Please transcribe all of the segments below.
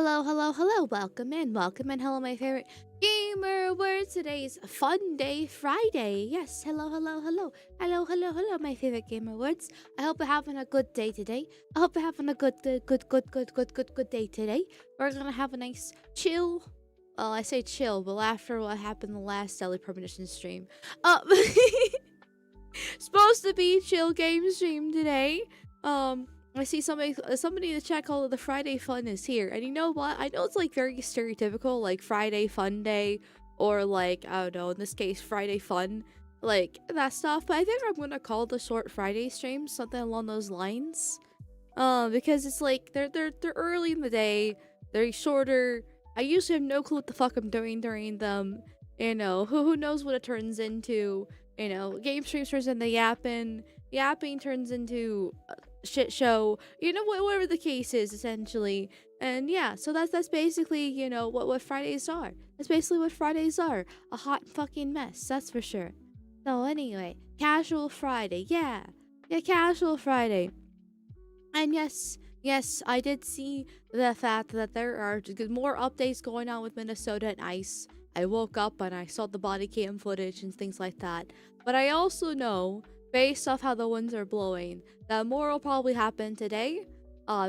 hello. Welcome in. Hello, my favorite gamer words. Today's fun day, Friday. Yes, hello, my favorite gamer words. I hope you're having a good day today. I hope you're having a good day today. We're gonna have a nice chill. Well, I say chill, but after what happened the last Deadly Premonition stream. Supposed to be chill game stream today. I see somebody in the chat called it the Friday fun is here. And you know what? I know it's like very stereotypical, like Friday fun day, or like, I don't know, in this case, Friday fun, like that stuff. But I think I'm gonna call the short Friday streams something along those lines. Because it's like they're early in the day, they're shorter. I usually have no clue what the fuck I'm doing during them. You know, who knows what it turns into. You know, game streams turns into yapping turns into shit show, you know, whatever the case is, essentially. And yeah, so that's basically, you know, what Fridays are. That's basically what Fridays are. A hot fucking mess, that's for sure. So anyway, casual Friday. Yeah, casual Friday. And yes, I did see the fact that there are more updates going on with Minnesota and ice. I woke up and I saw the body cam footage and things like that. But I also know, based off how the winds are blowing, that more will probably happen today.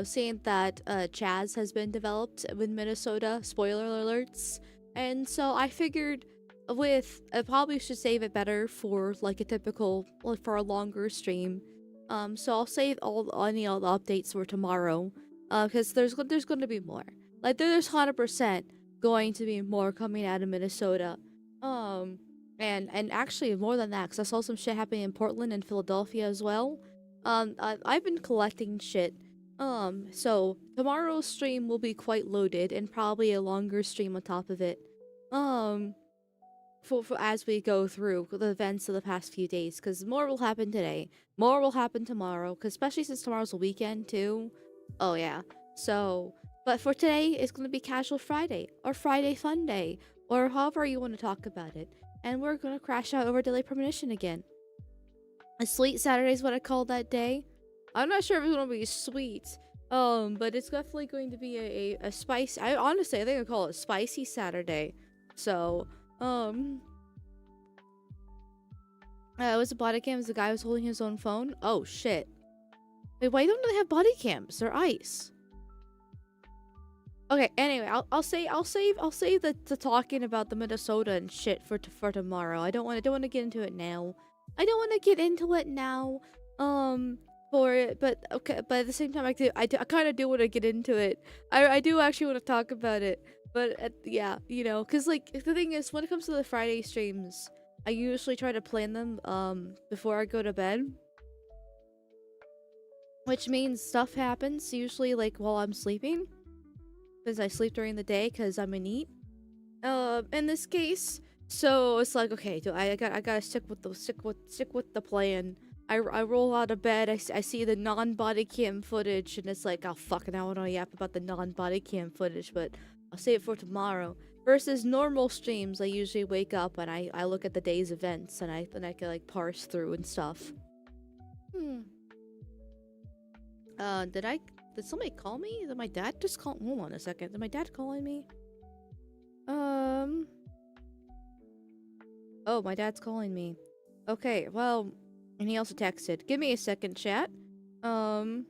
Seeing that Chaz has been developed with Minnesota, spoiler alerts. And so I figured I probably should save it better for like a typical, like for a longer stream. So I'll save all the updates for tomorrow. Because there's going to be more. Like there's 100% going to be more coming out of Minnesota. And actually more than that, because I saw some shit happening in Portland and Philadelphia as well. I've been collecting shit. So tomorrow's stream will be quite loaded and probably a longer stream on top of it. For as we go through the events of the past few days, because more will happen today, more will happen tomorrow, because especially since tomorrow's a weekend too. Oh yeah. So, but for today, it's gonna be Casual Friday or Friday Fun Day or however you want to talk about it, and we're gonna crash out over Deadly Premonition again. A sweet Saturday is what I call that day. I'm not sure if it's gonna be sweet, but it's definitely going to be a spicy. I honestly, I think I call it spicy Saturday. So, it was a body cams. The guy was holding his own phone. Oh shit! Wait, why don't they have body cams? They're ice. Okay. Anyway, I'll save the talking about the Minnesota and shit for tomorrow. I don't want to get into it now. I don't want to get into it now. For it, but okay. But at the same time, I kind of do want to get into it. I do actually want to talk about it. But yeah, you know, cause like the thing is, when it comes to the Friday streams, I usually try to plan them before I go to bed. Which means stuff happens usually like while I'm sleeping. Because I sleep during the day because I'm a neat. In this case. So it's like, okay, I gotta stick with the plan. I roll out of bed, I see the non-body cam footage, and it's like, oh fuck, now I want to yap about the non-body cam footage, but I'll save it for tomorrow. Versus normal streams, I usually wake up and I look at the day's events and I can like parse through and stuff. Did somebody call me? Did my dad just call? Hold on a second. Did my dad calling me? Oh, my dad's calling me. Okay, well, and he also texted. Give me a second, chat. Hold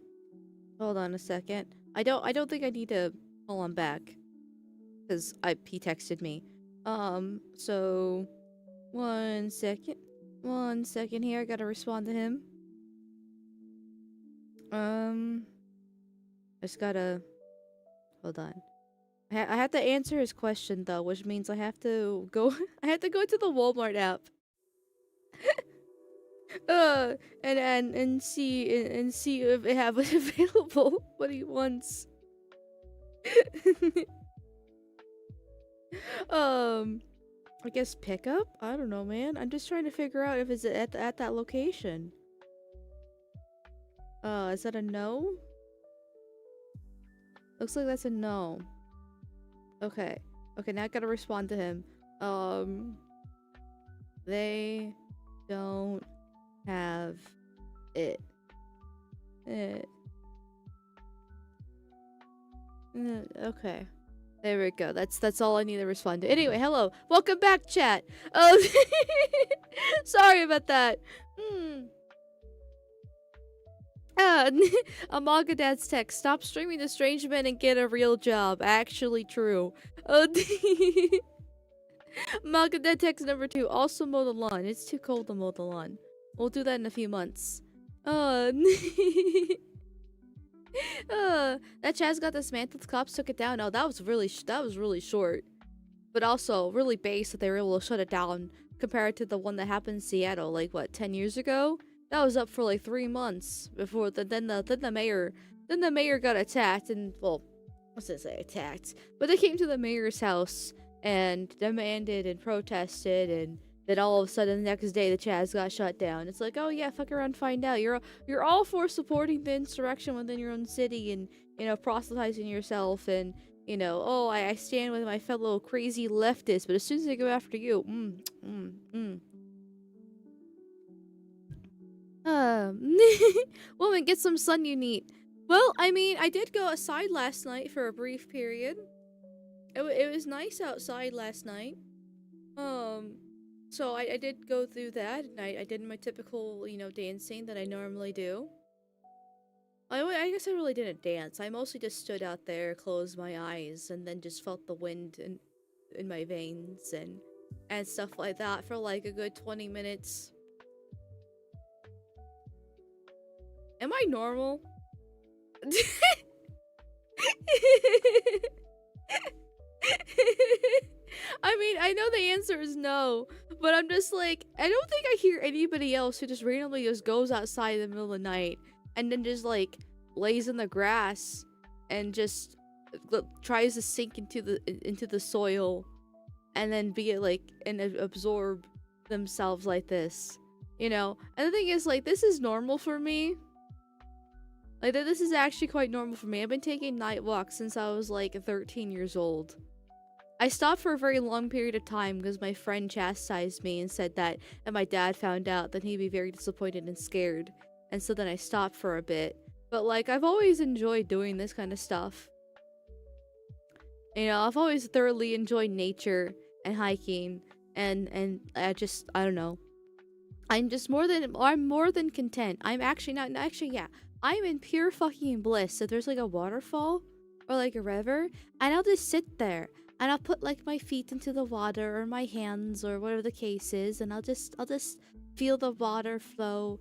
on a second. I don't think I need to call him back. Because he texted me. So, one second here. I gotta respond to him. I just gotta... Hold on. I have to answer his question, though, which means I have to go... I have to go to the Walmart app. And see if they have it available. What he wants. I guess pickup? I don't know, man. I'm just trying to figure out if it's at that location. Is that a no? Looks like that's a no. Okay. Okay, now I gotta respond to him. They don't have it. Okay. There we go. That's all I need to respond to. Anyway, hello. Welcome back, chat. Oh, sorry about that. Hmm. Amalgamyte's text. Stop streaming the strange men and get a real job. Actually true. Amalgamyte text number 2. Also mow the lawn. It's too cold to mow the lawn. We'll do that in a few months. That Chaz got dismantled. The cops took it down. Oh, that was really short. But also really base that they were able to shut it down compared to the one that happened in Seattle, like what, 10 years ago? That was up for like 3 months before then the mayor got attacked and, well, what's it say, attacked? But they came to the mayor's house and demanded and protested, and then all of a sudden the next day the Chaz got shut down. It's like, oh yeah, fuck around, find out. You're all for supporting the insurrection within your own city and, you know, proselytizing yourself and, you know, oh, I stand with my fellow crazy leftists, but as soon as they go after you, woman, get some sun, you need. Well, I mean, I did go outside last night for a brief period. It was nice outside last night. So I did go through that, and I did my typical, you know, dancing that I normally do. I guess I really didn't dance. I mostly just stood out there, closed my eyes, and then just felt the wind in my veins and stuff like that for like a good 20 minutes. Am I normal? I mean, I know the answer is no, but I'm just like, I don't think I hear anybody else who just randomly just goes outside in the middle of the night and then just like lays in the grass and just tries to sink into the soil and then be like and absorb themselves like this, you know. And the thing is, like, this is normal for me. Like, this is actually quite normal for me. I've been taking night walks since I was like 13 years old. I stopped for a very long period of time because my friend chastised me and said that if my dad found out, then he'd be very disappointed and scared. And so then I stopped for a bit. But like, I've always enjoyed doing this kind of stuff. You know, I've always thoroughly enjoyed nature and hiking, and I don't know. I'm more than content. I'm actually not, actually, yeah. I'm in pure fucking bliss. If there's like a waterfall or like a river, and I'll just sit there. And I'll put like my feet into the water or my hands or whatever the case is, and I'll just feel the water flow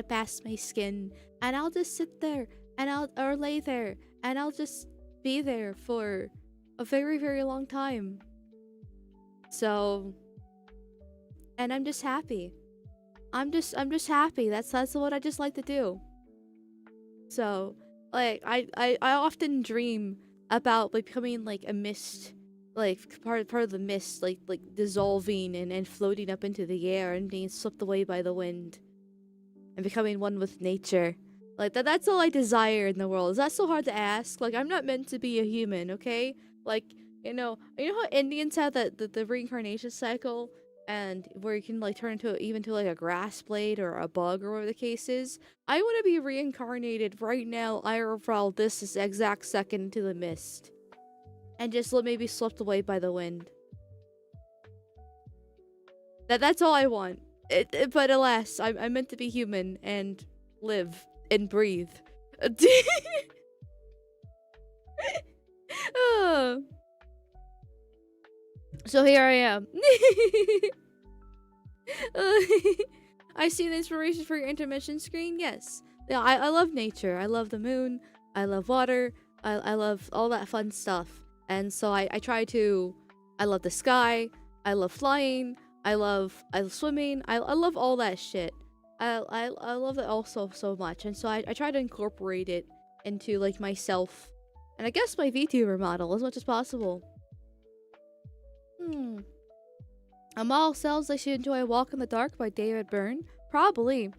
past my skin, and I'll just sit there and or lay there and I'll just be there for a very, very long time. So, and I'm just happy. I'm just happy. That's what I just like to do. So, like, I often dream about like becoming like a mist, like part of the mist, like dissolving and floating up into the air and being swept away by the wind and becoming one with nature. Like that's all I desire in the world. Is that so hard to ask? Like, I'm not meant to be a human, okay? Like, you know how Indians have the reincarnation cycle, and where you can like turn into even to like a grass blade or a bug or whatever the case is. I want to be reincarnated right now, IRL, this exact second, into the mist, and just let me be swept away by the wind. That's all I want. But alas, I'm meant to be human and live and breathe. Oh. So here I am. I see the inspiration for your intermission screen. Yes. Yeah, I love nature. I love the moon. I love water. I love all that fun stuff. And so I love the sky. I love flying. I love swimming. I love all that shit. I love it also so much. And so I try to incorporate it into like myself. And I guess my VTuber model as much as possible. Amal sounds like she enjoy A Walk in the Dark by David Byrne. Probably.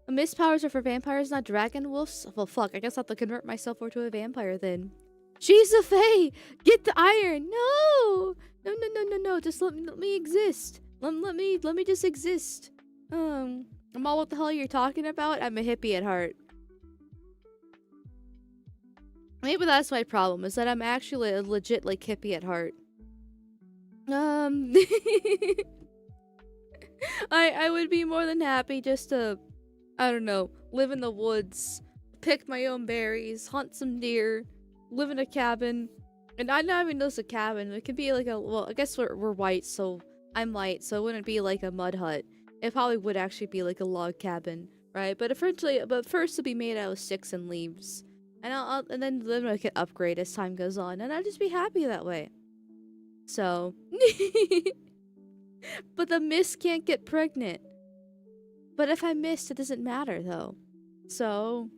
The mist powers are for vampires, not dragon wolves. Well, fuck. I guess I'll have to convert myself over to a vampire then. She's a fae! Get the iron! No! No. Just let me exist. Let me just exist. Amal, what the hell are you talking about? I'm a hippie at heart. Maybe that's my problem, is that I'm actually a legit, like, hippie at heart. Um, I would be more than happy just to, I don't know, live in the woods, pick my own berries, hunt some deer, live in a cabin. And I not even just a cabin. It could be like a, well, I guess we're white, so I'm white, so it wouldn't be like a mud hut. It probably would actually be like a log cabin, right? But first it'll be made out of sticks and leaves. And and then I can upgrade as time goes on, and I'll just be happy that way. So, but the mist can't get pregnant. But if I missed, it doesn't matter though. So,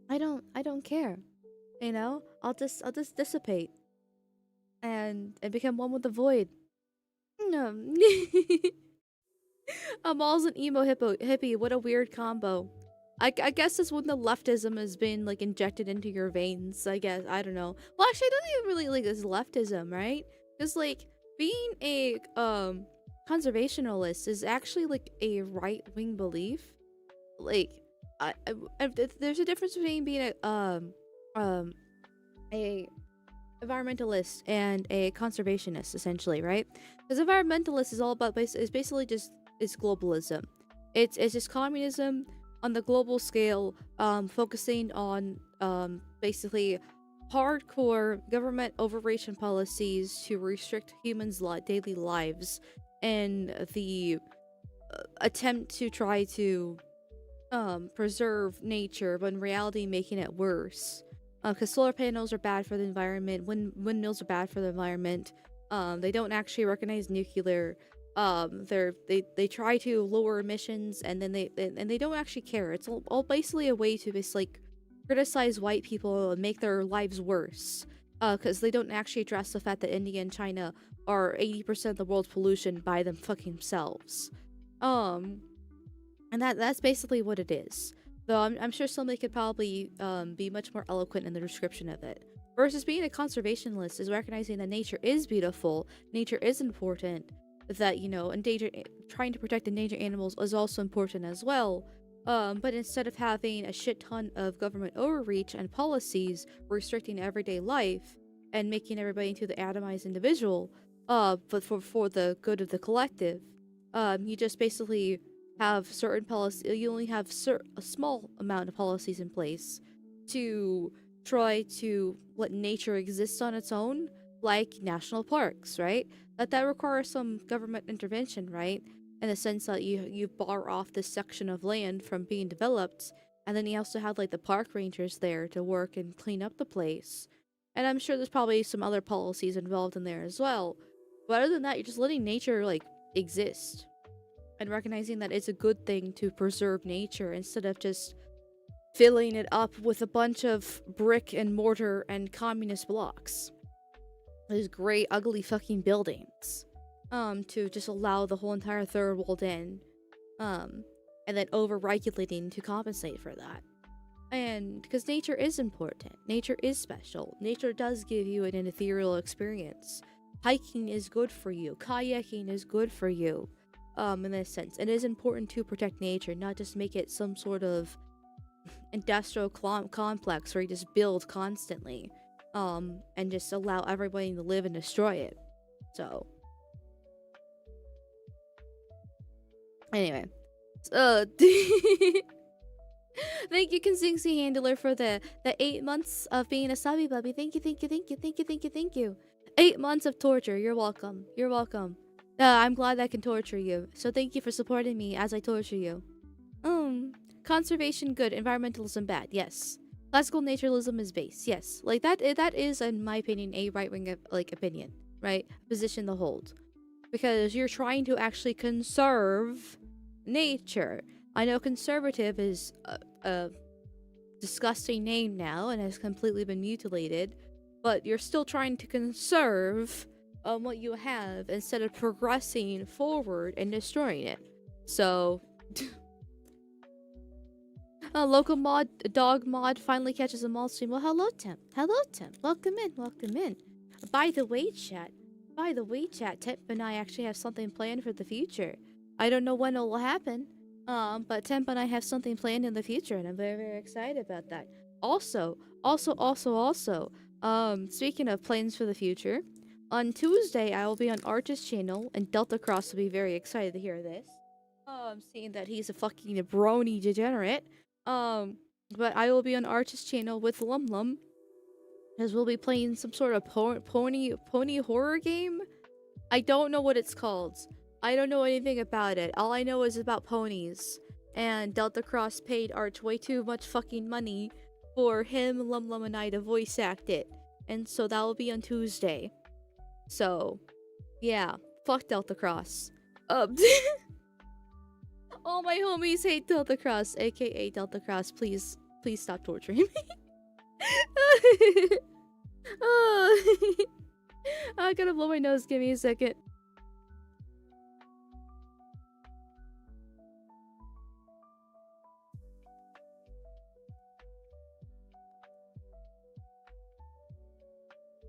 I don't care. You know? I'll just dissipate and become one with the void. No. Amal's an emo hippie. What a weird combo. I guess it's when the leftism has been like injected into your veins. I guess I don't know. Well, actually, I don't even really like this leftism, right? Because like being a conservationalist is actually like a right wing belief. Like, there's a difference between being a environmentalist and a conservationist, essentially, right? Because environmentalist is all about is basically just it's globalism. It's just communism on the global scale, focusing on basically hardcore government overreach policies to restrict humans' daily lives, and the attempt to try to preserve nature, but in reality making it worse. Because solar panels are bad for the environment, windmills are bad for the environment. They don't actually recognize nuclear. They try to lower emissions, and then they don't actually care. It's all basically a way to just like criticize white people and make their lives worse. Because they don't actually address the fact that India and China are 80% of the world's pollution by them fucking themselves. And that's basically what it is. Though I'm sure somebody could probably be much more eloquent in the description of it. Versus being a conservationist is recognizing that nature is beautiful, nature is important, that, you know, trying to protect endangered animals is also important as well. But instead of having a shit ton of government overreach and policies restricting everyday life and making everybody into the atomized individual, but for the good of the collective, you just basically have certain policy. You only have a small amount of policies in place to try to let nature exist on its own, like national parks, right? That requires some government intervention, right? In the sense that you bar off this section of land from being developed, and then you also have like the park rangers there to work and clean up the place. And I'm sure there's probably some other policies involved in there as well. But other than that, you're just letting nature like exist and recognizing that it's a good thing to preserve nature instead of just filling it up with a bunch of brick and mortar and communist blocks. These great ugly fucking buildings. To just allow the whole entire third world in. And then over-regulating to compensate for that. And because nature is important. Nature is special. Nature does give you an ethereal experience. Hiking is good for you. Kayaking is good for you. In this sense, it is important to protect nature, not just make it some sort of industrial complex where you just build constantly, and just allow everybody to live and destroy it. So, anyway, thank you, Consistency Handler, for the 8 months of being a subby bubby. Thank you. 8 months of torture. You're welcome. I'm glad I can torture you. So thank you for supporting me as I torture you. Conservation good, environmentalism bad. Yes. Classical naturalism is base. Yes. Like that is, in my opinion, a right-wing like opinion, right? Position to hold. Because you're trying to actually conserve nature. I know conservative is a disgusting name now and has completely been mutilated, but you're still trying to conserve what you have instead of progressing forward and destroying it. So, a local dog mod finally catches a mall stream. Well, hello, Temp. Welcome in. By the way, chat, Temp and I actually have something planned for the future. I don't know when it will happen, but Temp and I have something planned in the future, and I'm very, very excited about that. Also, speaking of plans for the future, on Tuesday I will be on Arch's channel, and Delta Cross will be very excited to hear this. Seeing that he's a fucking brony degenerate. But I will be on Arch's channel with Lum Lum, as we'll be playing some sort of pony horror game. I don't know what it's called. I don't know anything about it. All I know is about ponies. And Delta Cross paid Arch way too much fucking money for him, Lum Lum, and I to voice act it. And so that will be on Tuesday. So, yeah. Fuck Delta Cross. All my homies hate Delta Cross, aka Delta Cross. Please stop torturing me. I gotta blow my nose. Give me a second.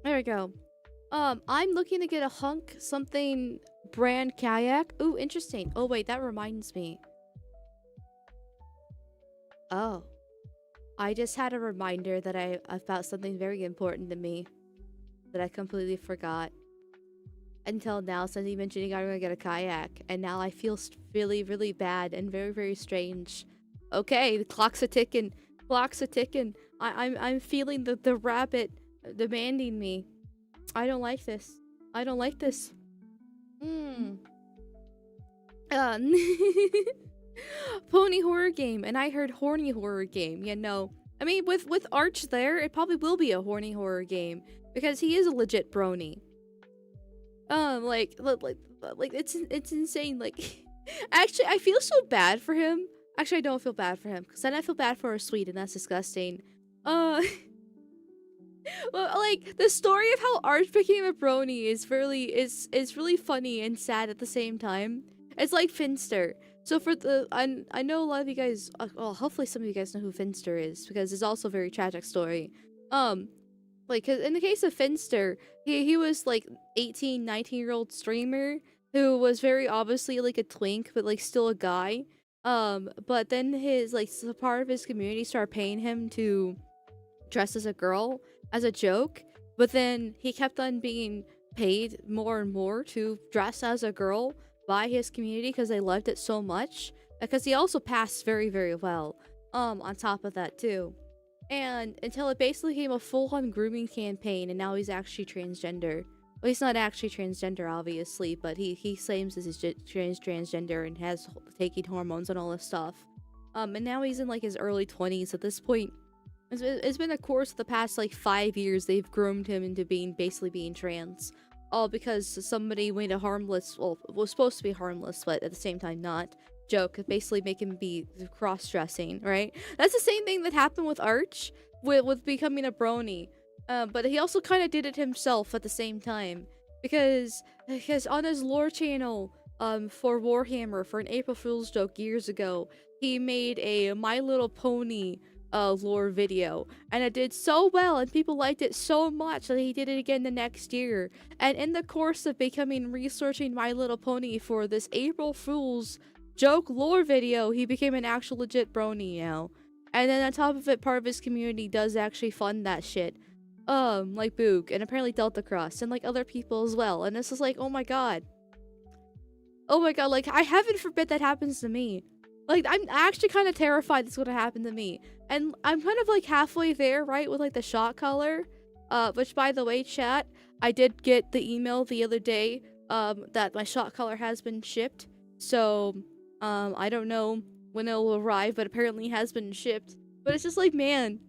There we go. I'm looking to get a hunk something brand kayak. Ooh, interesting. Oh wait, that reminds me. Oh. I just had a reminder that I about something very important to me that I completely forgot. Until now, since you mentioned I'm gonna get a kayak, and now I feel really, really bad and very, very strange. Okay, the clock's a ticking. Clock's a ticking. I'm feeling the rabbit demanding me. I don't like this. I don't like this. Pony horror game, and I heard horny horror game. Yeah, no. I mean, with Arch there, it probably will be a horny horror game because he is a legit brony. Like it's insane. Like, actually, I feel so bad for him. Actually, I don't feel bad for him because then I feel bad for a sweet, and that's disgusting. Well, like the story of how Arch became a brony is really funny and sad at the same time. It's like Finster. So for the I know a lot of you guys. Well, hopefully some of you guys know who Finster is because it's also a very tragic story. Like, 'cause in the case of Finster, he was like 18, 19-year-old streamer who was very obviously like a twink, but like still a guy. But then his like part of his community started paying him to dress as a girl as a joke, but then he kept on being paid more and more to dress as a girl by his community because they loved it so much. Because he also passed very, very well. On top of that too. And until it basically became a full-on grooming campaign, and now he's actually transgender. Well, he's not actually transgender, obviously, but he claims as he's transgender and has taking hormones and all this stuff. And now he's in like his early 20s at this point. It's been a course of the past like 5 years they've groomed him into basically being trans. All because somebody made a harmless, well, it was supposed to be harmless, but at the same time not, joke, basically make him be cross-dressing, right? That's the same thing that happened with Arch, with becoming a brony. But he also kind of did it himself at the same time. Because on his lore channel, for Warhammer, for an April Fool's joke years ago, he made a My Little Pony lore video, and it did so well and people liked it so much that he did it again the next year. And in the course of researching My Little Pony for this April Fool's joke lore video, he became an actual legit brony now. And then on top of it, part of his community does actually fund that shit. Like Boog, and apparently Delta Cross, and like other people as well. And this is like, oh my god. Oh my god, like, I heaven forbid that happens to me. Like, I'm actually kind of terrified this would have happened to me. And I'm kind of like halfway there, right, with like the shot color. Which by the way, chat, I did get the email the other day, that my shot color has been shipped. So, I don't know when it will arrive, but apparently it has been shipped. But it's just like, man,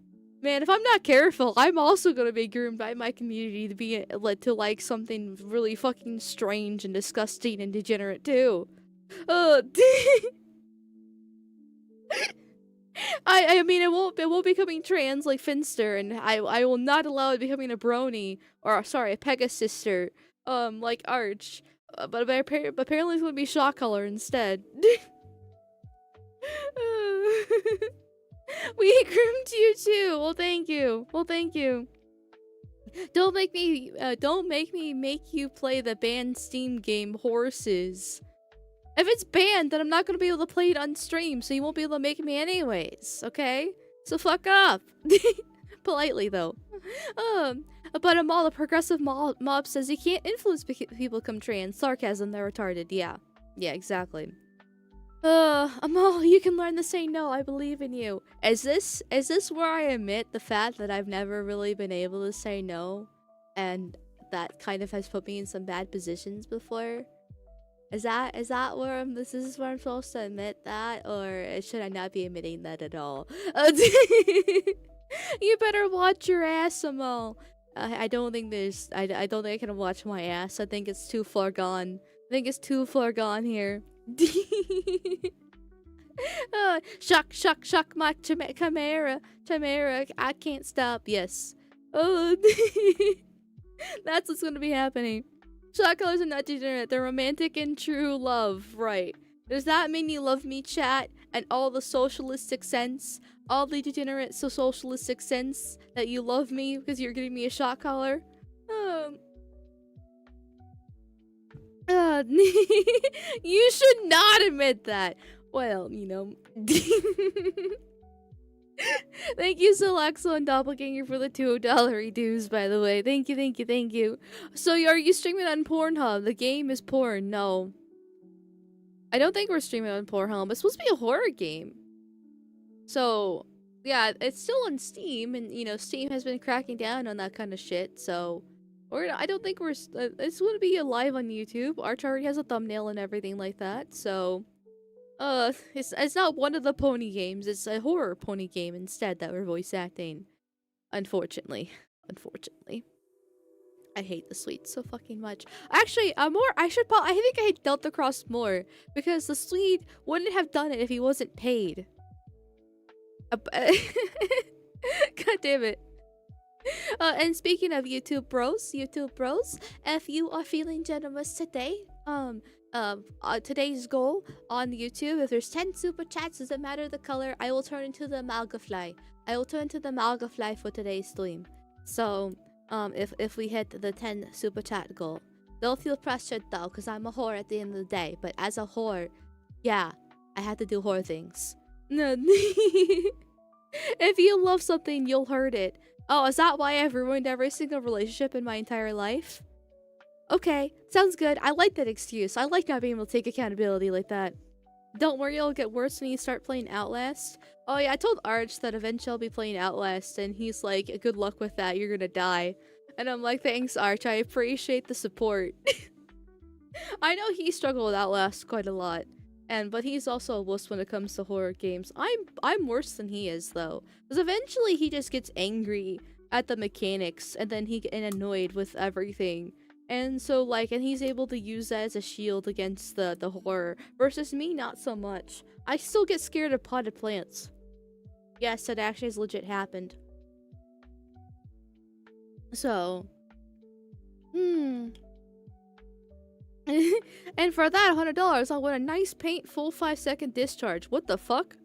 if I'm not careful, I'm also gonna be groomed by my community to be to like something really fucking strange and disgusting and degenerate too. I mean, it won't be becoming trans like Finster, and I will not allow it becoming a brony, or sorry, a Pegasister, like Arch. But apparently it's gonna be shot color instead. We groomed you too. Well, thank you. Don't make me make you play the banned Steam game Horses. If it's banned, then I'm not gonna be able to play it on stream, so you won't be able to make me anyways, okay? So fuck up. Politely though. Um, but Amal, the progressive mob says you can't influence people come trans. Sarcasm, they're retarded. Yeah. Yeah, exactly. Amal, you can learn to say no. I believe in you. Is this where I admit the fact that I've never really been able to say no, and that kind of has put me in some bad positions before? Is that where this is where I'm supposed to admit that, or should I not be admitting that at all? You better watch your ass, Amal. I don't think I don't think I can watch my ass. I think it's too far gone. I think it's too far gone here. Shuck, my chimera. I can't stop. Yes. Oh, that's what's gonna be happening. Shot colors are not degenerate. They're romantic and true love. Right. Does that mean you love me, chat? And all the socialistic sense? All the degenerate socialistic sense that you love me because you're giving me a shot collar? You should not admit that. Well, you know. Thank you, Selexo and Doppelganger, for the $2 dues, by the way. Thank you. So, are you streaming on Pornhub? The game is porn. No. I don't think we're streaming on Pornhub. It's supposed to be a horror game. So, yeah, it's still on Steam, and, you know, Steam has been cracking down on that kind of shit, so... I don't think we're... it's going to be live on YouTube. Arch already has a thumbnail and everything like that, so... it's not one of the pony games. It's a horror pony game instead that we're voice acting. Unfortunately. I hate the Swede so fucking much. Actually, I think I hate Delta Cross more, because the Swede wouldn't have done it if he wasn't paid. God damn it. And speaking of YouTube bros, if you are feeling generous today, today's goal on YouTube, if there's 10 super chats, doesn't matter the color, I will turn into the Amalgamyte. I will turn to the Amalgamyte for today's stream. So, if we hit the 10 super chat goal. Don't feel pressured though, because I'm a whore at the end of the day. But as a whore, yeah, I had to do whore things. If you love something, you'll hurt it. Oh, is that why I've ruined every single relationship in my entire life? Okay, sounds good. I like that excuse. I like not being able to take accountability like that. Don't worry, it'll get worse when you start playing Outlast. Oh yeah, I told Arch that eventually I'll be playing Outlast, and he's like, good luck with that, you're gonna die. And I'm like, thanks Arch, I appreciate the support. I know he struggled with Outlast quite a lot. But he's also a wuss when it comes to horror games. I'm worse than he is though, because eventually he just gets angry at the mechanics, and then he gets annoyed with everything, and so and he's able to use that as a shield against the horror. Versus me, not so much. I still get scared of potted plants. Yes, that actually has legit happened. So, and for that $100, I'll win a nice paint full 5-second discharge. What the fuck?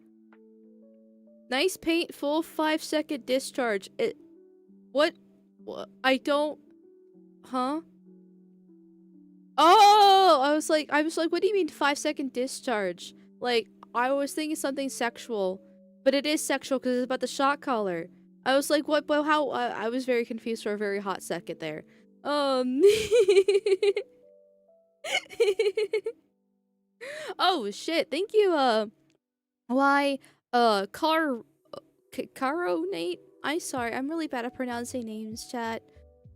Nice paint full 5-second discharge. What? I don't. Huh? Oh, I was like, what do you mean 5-second discharge? Like, I was thinking something sexual, but it is sexual because it's about the shot collar. I was like, what? Well, how? I was very confused for a very hot second there. Oh shit! Thank you. Caronate. I'm sorry. I'm really bad at pronouncing names, chat.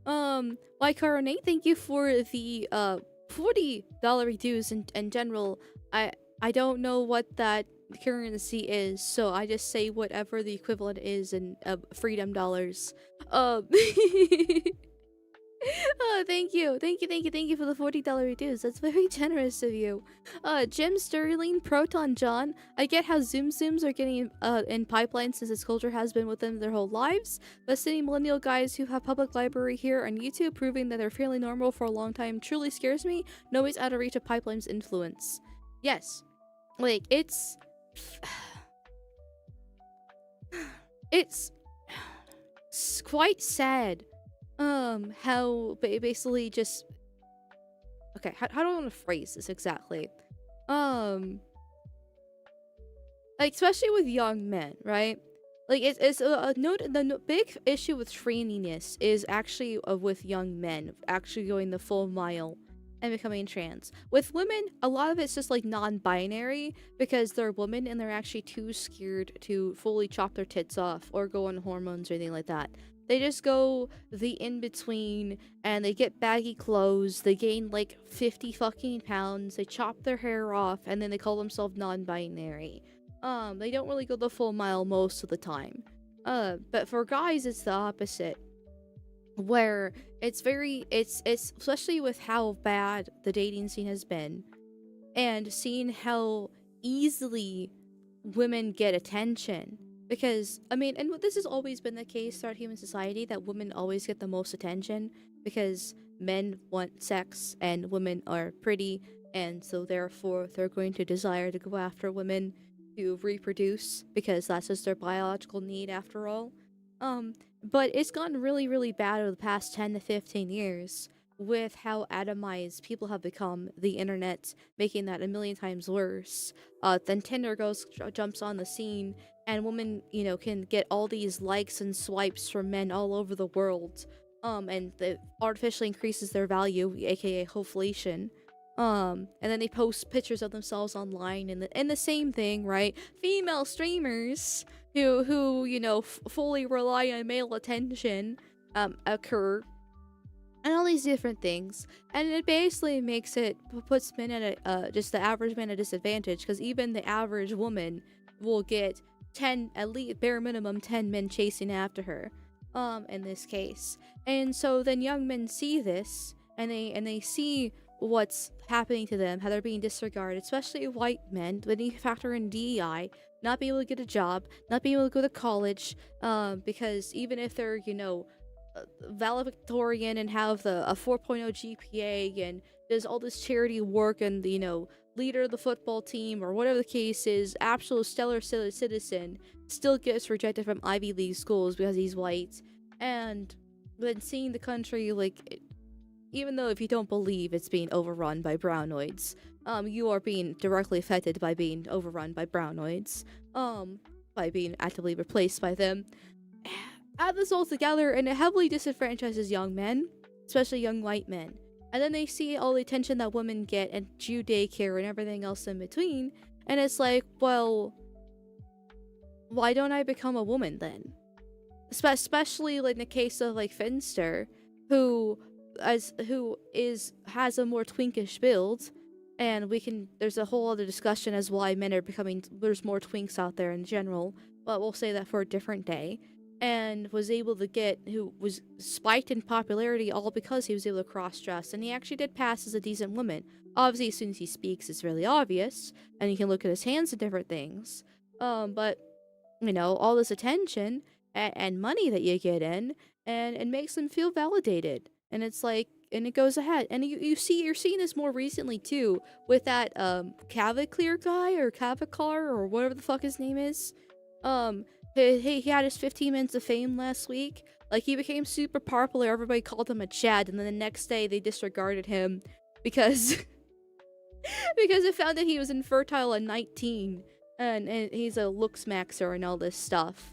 Why Caronate? Thank you for the $40 dues in general. I don't know what that currency is, so I just say whatever the equivalent is in freedom dollars. Thank you for the $40 dues. That's very generous of you. Jim Sterling, Proton John. I get how Zooms are getting in pipeline since this culture has been with them their whole lives, but seeing millennial guys who have public library here on YouTube proving that they're fairly normal for a long time truly scares me. Nobody's out of reach of pipeline's influence. Yes. Like, it's quite sad. How basically just... Okay, how do I want to phrase this exactly? Like, especially with young men, right? Like it's note the big issue with traininess is actually with young men actually going the full mile and becoming trans. With women, a lot of it's just like non-binary because they're women and they're actually too scared to fully chop their tits off or go on hormones or anything like that. They just go the in between and they get baggy clothes, they gain like 50 fucking pounds, they chop their hair off, and then they call themselves non-binary. They don't really go the full mile most of the time. But for guys, it's the opposite. Where it's especially with how bad the dating scene has been, and seeing how easily women get attention. Because, I mean, and this has always been the case throughout human society, that women always get the most attention because men want sex and women are pretty, and so therefore they're going to desire to go after women to reproduce because that's just their biological need after all. But it's gotten really, really bad over the past 10 to 15 years with how atomized people have become, the internet making that a million times worse. Then Tinder jumps on the scene, and women, can get all these likes and swipes from men all over the world. And that artificially increases their value, aka hoflation. And then they post pictures of themselves online, and the same thing, right? Female streamers who fully rely on male attention, occur, and all these different things, and it basically puts men at just the average man at a disadvantage, because even the average woman will get 10, at least bare minimum 10 men chasing after her, in this case. And so then young men see this, and they see what's happening to them, how they're being disregarded, especially white men, when you factor in DEI, not being able to get a job, not being able to go to college, because even if they're, valedictorian and have a 4.0 GPA and does all this charity work and leader of the football team or whatever the case is, absolute stellar citizen, still gets rejected from Ivy League schools because he's white. And then seeing the country, like, even though if you don't believe it's being overrun by brownoids, you are being directly affected by being overrun by brownoids, by being actively replaced by them. Add this all together, and it heavily disenfranchises young men, especially young white men. And then they see all the attention that women get and Jew daycare and everything else in between, and it's like, well, why don't I become a woman then? Especially like in the case of like Finster, who has a more twinkish build, and there's a whole other discussion as why men are there's more twinks out there in general, but we'll say that for a different day. And who was spiked in popularity all because he was able to cross-dress, and he actually did pass as a decent woman. Obviously, as soon as he speaks, it's really obvious, and you can look at his hands and different things. But, all this attention and money that you get in, and it makes them feel validated. And it's like, and it goes ahead. And you're seeing this more recently, too, with that, Cavaclear guy, or Cavacar, or whatever the fuck his name is. He had his 15 minutes of fame last week. Like, he became super popular, everybody called him a Chad, and then the next day they disregarded him because because it found that he was infertile at 19, and he's a looks maxer and all this stuff.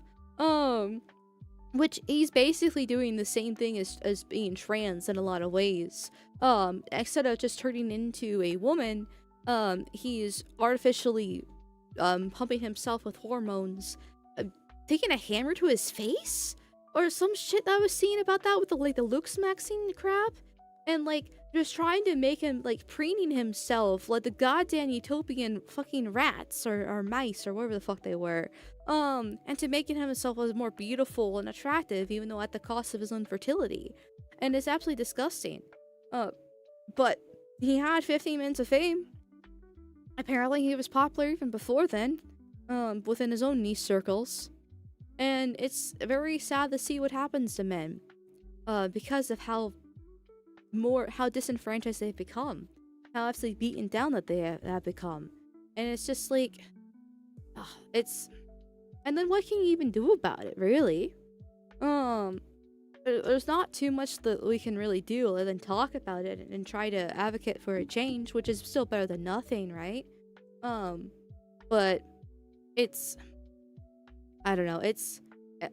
Which he's basically doing the same thing as being trans in a lot of ways. Instead of just turning into a woman, he's artificially pumping himself with hormones, taking a hammer to his face or some shit that I was seeing about that with the looks maxing crap, and like just trying to make him like preening himself like the goddamn utopian fucking rats or mice or whatever the fuck they were, and to making himself as more beautiful and attractive, even though at the cost of his own fertility. And it's absolutely disgusting. But he had 15 minutes of fame. Apparently he was popular even before then, within his own niche circles. And it's very sad to see what happens to men, because of how disenfranchised they've become, how absolutely beaten down that they have become. And it's just like, and then what can you even do about it, really? There's not too much that we can really do other than talk about it and try to advocate for a change, which is still better than nothing, right? But I don't know, it's uh,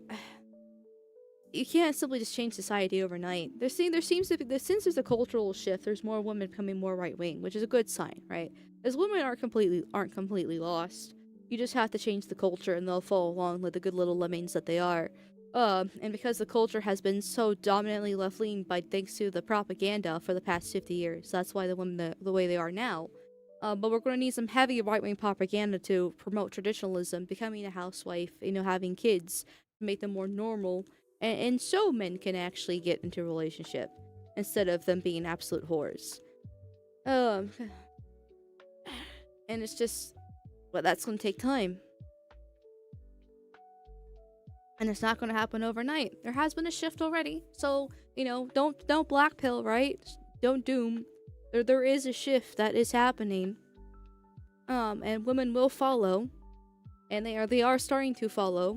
you can't simply just change society overnight. There seems to be, since there's a cultural shift, there's more women becoming more right wing, which is a good sign, right? As women aren't completely lost. You just have to change the culture, and they'll follow along like the good little lemmings that they are. And because the culture has been so dominantly left leaning by thanks to the propaganda for the past 50 years, that's why the women the way they are now. But we're going to need some heavy right wing propaganda to promote traditionalism, becoming a housewife, having kids, to make them more normal, and so men can actually get into a relationship instead of them being absolute whores. Um, and it's just, well, that's gonna take time, and it's not gonna happen overnight. There has been a shift already, so don't black pill, right? Don't doom. There is a shift that is happening. And women will follow, and they are starting to follow.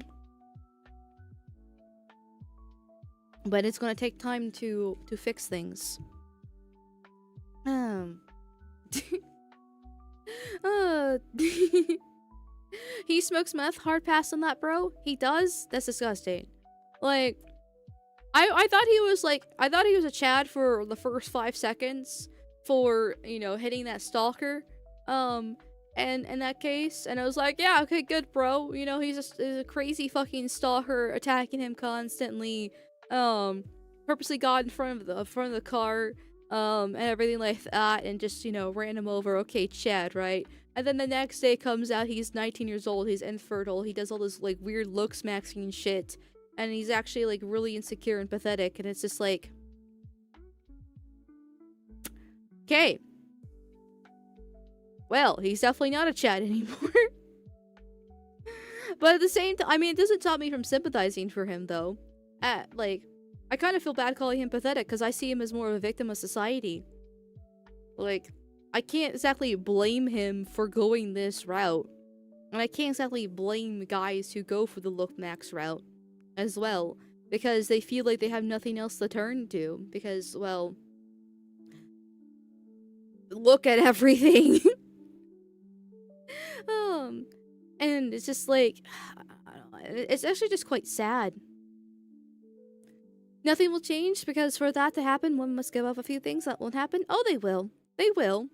But it's gonna take time to fix things. He smokes meth. Hard pass on that, bro. He does. That's disgusting. Like, I thought he was a Chad for the first 5 seconds for hitting that stalker. And in that case, and I was like, yeah, okay, good, bro. He's a crazy fucking stalker attacking him constantly. Purposely got in front of the car, and everything like that, and just ran him over. Okay, Chad, right? And then the next day comes out, he's 19 years old, he's infertile, he does all this like weird looks maxing shit, and he's actually like really insecure and pathetic, and it's just like, okay, well, he's definitely not a Chad anymore. But at the same time, I mean, it doesn't stop me from sympathizing for him, though. Like, I kind of feel bad calling him pathetic, because I see him as more of a victim of society. Like, I can't exactly blame him for going this route. And I can't exactly blame guys who go for the look max route as well, because they feel like they have nothing else to turn to, because, well, look at everything. And it's just like, I don't know, it's actually just quite sad. Nothing will change, because for that to happen, one must give up a few things. That won't happen. Oh, they will. They will.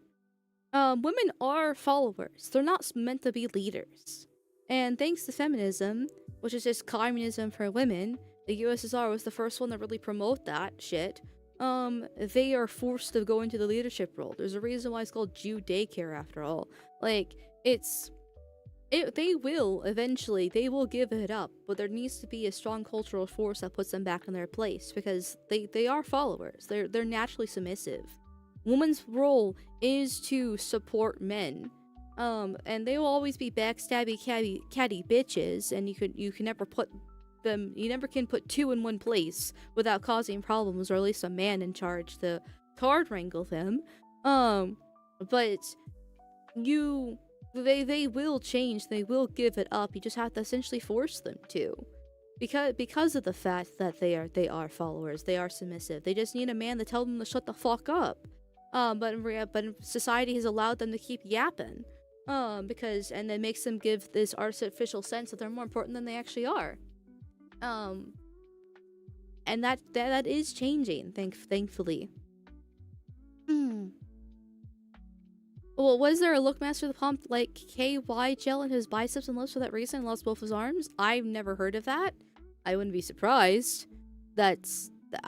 Women are followers. They're not meant to be leaders. And thanks to feminism, which is just communism for women, the USSR was the first one to really promote that shit. They are forced to go into the leadership role. There's a reason why it's called Jew daycare, after all. Like, they will eventually, they will give it up, but there needs to be a strong cultural force that puts them back in their place, because they are followers. They're naturally submissive. Woman's role is to support men, and they will always be backstabby catty bitches, and you can never put them, you never can put two in one place without causing problems, or at least a man in charge to card wrangle them. But they will change, they will give it up. You just have to essentially force them to. Because of the fact that they are followers, they are submissive. They just need a man to tell them to shut the fuck up. But society has allowed them to keep yapping. And it makes them give this artificial sense that they're more important than they actually are. And that is changing, thankfully. Well, was there a lookmaster that pumped like KY gel in his biceps and lips for that reason and lost both his arms? I've never heard of that. I wouldn't be surprised. I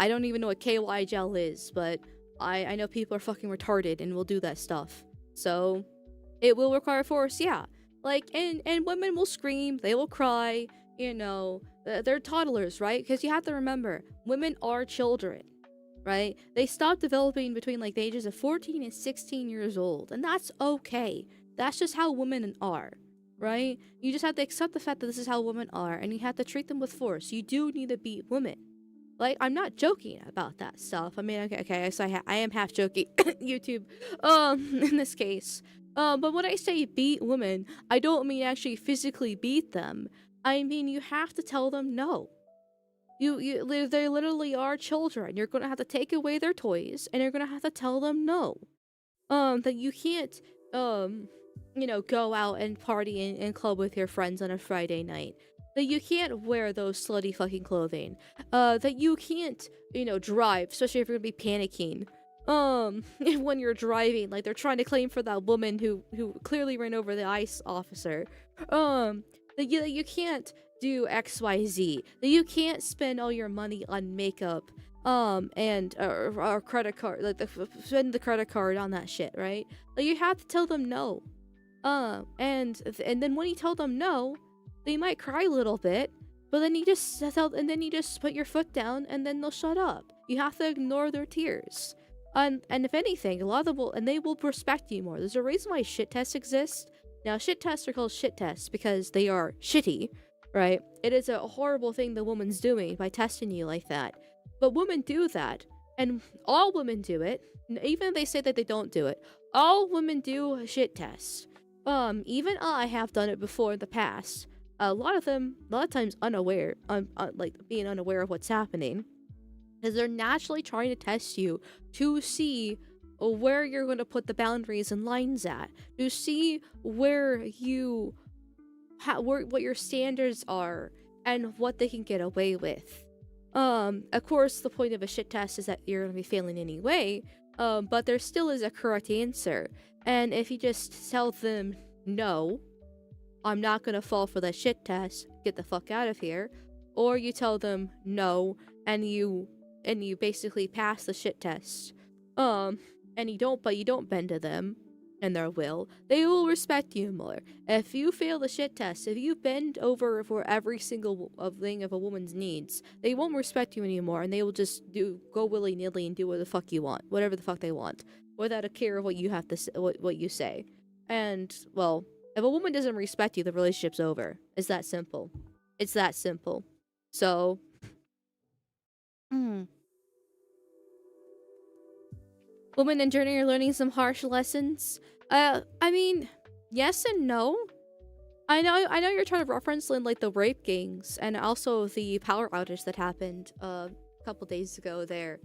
don't even know what KY gel is, but I know people are fucking retarded and will do that stuff. So, it will require force, yeah. Like, and women will scream, they will cry, they're toddlers, right? Because you have to remember, women are children. Right? They stop developing between like the ages of 14 and 16 years old, and that's okay. That's just how women are, right? You just have to accept the fact that this is how women are, and you have to treat them with force. You do need to beat women. Like, I'm not joking about that stuff. I mean, okay, so I am half joking. YouTube, in this case. But when I say beat women, I don't mean actually physically beat them. I mean, you have to tell them no. They literally are children. You're gonna have to take away their toys, and you're gonna have to tell them no. That you can't, go out and party and club with your friends on a Friday night. that you can't wear those slutty fucking clothing, that you can't, drive, especially if you're gonna be panicking, when you're driving, like they're trying to claim for that woman who clearly ran over the ICE officer, that you can't do XYZ, that you can't spend all your money on makeup, and or credit card, like spend the credit card on that shit, right? Like you have to tell them no. And then when you tell them no, they might cry a little bit, but then you just put your foot down, and then they'll shut up. You have to ignore their tears. And if anything, a lot of them will, and they will respect you more. There's a reason why shit tests exist. Now, shit tests are called shit tests because they are shitty, right? It is a horrible thing the woman's doing by testing you like that. But women do that, and all women do it. Even if they say that they don't do it, all women do shit tests. Even I have done it before in the past. A lot of times unaware, like being unaware of what's happening, because they're naturally trying to test you to see where you're going to put the boundaries and lines at, to see where what your standards are and what they can get away with. Of course, the point of a shit test is that you're going to be failing anyway, but there still is a correct answer. And if you just tell them, no, I'm not gonna fall for that shit test, get the fuck out of here, or you tell them no, and you basically pass the shit test, and you don't bend to them and their will, they will respect you more. If you fail the shit test, if you bend over for every single thing of a woman's needs, they won't respect you anymore, and they will just go willy-nilly and do what the fuck you want, whatever the fuck they want, without a care of what you have to what you say. And, well, if a woman doesn't respect you, the relationship's over. It's that simple. It's that simple. So, women in journey are learning some harsh lessons. I mean, yes and no. I know you're trying to reference like the rape gangs and also the power outage that happened a couple days ago there,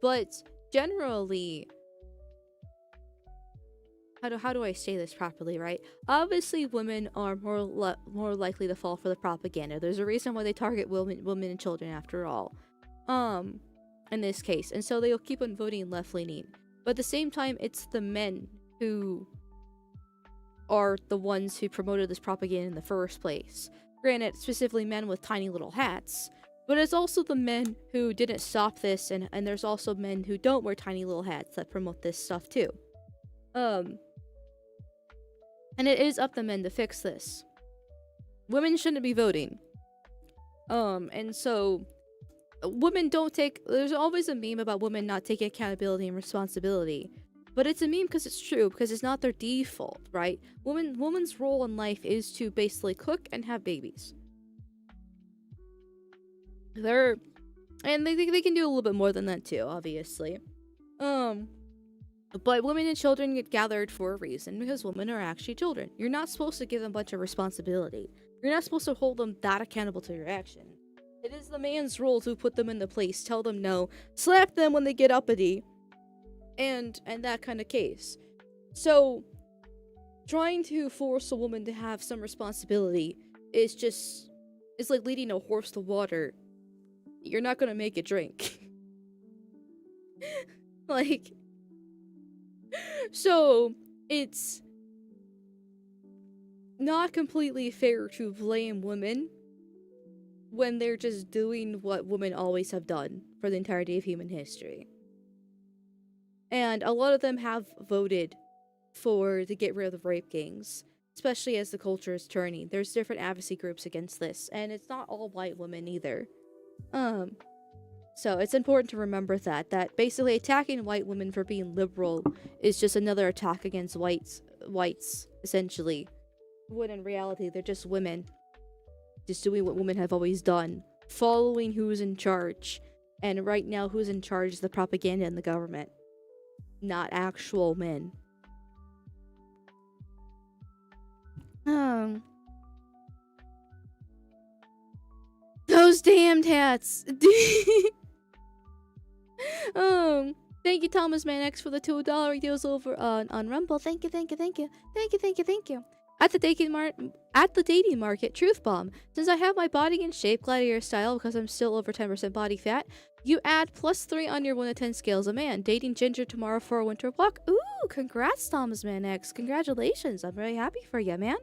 but generally, how do I say this properly, right? Obviously, women are more likely to fall for the propaganda. There's a reason why they target women and children, after all. In this case, and so they'll keep on voting left-leaning. But at the same time, it's the men who are the ones who promoted this propaganda in the first place. Granted, specifically men with tiny little hats, but it's also the men who didn't stop this, and there's also men who don't wear tiny little hats that promote this stuff too. And it is up to men to fix this. Women shouldn't be voting. And so women don't take, there's always a meme about women not taking accountability and responsibility. But it's a meme because it's true, because it's not their default, right? Women's role in life is to basically cook and have babies. And they can do a little bit more than that too, obviously. But women and children get gathered for a reason, because women are actually children. You're not supposed to give them a bunch of responsibility. You're not supposed to hold them that accountable to your action. It is the man's role to put them in the place, tell them no, slap them when they get uppity, and that kind of case. So, trying to force a woman to have some responsibility is like leading a horse to water. You're not gonna make it drink. Like, so, it's not completely fair to blame women when they're just doing what women always have done for the entirety of human history. And a lot of them have voted to get rid of the rape gangs, especially as the culture is turning. There's different advocacy groups against this, and it's not all white women either. So it's important to remember that basically attacking white women for being liberal is just another attack against whites, essentially. When in reality, they're just women. Just doing what women have always done. Following who's in charge. And right now, who's in charge is the propaganda and the government. Not actual men. Those damned hats! Thank you, Thomas Man X, for the $2 deals over on Rumble. Thank you. At the dating market, truth bomb. Since I have my body in shape, gladiator style, because I'm still over 10% body fat, you add +3 on your 1 to 10 scale as a man. Dating ginger tomorrow for a winter walk. Ooh, congrats, Thomas Man X. Congratulations. I'm very happy for you, man.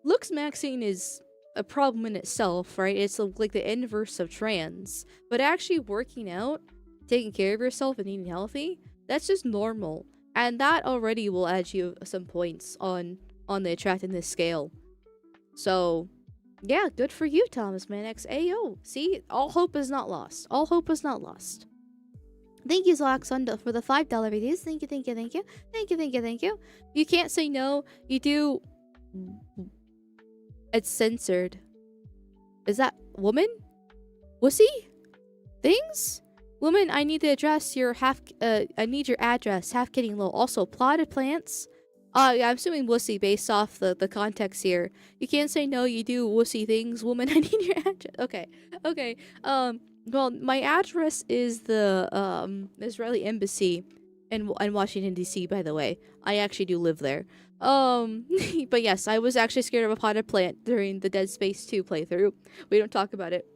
Looks maxing is a problem in itself, right? It's like the inverse of trans. But actually working out, taking care of yourself and eating healthy, that's just normal. And that already will add you some points on the attractiveness scale. So, yeah, good for you, Thomas Man X. Ayo, see, all hope is not lost. All hope is not lost. Thank you, Zlaxunda, for the $5 reviews. Thank you, thank you, thank you. Thank you, thank you, thank you. You can't say no. You do. It's censored. Is that woman? Wussy? Things? Woman, I need to address your I need your address. Half kidding, lol. Also, plotted plants. Yeah, I'm assuming wussy based off the context here. You can't say no, you do wussy things. Woman, I need your address. Okay. Okay. Well, my address is the Israeli embassy in Washington DC, by the way. I actually do live there. But yes, I was actually scared of a potted plant during the Dead Space 2 playthrough. We don't talk about it.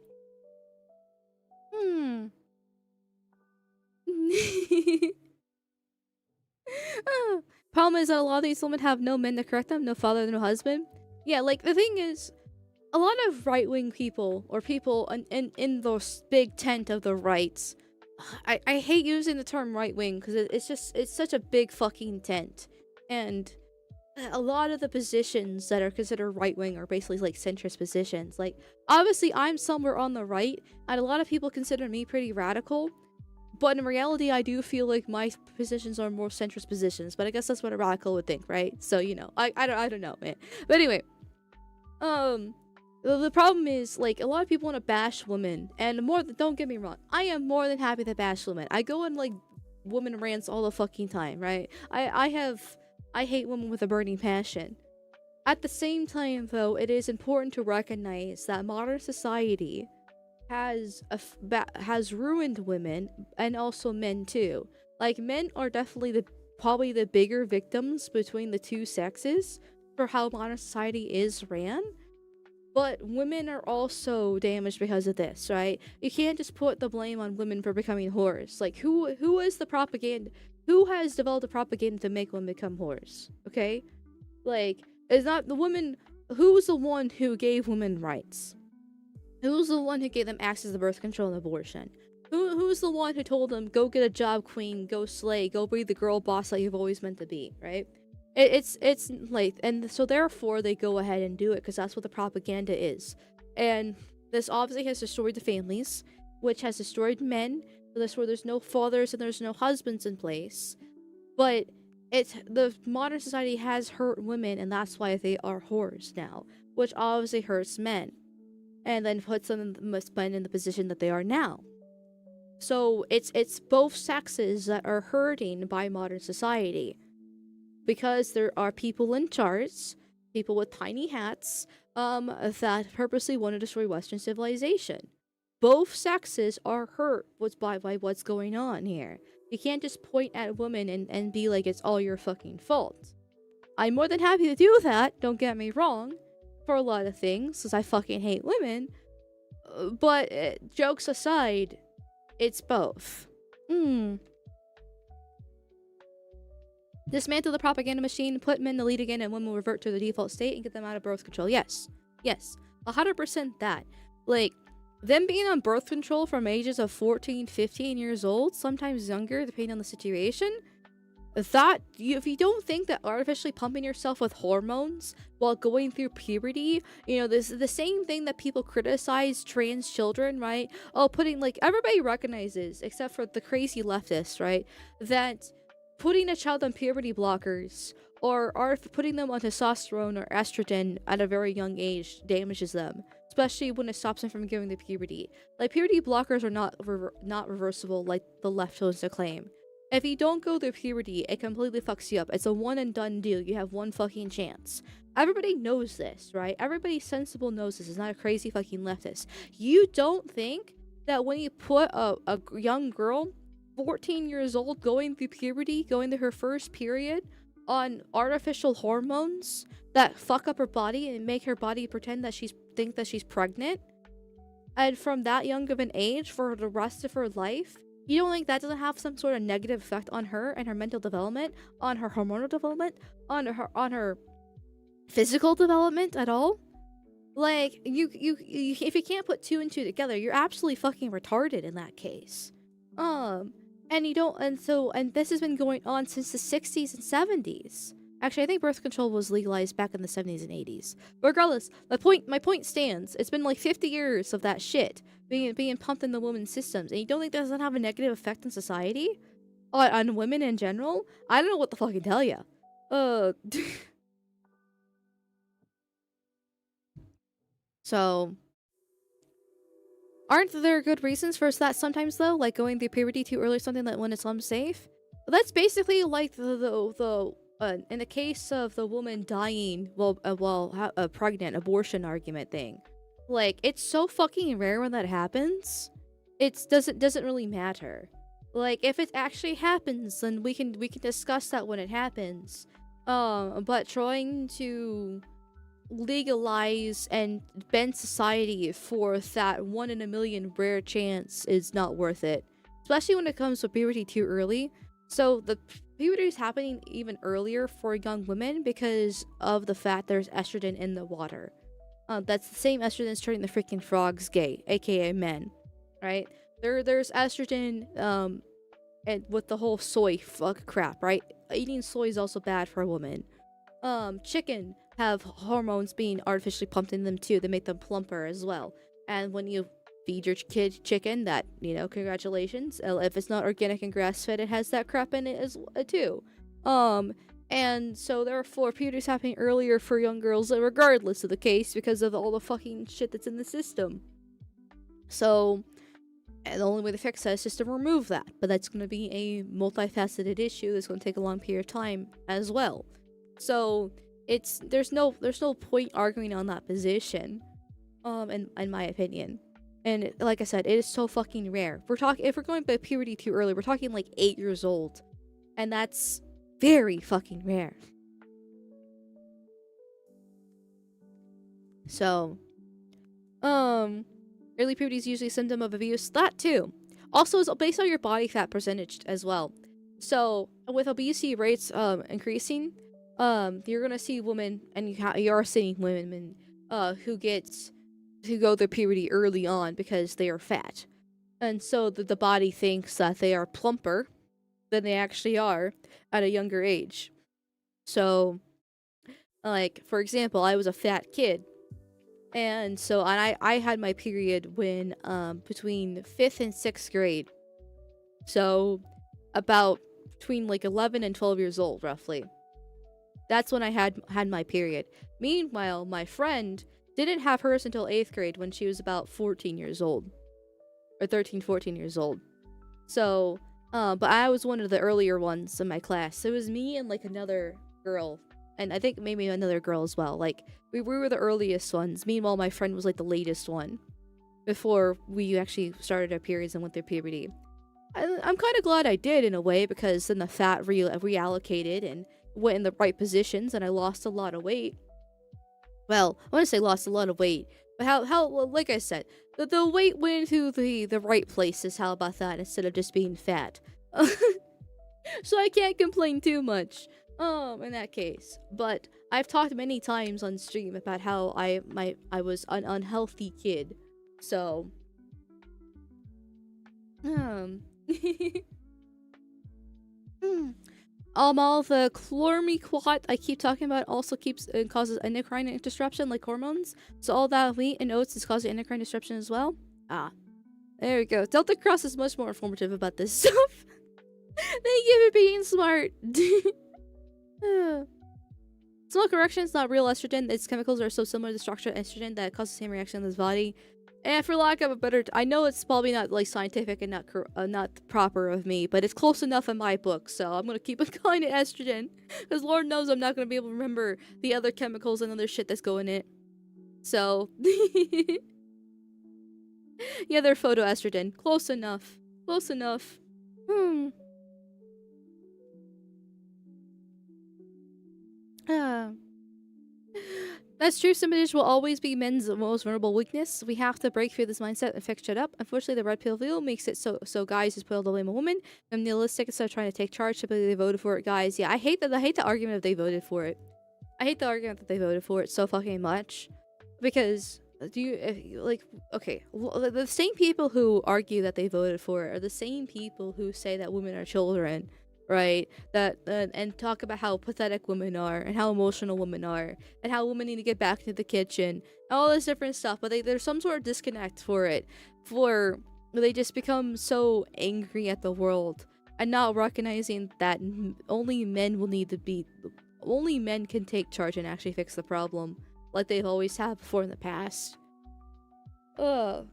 Problem is that a lot of these women have no men to correct them, no father, no husband. Yeah, like, the thing is, a lot of right-wing people, or people in the big tent of the rights, I hate using the term right-wing, because it's such a big fucking tent. And a lot of the positions that are considered right-wing are basically, like, centrist positions. Like, obviously, I'm somewhere on the right, and a lot of people consider me pretty radical. But in reality, I do feel like my positions are more centrist positions. But I guess that's what a radical would think, right? So, you know, I don't know, man. But anyway, the problem is, like, a lot of people want to bash women. And don't get me wrong, I am more than happy to bash women. I go on, like, women rants all the fucking time, right? I hate women with a burning passion. At the same time, though, it is important to recognize that modern society has ruined women, and also men too. Like, men are definitely probably the bigger victims between the two sexes for how modern society is ran. But women are also damaged because of this, right? You can't just put the blame on women for becoming whores. Like, who is the propaganda? Who has developed the propaganda to make women become whores? Okay? Like, it's not the woman. Who's the one who gave women rights? Who's the one who gave them access to birth control and abortion? Who's the one who told them, go get a job, queen, go slay, go be the girl boss that you've always meant to be, right? It's like, and so therefore they go ahead and do it because that's what the propaganda is. And this obviously has destroyed the families, which has destroyed men. So that's where there's no fathers and there's no husbands in place. But the modern society has hurt women, and that's why they are whores now, which obviously hurts men. And then puts them in the position that they are now. So it's both sexes that are hurting by modern society. Because there are people in charge, people with tiny hats, that purposely want to destroy Western civilization. Both sexes are hurt by what's going on here. You can't just point at women and be like, it's all your fucking fault. I'm more than happy to do that, don't get me wrong. For a lot of things, because I fucking hate women. But jokes aside, it's both. Dismantle the propaganda machine, put men to lead again, and women will revert to the default state and get them out of birth control. Yes. Yes. 100% that. Like, them being on birth control from ages of 14, 15 years old, sometimes younger, depending on the situation. If you don't think that artificially pumping yourself with hormones while going through puberty, you know, this is the same thing that people criticize trans children, right? Oh, putting, like, everybody recognizes, except for the crazy leftists, right? That putting a child on puberty blockers or putting them on testosterone or estrogen at a very young age damages them, especially when it stops them from giving the puberty. Like, puberty blockers are not reversible like the left wants to claim. If you don't go through puberty, it completely fucks you up. It's a one and done deal. You have one fucking chance. Everybody knows this, right? Everybody sensible knows this. It's not a crazy fucking leftist. You don't think that when you put a young girl, 14 years old, going through puberty, going through her first period, on artificial hormones that fuck up her body and make her body pretend that she's pregnant, and from that young of an age for the rest of her life, you don't think that doesn't have some sort of negative effect on her and her mental development, on her hormonal development, on her physical development at all? Like, you if you can't put two and two together, you're absolutely fucking retarded in that case. And you don't, and this has been going on since the 60s and 70s. Actually, I think birth control was legalized back in the 70s and 80s. Regardless, my point stands. It's been like 50 years of that shit being pumped in the women's systems, and you don't think that doesn't have a negative effect on society? On women in general? I don't know what the fuck to tell ya. So, aren't there good reasons for that sometimes though? Like going through puberty too early or something that when it's unsafe? But that's basically like the in the case of the woman dying while a pregnant abortion argument thing. Like, it's so fucking rare when that happens. It doesn't really matter. Like, if it actually happens, then we can discuss that when it happens. But trying to legalize and bend society for that 1 in a million rare chance is not worth it, especially when it comes to puberty too early. So the puberty is happening even earlier for young women because of the fact there's estrogen in the water. That's the same estrogen that's turning the freaking frogs gay, aka men, right? There's estrogen and with the whole soy fuck crap, right? Eating soy is also bad for a woman. Chicken have hormones being artificially pumped in them too that make them plumper as well. And when you feed your kid chicken, that, you know, congratulations. If it's not organic and grass-fed, it has that crap in it as too. And so therefore puberty's happening earlier for young girls regardless of the case because of all the fucking shit that's in the system. So, and the only way to fix that is just to remove that. But that's going to be a multifaceted issue that's going to take a long period of time as well. So there's no point arguing on that position, in my opinion. And like I said, it is so fucking rare. If we're going by puberty too early, we're talking like 8 years old, and that's very fucking rare. So, early puberty is usually a symptom of abuse. That too. Also, is based on your body fat percentage as well. So, with obesity rates increasing, you're gonna see women, and you are seeing women who go through puberty early on because they are fat, and so the body thinks that they are plumper than they actually are at a younger age. So, like, for example, I was a fat kid, and so I had my period when between 5th and 6th grade, so about between like 11 and 12 years old roughly. That's when I had my period. Meanwhile, my friend didn't have hers until 8th grade when she was about 14 years old. Or 13, 14 years old. So, but I was one of the earlier ones in my class. It was me and like another girl. And I think maybe another girl as well. Like, we were the earliest ones. Meanwhile, my friend was like the latest one. Before we actually started our periods and went through puberty. I'm kind of glad I did in a way, because then the fat reallocated and went in the right positions, and I lost a lot of weight. Well, I want to say lost a lot of weight, but well, like I said, the weight went to the right places. How about that, instead of just being fat? So I can't complain too much in that case. But I've talked many times on stream about how I was an unhealthy kid. So all the chlormequat I keep talking about also causes endocrine disruption like hormones. So all that wheat and oats is causing endocrine disruption as well. Ah, there we go. Delta Cross is much more informative about this stuff. Thank you for being smart. Small correction, it's not real estrogen. Its chemicals are so similar to the structure of estrogen that it causes the same reaction in this body. And for lack of a better, I know it's probably not like scientific and not proper of me, but it's close enough in my book, so I'm gonna keep it calling it estrogen, because Lord knows I'm not gonna be able to remember the other chemicals and other shit that's going in it. So, yeah, they're photoestrogen. Close enough. Close enough. Uh, that's true. Some will always be men's most vulnerable weakness. We have to break through this mindset and fix it up. Unfortunately, the red pill view makes it so guys just put all the blame on women. I'm nihilistic instead of trying to take charge. Typically, they voted for it, guys. Yeah, I hate that. I hate the argument if they voted for it. I hate the argument that they voted for it so fucking much, because okay, the same people who argue that they voted for it are the same people who say that women are children, right? That and talk about how pathetic women are and how emotional women are and how women need to get back into the kitchen and all this different stuff. But there's some sort of disconnect for it, for they just become so angry at the world and not recognizing that only men will need to be. Only men can take charge and actually fix the problem, like they've always have before in the past. Ugh.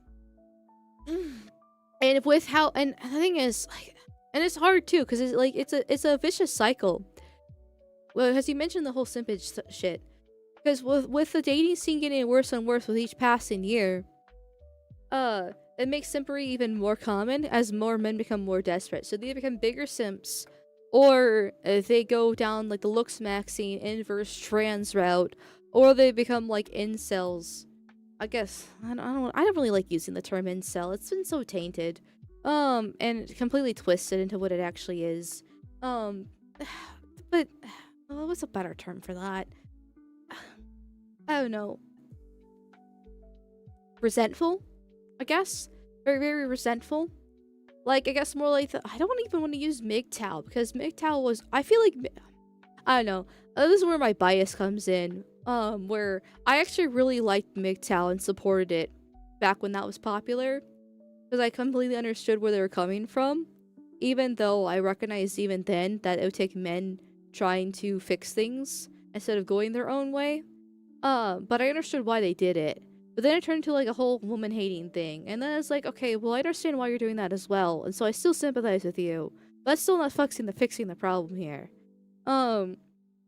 And with how, and the thing is, like, and it's hard too, because it's a vicious cycle. Well, because you mentioned the whole simpage shit, because with the dating scene getting worse and worse with each passing year, it makes simpery even more common as more men become more desperate. So they become bigger simps. Or they go down like the looks maxing inverse trans route, or they become like incels. I guess I don't really like using the term incel. It's been so tainted, and completely twisted into what it actually is. But what's a better term for that? I don't know. Resentful, I guess. Very, very resentful. Like, I guess more like, I don't even want to use MGTOW, because MGTOW was, I feel like, I don't know, this is where my bias comes in, where I actually really liked MGTOW and supported it back when that was popular, because I completely understood where they were coming from, even though I recognized even then that it would take men trying to fix things instead of going their own way, but I understood why they did it. But then it turned into like a whole woman hating thing. And then it's like, okay, well, I understand why you're doing that as well. And so I still sympathize with you. But that's still not fixing the problem here. So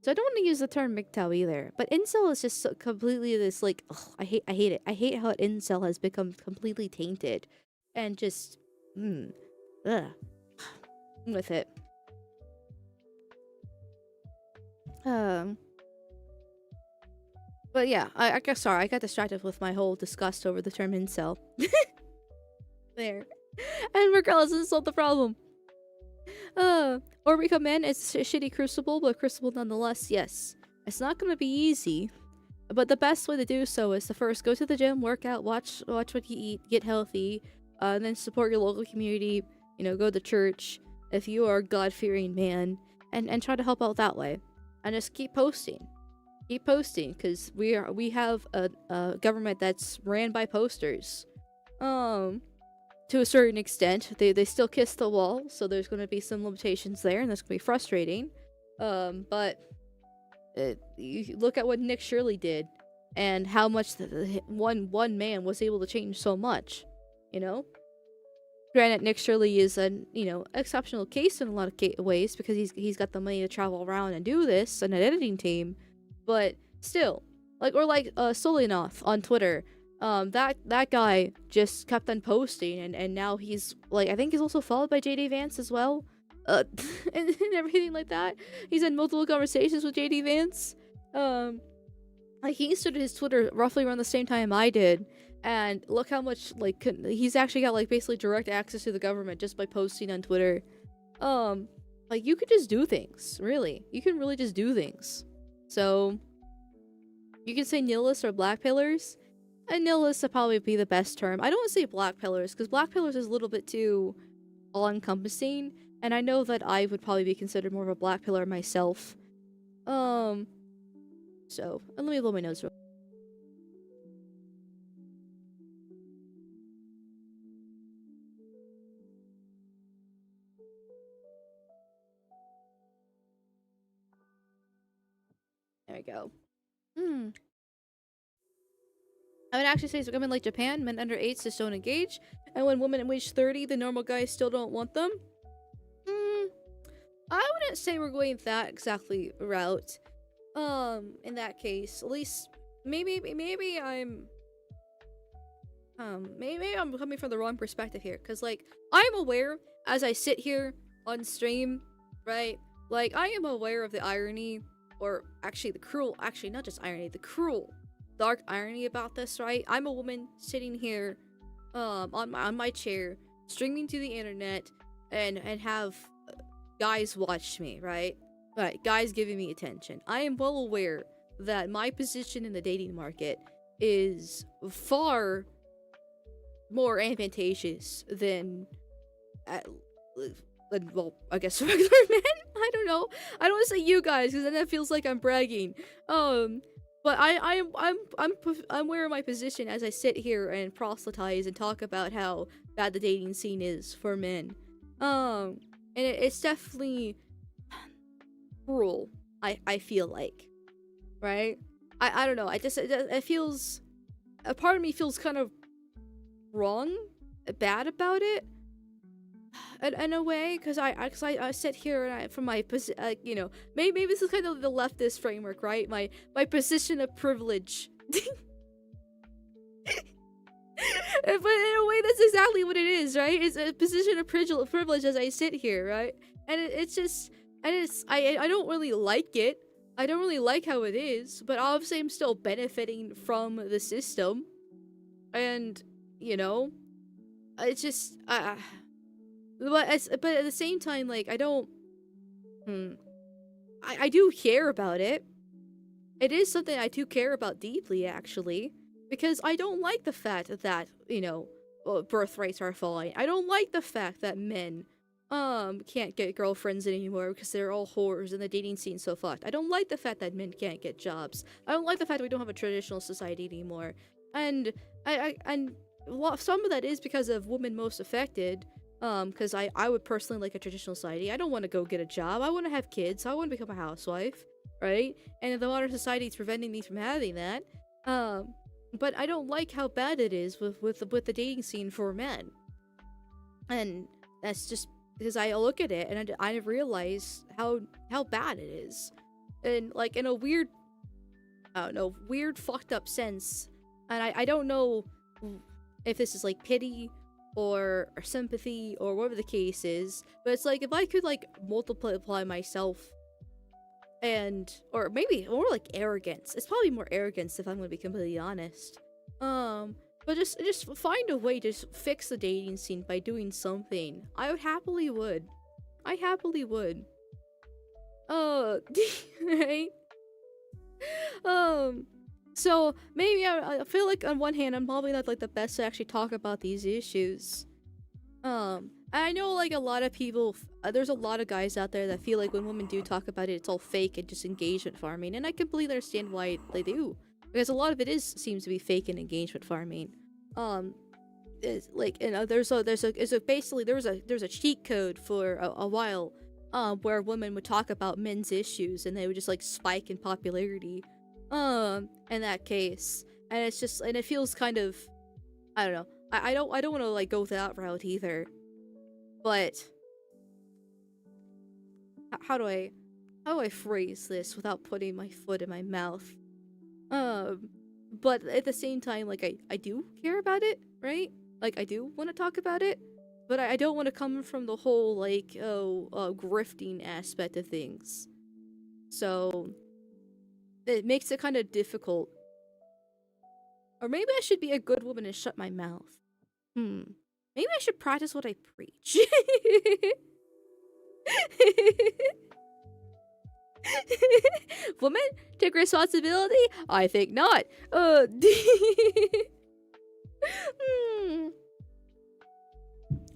I don't want to use the term MGTOW either. But incel is just so completely this like, ugh, I hate it. I hate how incel has become completely tainted. And just, ugh, with it. But yeah, I guess, sorry, I got distracted with my whole disgust over the term incel. There. And regardless, this solved the problem. Or become men, it's a shitty crucible, but crucible nonetheless, yes. It's not gonna be easy, but the best way to do so is to first go to the gym, work out, watch what you eat, get healthy, and then support your local community, you know, go to church if you are a God-fearing man, and try to help out that way. And just keep posting. Keep posting, because we have a government that's ran by posters. To a certain extent, they still kiss the wall, so there's going to be some limitations there, and that's going to be frustrating. But you look at what Nick Shirley did, and how much one man was able to change so much. You know, granted, Nick Shirley is an exceptional case in a lot of ways, because he's got the money to travel around and do this, and an editing team. But still, like Solinoff on Twitter, that guy just kept on posting, and now he's like, I think he's also followed by JD Vance as well, and everything like that. He's had multiple conversations with JD Vance. Like, he started his Twitter roughly around the same time I did, and look how much like he's actually got like basically direct access to the government just by posting on Twitter. Like, you could just do things, really. You can really just do things. So, you can say nihilists or black pillars. And nihilists would probably be the best term. I don't want to say black pillars, because black pillars is a little bit too all-encompassing. And I know that I would probably be considered more of a black pillar myself. So, and let me blow my nose real. There we go. I would actually say it's becoming like Japan. Men under 8 just don't engage. And when women reach 30, the normal guys still don't want them. I wouldn't say we're going that exactly route. In that case, at least maybe I'm coming from the wrong perspective here, because like, I'm aware as I sit here on stream, right? Like, I am aware of the irony or actually the cruel, actually not just irony, the cruel, dark irony about this, right? I'm a woman sitting here, on my chair, streaming to the internet, and have guys watch me, right? Right, guys giving me attention. I am well aware that my position in the dating market is far more advantageous than, well, I guess regular men. I don't know. I don't want to say you guys because then that feels like I'm bragging. But I'm aware of my position as I sit here and proselytize and talk about how bad the dating scene is for men. And it's definitely cruel. I feel like, right? I don't know. It feels, a part of me feels kind of wrong, bad about it, in a way, because I sit here and from my you know, maybe this is kind of the leftist framework, right? My position of privilege. But in a way, that's exactly what it is, right? It's a position of privilege as I sit here, right? And it's just, and I don't really like it. I don't really like how it is, but obviously I'm still benefiting from the system. And, you know, it's just, but at the same time, like, I don't, I do care about it. It is something I do care about deeply, actually, because I don't like the fact that, you know, birth rates are falling. I don't like the fact that men, can't get girlfriends anymore because they're all whores and the dating scene's so fucked. I don't like the fact that men can't get jobs. I don't like the fact that we don't have a traditional society anymore. And some of that is because of women most affected. Because I would personally like a traditional society. I don't want to go get a job. I want to have kids. I want to become a housewife, right? And the modern society is preventing me from having that. But I don't like how bad it is with the dating scene for men. And that's just because I look at it and I realize how bad it is. And like in a weird, I don't know, weird fucked up sense. And I don't know if this is like pity or sympathy or whatever the case is, but it's like if I could like multiply myself, and or maybe more like arrogance. It's probably more arrogance if I'm gonna be completely honest. But just find a way to fix the dating scene by doing something. I happily would. Right? So maybe I feel like on one hand I'm probably not like the best to actually talk about these issues. I know like a lot of people, there's a lot of guys out there that feel like when women do talk about it, it's all fake and just engagement farming, and I completely understand why they do, because a lot of it seems to be fake and engagement farming. It's like, you know, there's a cheat code for a while, where women would talk about men's issues and they would just like spike in popularity. In that case, and it's just, and it feels kind of, I don't know. I don't want to like go that route either. But how do I phrase this without putting my foot in my mouth? But at the same time, like I do care about it, right? Like I do want to talk about it, but I don't want to come from the whole like grifting aspect of things. So it makes it kind of difficult. Or maybe I should be a good woman and shut my mouth. Maybe I should practice what I preach. Woman, take responsibility? I think not.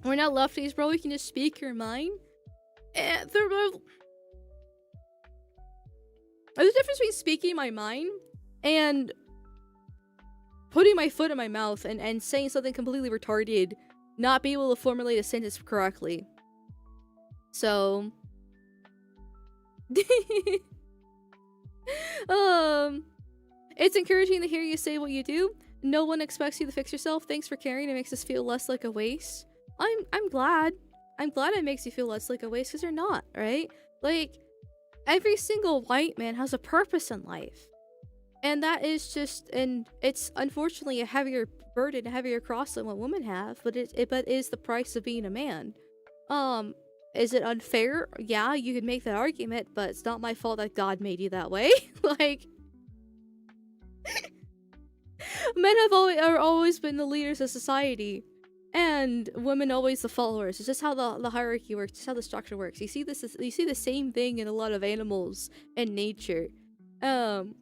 We're not lefties, bro. We can just speak your mind. And there's a difference between speaking my mind and putting my foot in my mouth and saying something completely retarded, not be able to formulate a sentence correctly. So, it's encouraging to hear you say what you do. No one expects you to fix yourself. Thanks for caring. It makes us feel less like a waste. I'm glad. I'm glad it makes you feel less like a waste, because you're not, right? Like, every single white man has a purpose in life. And that is just, and it's unfortunately a heavier burden, a heavier cross than what women have, but it is the price of being a man. Is it unfair? Yeah, you could make that argument, but it's not my fault that God made you that way. Like, men have always been the leaders of society, and women always the followers. It's just how the hierarchy works. It's how the structure works. You see the same thing in a lot of animals and nature. And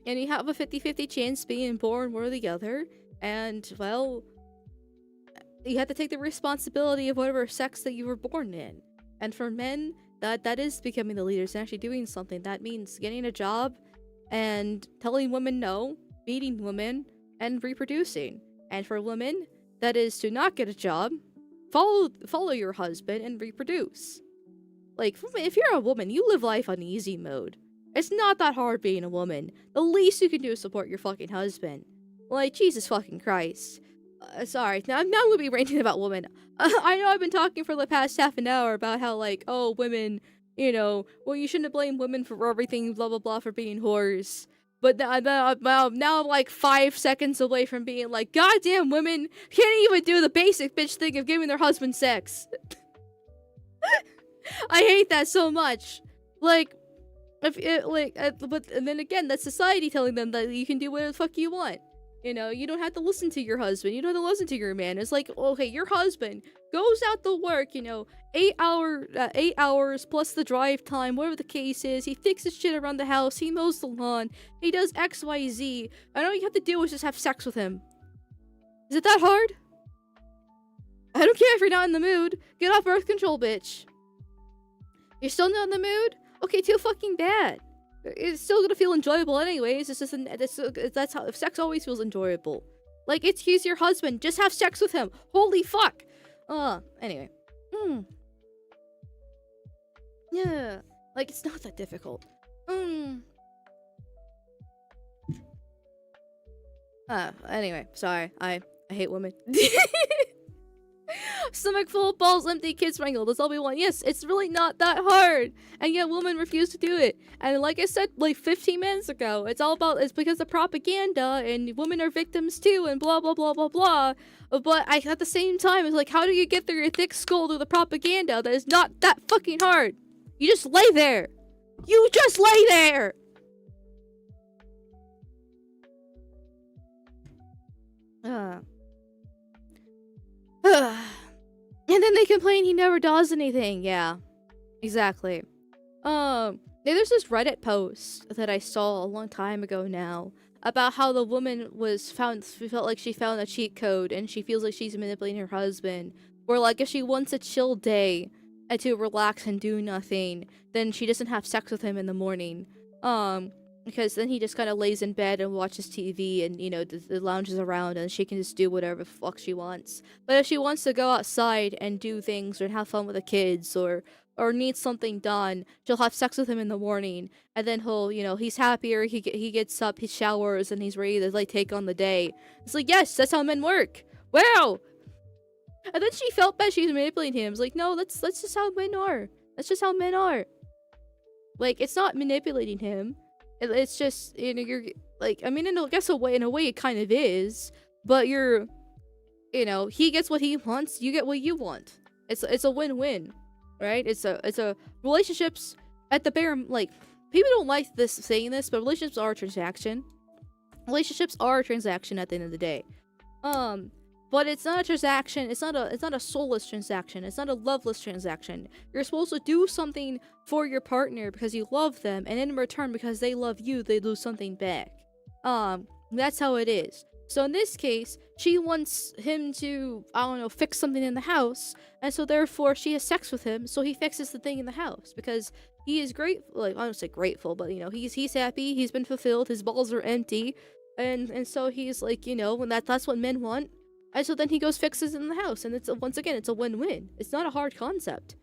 you have a 50-50 chance being born one or the other, and well, you have to take the responsibility of whatever sex that you were born in. And for men, that is becoming the leaders and actually doing something. That means getting a job and telling women no, beating women, and reproducing. And for women, that is to not get a job, follow your husband, and reproduce. Like, if you're a woman, you live life on easy mode. It's not that hard being a woman. The least you can do is support your fucking husband. Like, Jesus fucking Christ. Sorry, now I'm gonna be ranting about women. I know I've been talking for the past half an hour about how, like, oh, women, you know, well, you shouldn't blame women for everything, blah blah blah, for being whores. But now I'm like 5 seconds away from being like, goddamn, women can't even do the basic bitch thing of giving their husband sex. I hate that so much. Like, but and then again, that's society telling them that you can do whatever the fuck you want. You know, you don't have to listen to your husband. You don't have to listen to your man. It's like, okay, your husband goes out to work, you know, 8 hours plus the drive time, whatever the case is. He fixes shit around the house. He mows the lawn. He does X, Y, Z. And all you have to do is just have sex with him. Is it that hard? I don't care if you're not in the mood. Get off birth control, bitch. You're still not in the mood? Okay, too fucking bad. It's still gonna feel enjoyable anyways. It's just that's how sex always feels enjoyable. Like, he's your husband. Just have sex with him. Holy fuck. Anyway. Yeah. Like, it's not that difficult. Anyway, sorry. I hate women. Stomach full, balls empty, kids strangled. That's all we want. Yes, it's really not that hard. And yet women refuse to do it. And like I said like 15 minutes ago, it's because of propaganda and women are victims too and blah blah blah blah blah. But at the same time, it's like, how do you get through your thick skull through the propaganda that is not that fucking hard? You just lay there. You just lay there. And then they complain he never does anything. Yeah, exactly. There's this Reddit post that I saw a long time ago now about how the woman felt like she found a cheat code and she feels like she's manipulating her husband. Where, like, if she wants a chill day and to relax and do nothing, then she doesn't have sex with him in the morning. Because then he just kind of lays in bed and watches TV and, you know, lounges around and she can just do whatever the fuck she wants. But if she wants to go outside and do things or have fun with the kids or needs something done, she'll have sex with him in the morning. And then he'll, you know, he's happier, he gets up, he showers, and he's ready to, like, take on the day. It's like, yes, that's how men work. Wow! And then she felt bad she was manipulating him. It's like, no, that's just how men are. That's just how men are. Like, it's not manipulating him. It's just, you know, you're, like, I mean, in a way it kind of is, but you're, you know, he gets what he wants, you get what you want. It's a win-win, right? It's a relationships at the bare, like, people don't like saying this, but relationships are a transaction. Relationships are a transaction at the end of the day. But it's not a transaction, it's not a soulless transaction, it's not a loveless transaction. You're supposed to do something for your partner because you love them, and in return, because they love you, they do something back. That's how it is. So in this case, she wants him to, I don't know, fix something in the house, and so therefore she has sex with him, so he fixes the thing in the house, because he is grateful, like, I don't say grateful, but, you know, he's happy, he's been fulfilled, his balls are empty, and so he's like, you know, when that's what men want. And so then he goes fixes in the house, and once again, it's a win-win. It's not a hard concept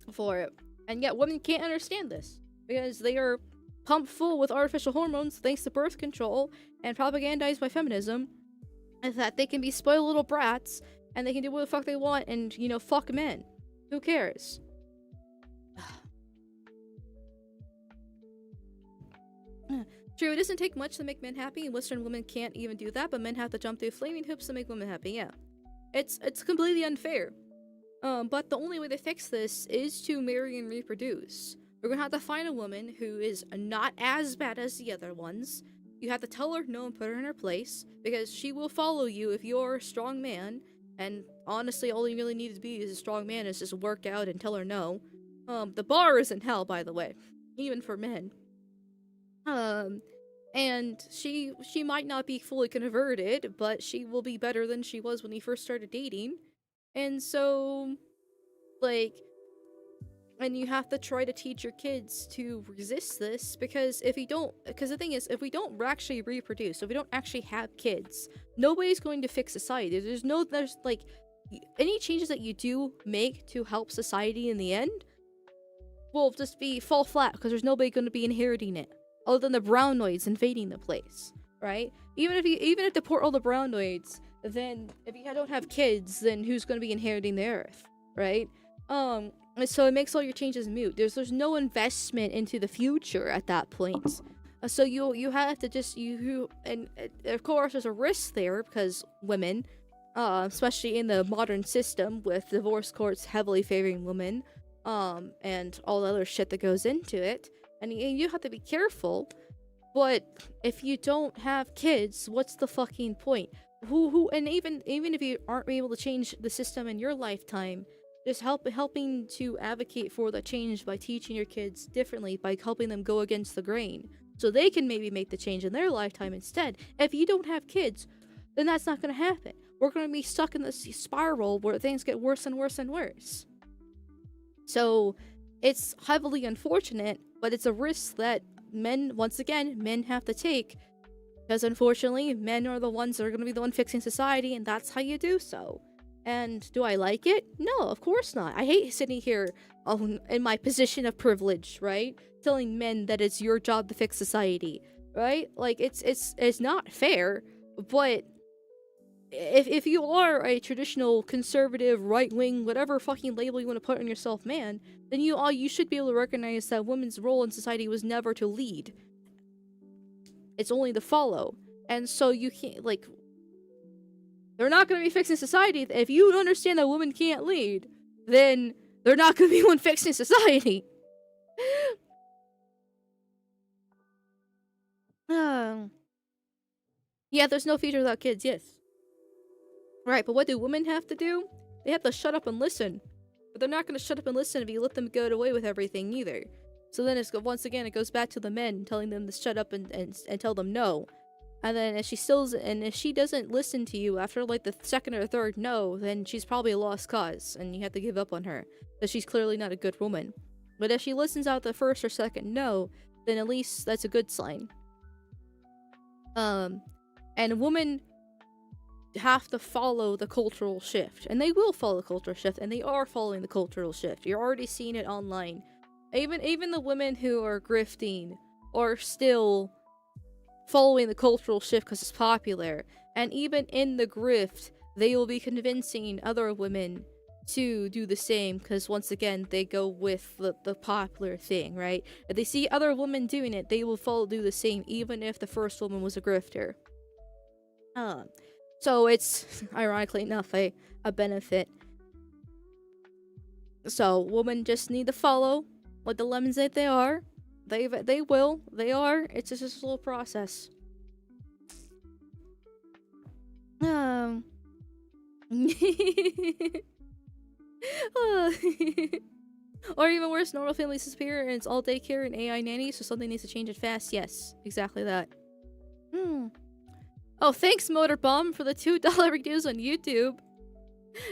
for it. And yet women can't understand this because they are pumped full with artificial hormones thanks to birth control and propagandized by feminism, and that they can be spoiled little brats and they can do what the fuck they want and, you know, fuck men. Who cares? True, it doesn't take much to make men happy, and Western women can't even do that, but men have to jump through flaming hoops to make women happy, yeah. It's completely unfair. But the only way to fix this is to marry and reproduce. We're gonna have to find a woman who is not as bad as the other ones. You have to tell her no and put her in her place, because she will follow you if you're a strong man. And honestly, all you really need to be as a strong man is just work out and tell her no. The bar is in hell, by the way, even for men. And she might not be fully converted, but she will be better than she was when he first started dating. And so, like, and you have to try to teach your kids to resist this, because if you don't, because the thing is, if we don't actually reproduce, if we don't actually have kids, nobody's going to fix society. There's like, any changes that you do make to help society in the end will just fall flat, because there's nobody going to be inheriting it, other than the brownoids invading the place, right? Even if deport all the brownoids, then if you don't have kids, then who's going to be inheriting the earth, right? So it makes all your changes moot. There's no investment into the future at that point. So you have to just and of course there's a risk there, because women, especially in the modern system with divorce courts heavily favoring women, and all the other shit that goes into it, and you have to be careful. But if you don't have kids, what's the fucking point? And even if you aren't able to change the system in your lifetime, just helping to advocate for the change by teaching your kids differently, by helping them go against the grain, so they can maybe make the change in their lifetime instead. If you don't have kids, then that's not going to happen. We're going to be stuck in this spiral where things get worse and worse and worse. So it's heavily unfortunate, but it's a risk that men have to take, because unfortunately men are the ones that are going to be the one fixing society, and that's how you do so. And do I like it? No, of course not. I hate sitting here in my position of privilege, right? Telling men that it's your job to fix society, right? Like, it's not fair. But if you are a traditional conservative, right-wing, whatever fucking label you want to put on yourself, man, then you should be able to recognize that women's role in society was never to lead. It's only to follow. And so you can't, like, they're not going to be fixing society. If you understand that women can't lead, then they're not going to be one fixing society. Yeah, there's no future without kids, yes. Right, but what do women have to do? They have to shut up and listen. But they're not going to shut up and listen if you let them get away with everything either. So then once again, it goes back to the men telling them to shut up and tell them no. And then if she doesn't listen to you after like the second or third no, then she's probably a lost cause, and you have to give up on her, because she's clearly not a good woman. But if she listens out the first or second no, then at least that's a good sign. And women have to follow the cultural shift, and they will follow the cultural shift, and they are following the cultural shift. You're already seeing it online. Even the women who are grifting are still following the cultural shift because it's popular. And even in the grift, they will be convincing other women to do the same, because once again, they go with the popular thing, right? If they see other women doing it, they will do the same, even if the first woman was a grifter. So it's, ironically enough, a benefit. So women just need to follow what the lemons that they are. They are. It's just a slow process. Or even worse, normal families disappear and it's all daycare and AI nannies, so something needs to change it fast. Yes, exactly that. Oh, thanks, Motorbomb, for the $2 reviews on YouTube.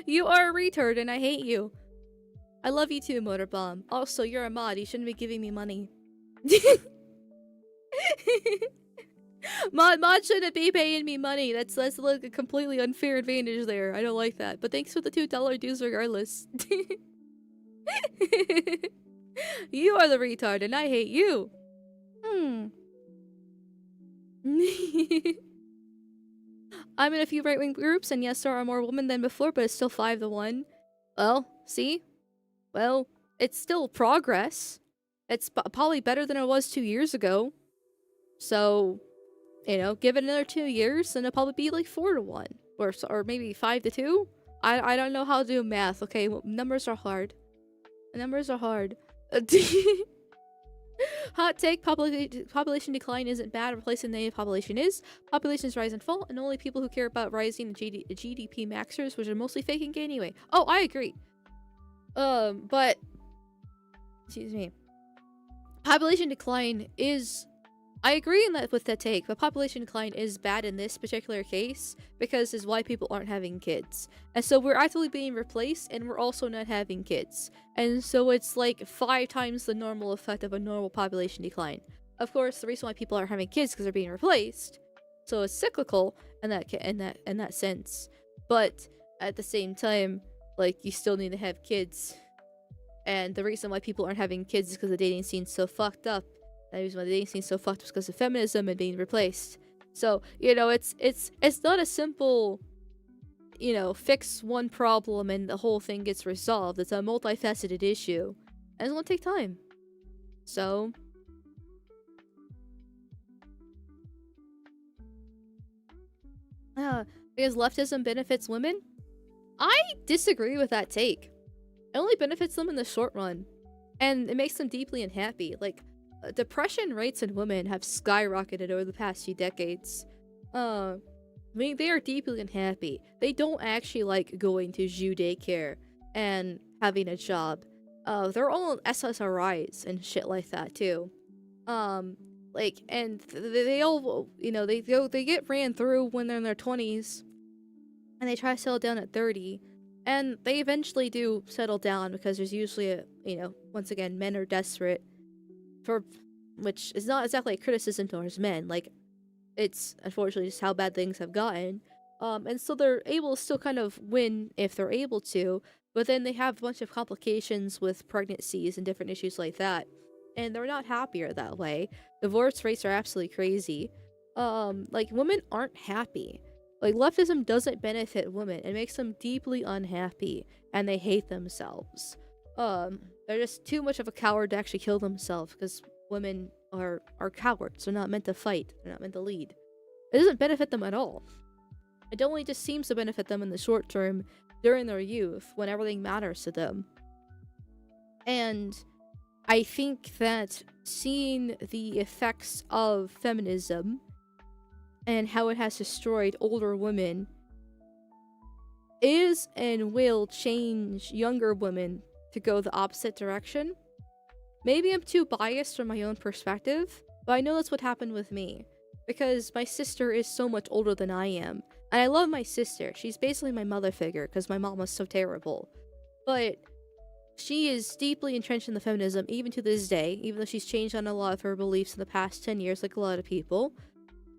You are a retard and I hate you. I love you too, Motorbomb. Also, you're a mod. You shouldn't be giving me money. Mod shouldn't be paying me money. That's like a completely unfair advantage there. I don't like that. But thanks for the $2 dues regardless. You are the retard and I hate you. I'm in a few right-wing groups, and yes, there are more women than before, but it's still 5-1. Well, see? Well, it's still progress. It's probably better than it was 2 years ago. So, you know, give it another 2 years, and it'll probably be like 4-1. Or maybe 5-2. I don't know how to do math. Okay, well, numbers are hard. Numbers are hard. Hot take, population decline isn't bad, replacing the native population is. Populations rise and fall, and only people who care about rising GDP maxers, which are mostly fake and gay anyway. Oh, I agree. But excuse me. Population decline is, I agree in that with that take, but population decline is bad in this particular case because is why people aren't having kids. And so we're actively being replaced and we're also not having kids. And so it's like 5 times the normal effect of a normal population decline. Of course, the reason why people aren't having kids is because they're being replaced. So it's cyclical in that sense. But at the same time, like, you still need to have kids. And the reason why people aren't having kids is because the dating scene's so fucked up. The reason why the dating scene's so fucked up is because of feminism and being replaced. So, you know, it's not a simple, you know, fix one problem and the whole thing gets resolved. It's a multifaceted issue. And it's gonna take time. So because leftism benefits women? I disagree with that take. It only benefits them in the short run. And it makes them deeply unhappy. Like, depression rates in women have skyrocketed over the past few decades. I mean, they are deeply unhappy. They don't actually like going to Jew daycare and having a job. They're all on SSRIs and shit like that too. Like, and they all, you know, they get ran through when they're in their 20s, and they try to settle down at 30, and they eventually do settle down because there's usually a, you know, once again, men are desperate. For, which is not exactly a criticism towards men, like, it's unfortunately just how bad things have gotten. And so they're able to still kind of win if they're able to, but then they have a bunch of complications with pregnancies and different issues like that, and they're not happier that way. Divorce rates are absolutely crazy. Like, women aren't happy. Like, leftism doesn't benefit women. It makes them deeply unhappy, and they hate themselves. They're just too much of a coward to actually kill themselves, because women are cowards. They're not meant to fight. They're not meant to lead. It doesn't benefit them at all. It only just seems to benefit them in the short term during their youth, when everything matters to them. And I think that seeing the effects of feminism and how it has destroyed older women is and will change younger women to go the opposite direction. Maybe I'm too biased from my own perspective, but I know that's what happened with me. Because my sister is so much older than I am. And I love my sister. She's basically my mother figure, because my mom was so terrible. But she is deeply entrenched in the feminism, even to this day, even though she's changed on a lot of her beliefs in the past 10 years, like a lot of people.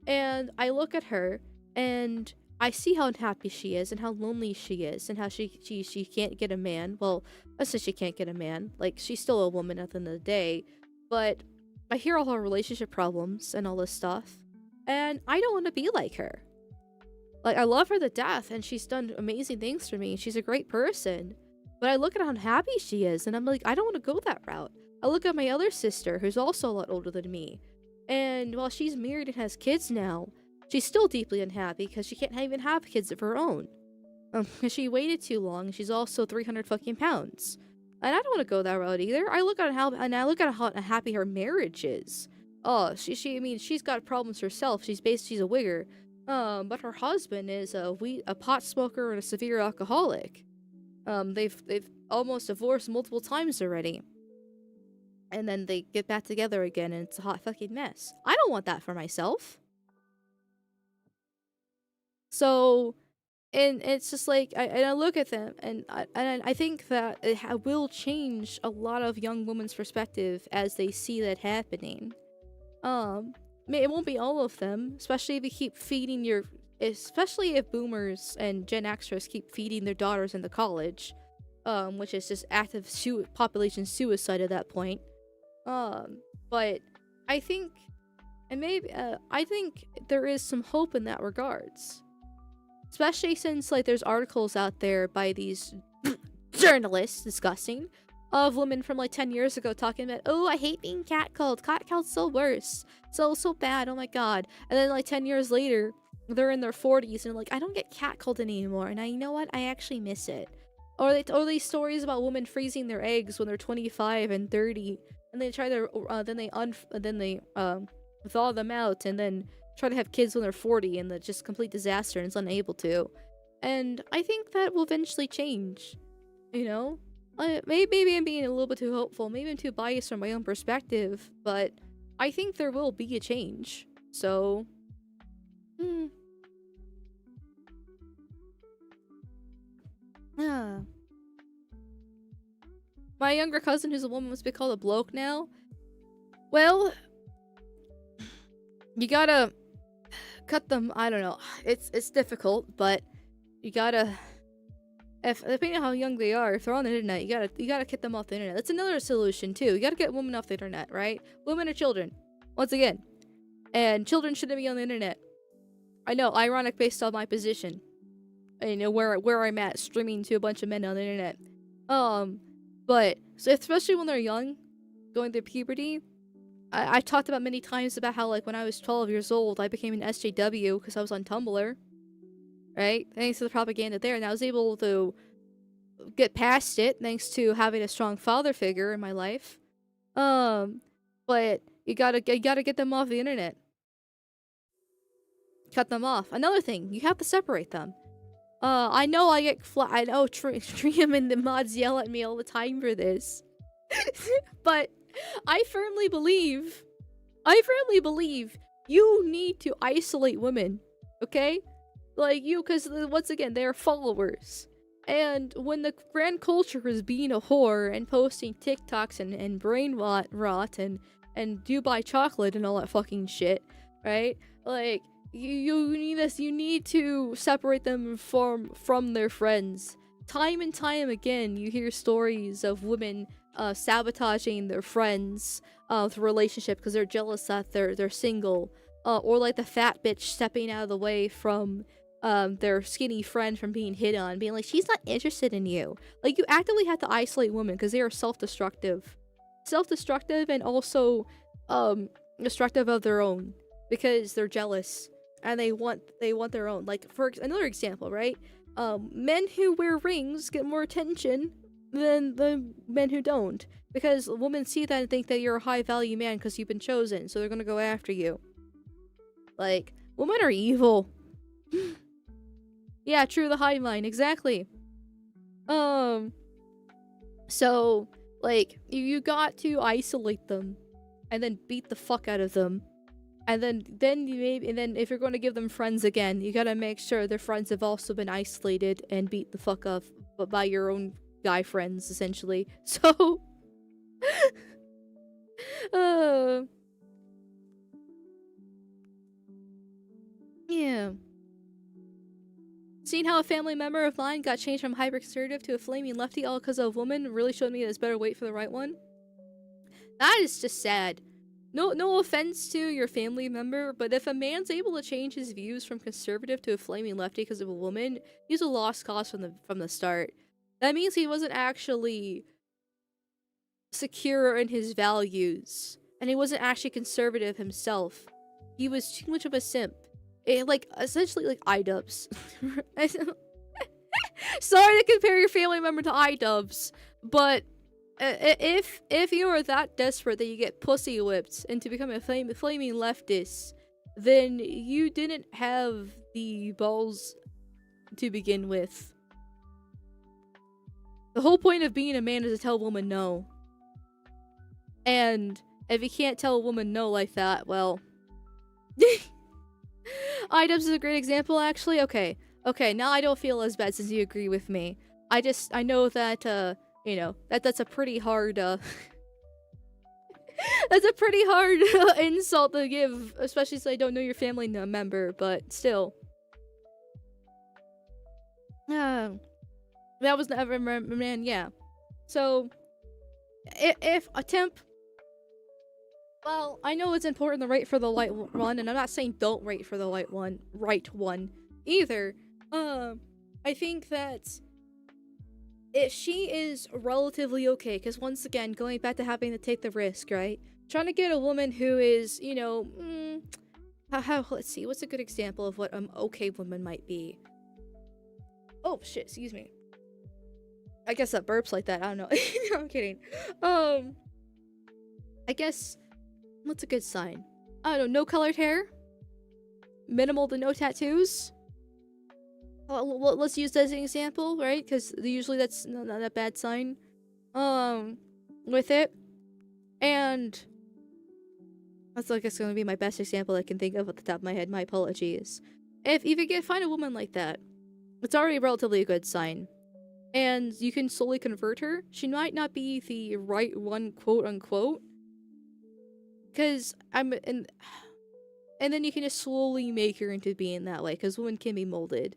And I look at her, and I see how unhappy she is, and how lonely she is, and how she can't get a man. Well, I say she can't get a man. Like, she's still a woman at the end of the day. But I hear all her relationship problems and all this stuff, and I don't want to be like her. Like, I love her to death, and she's done amazing things for me. She's a great person. But I look at how unhappy she is, and I'm like, I don't want to go that route. I look at my other sister, who's also a lot older than me. And while she's married and has kids now, she's still deeply unhappy because she can't even have kids of her own. Because she waited too long, and she's also 300 fucking pounds. And I don't want to go that route either. I look at how unhappy her marriage is. Oh, I mean, she's got problems herself. She's a wigger. But her husband is a pot smoker and a severe alcoholic. They've almost divorced multiple times already. And then they get back together again, and it's a hot fucking mess. I don't want that for myself. So, and it's just like, I look at them, and I think that it will change a lot of young women's perspective as they see that happening. It won't be all of them, especially if you keep feeding especially if boomers and Gen Xers keep feeding their daughters into college, which is just active population suicide at that point. But I think, and maybe, I think there is some hope in that regards. Especially since, like, there's articles out there by these journalists discussing of women from, like, 10 years ago talking about, oh, I hate being catcalled. Catcalled's so worse. So bad. Oh my god. And then, like, 10 years later, they're in their 40s and like, I don't get catcalled anymore, and you know what? I actually miss it. Or these stories about women freezing their eggs when they're 25 and 30, and they try to then they thaw them out and then try to have kids when they're 40, and that's just complete disaster and it's unable to. And I think that will eventually change. You know? Maybe I'm being a little bit too hopeful. Maybe I'm too biased from my own perspective, but I think there will be a change. So, yeah. My younger cousin, who's a woman, must be called a bloke now. Well, you gotta cut them. I don't know. It's difficult, but you gotta. If depending on how young they are, if they're on the internet, you gotta get them off the internet. That's another solution too. You gotta get women off the internet, right? Women or children, once again, and children shouldn't be on the internet. I know, ironic based on my position, you know where I'm at, streaming to a bunch of men on the internet. But so especially when they're young, going through puberty, I talked about many times about how like when I was 12 years old, I became an SJW because I was on Tumblr. Right? Thanks to the propaganda there, and I was able to get past it thanks to having a strong father figure in my life. But you gotta get them off the internet. Cut them off. Another thing, you have to separate them. I know I get I know Trium and the mods yell at me all the time for this. But I firmly believe you need to isolate women. Okay? Like, because once again, they're followers. And when the grand culture is being a whore and posting TikToks and brain rot and Dubai chocolate and all that fucking shit, right? Like, you need to separate them from their friends. Time and time again, you hear stories of women sabotaging their friends' relationship because they're jealous that they're single. Or like the fat bitch stepping out of the way from their skinny friend from being hit on, being like, she's not interested in you. Like, you actively have to isolate women because they are self-destructive and also destructive of their own because they're jealous and they want their own. Like, for another example, right? Men who wear rings get more attention than the men who don't, because women see that and think that you're a high value man because you've been chosen, so they're gonna go after you. Like, women are evil. Yeah, true, the hive mind, exactly. So, like, you got to isolate them, and then beat the fuck out of them, and then if you're going to give them friends again, you gotta make sure their friends have also been isolated and beat the fuck up by your own guy friends, essentially. So, yeah. Seeing how a family member of mine got changed from hyper-conservative to a flaming lefty all because of a woman really showed me that it's better wait for the right one. That is just sad. No offense to your family member, but if a man's able to change his views from conservative to a flaming lefty because of a woman, he's a lost cause from the start. That means he wasn't actually secure in his values, and he wasn't actually conservative himself. He was too much of a simp. Like, essentially, like, iDubbbz. Sorry to compare your family member to iDubbbz, but if you are that desperate that you get pussy whipped into becoming a flaming leftist, then you didn't have the balls to begin with. The whole point of being a man is to tell a woman no. And if you can't tell a woman no like that, well... iDubbbz is a great example, actually. Okay, now I don't feel as bad since you agree with me. I know that, you know, that's a pretty hard, that's a pretty hard insult to give, especially since I don't know your family member, but still. That was never, man, yeah. So, if a temp... Well, I know it's important to write for the right one, and I'm not saying don't write for the right one either. I think that if she is relatively okay, because once again, going back to having to take the risk, right? Trying to get a woman who is, you know, Let's see, what's a good example of what an okay woman might be? Oh shit, excuse me. I guess that burps like that, I don't know. No, I'm kidding. I guess, what's a good sign? I don't know, no colored hair? Minimal to no tattoos? Let's use that as an example, right? Because usually that's not a bad sign. With it. And that's, I guess, gonna be my best example I can think of at the top of my head. My apologies. If you could find a woman like that, it's already relatively a good sign. And you can slowly convert her. She might not be the right one, quote unquote. Because and then you can just slowly make her into being that way, because women can be molded.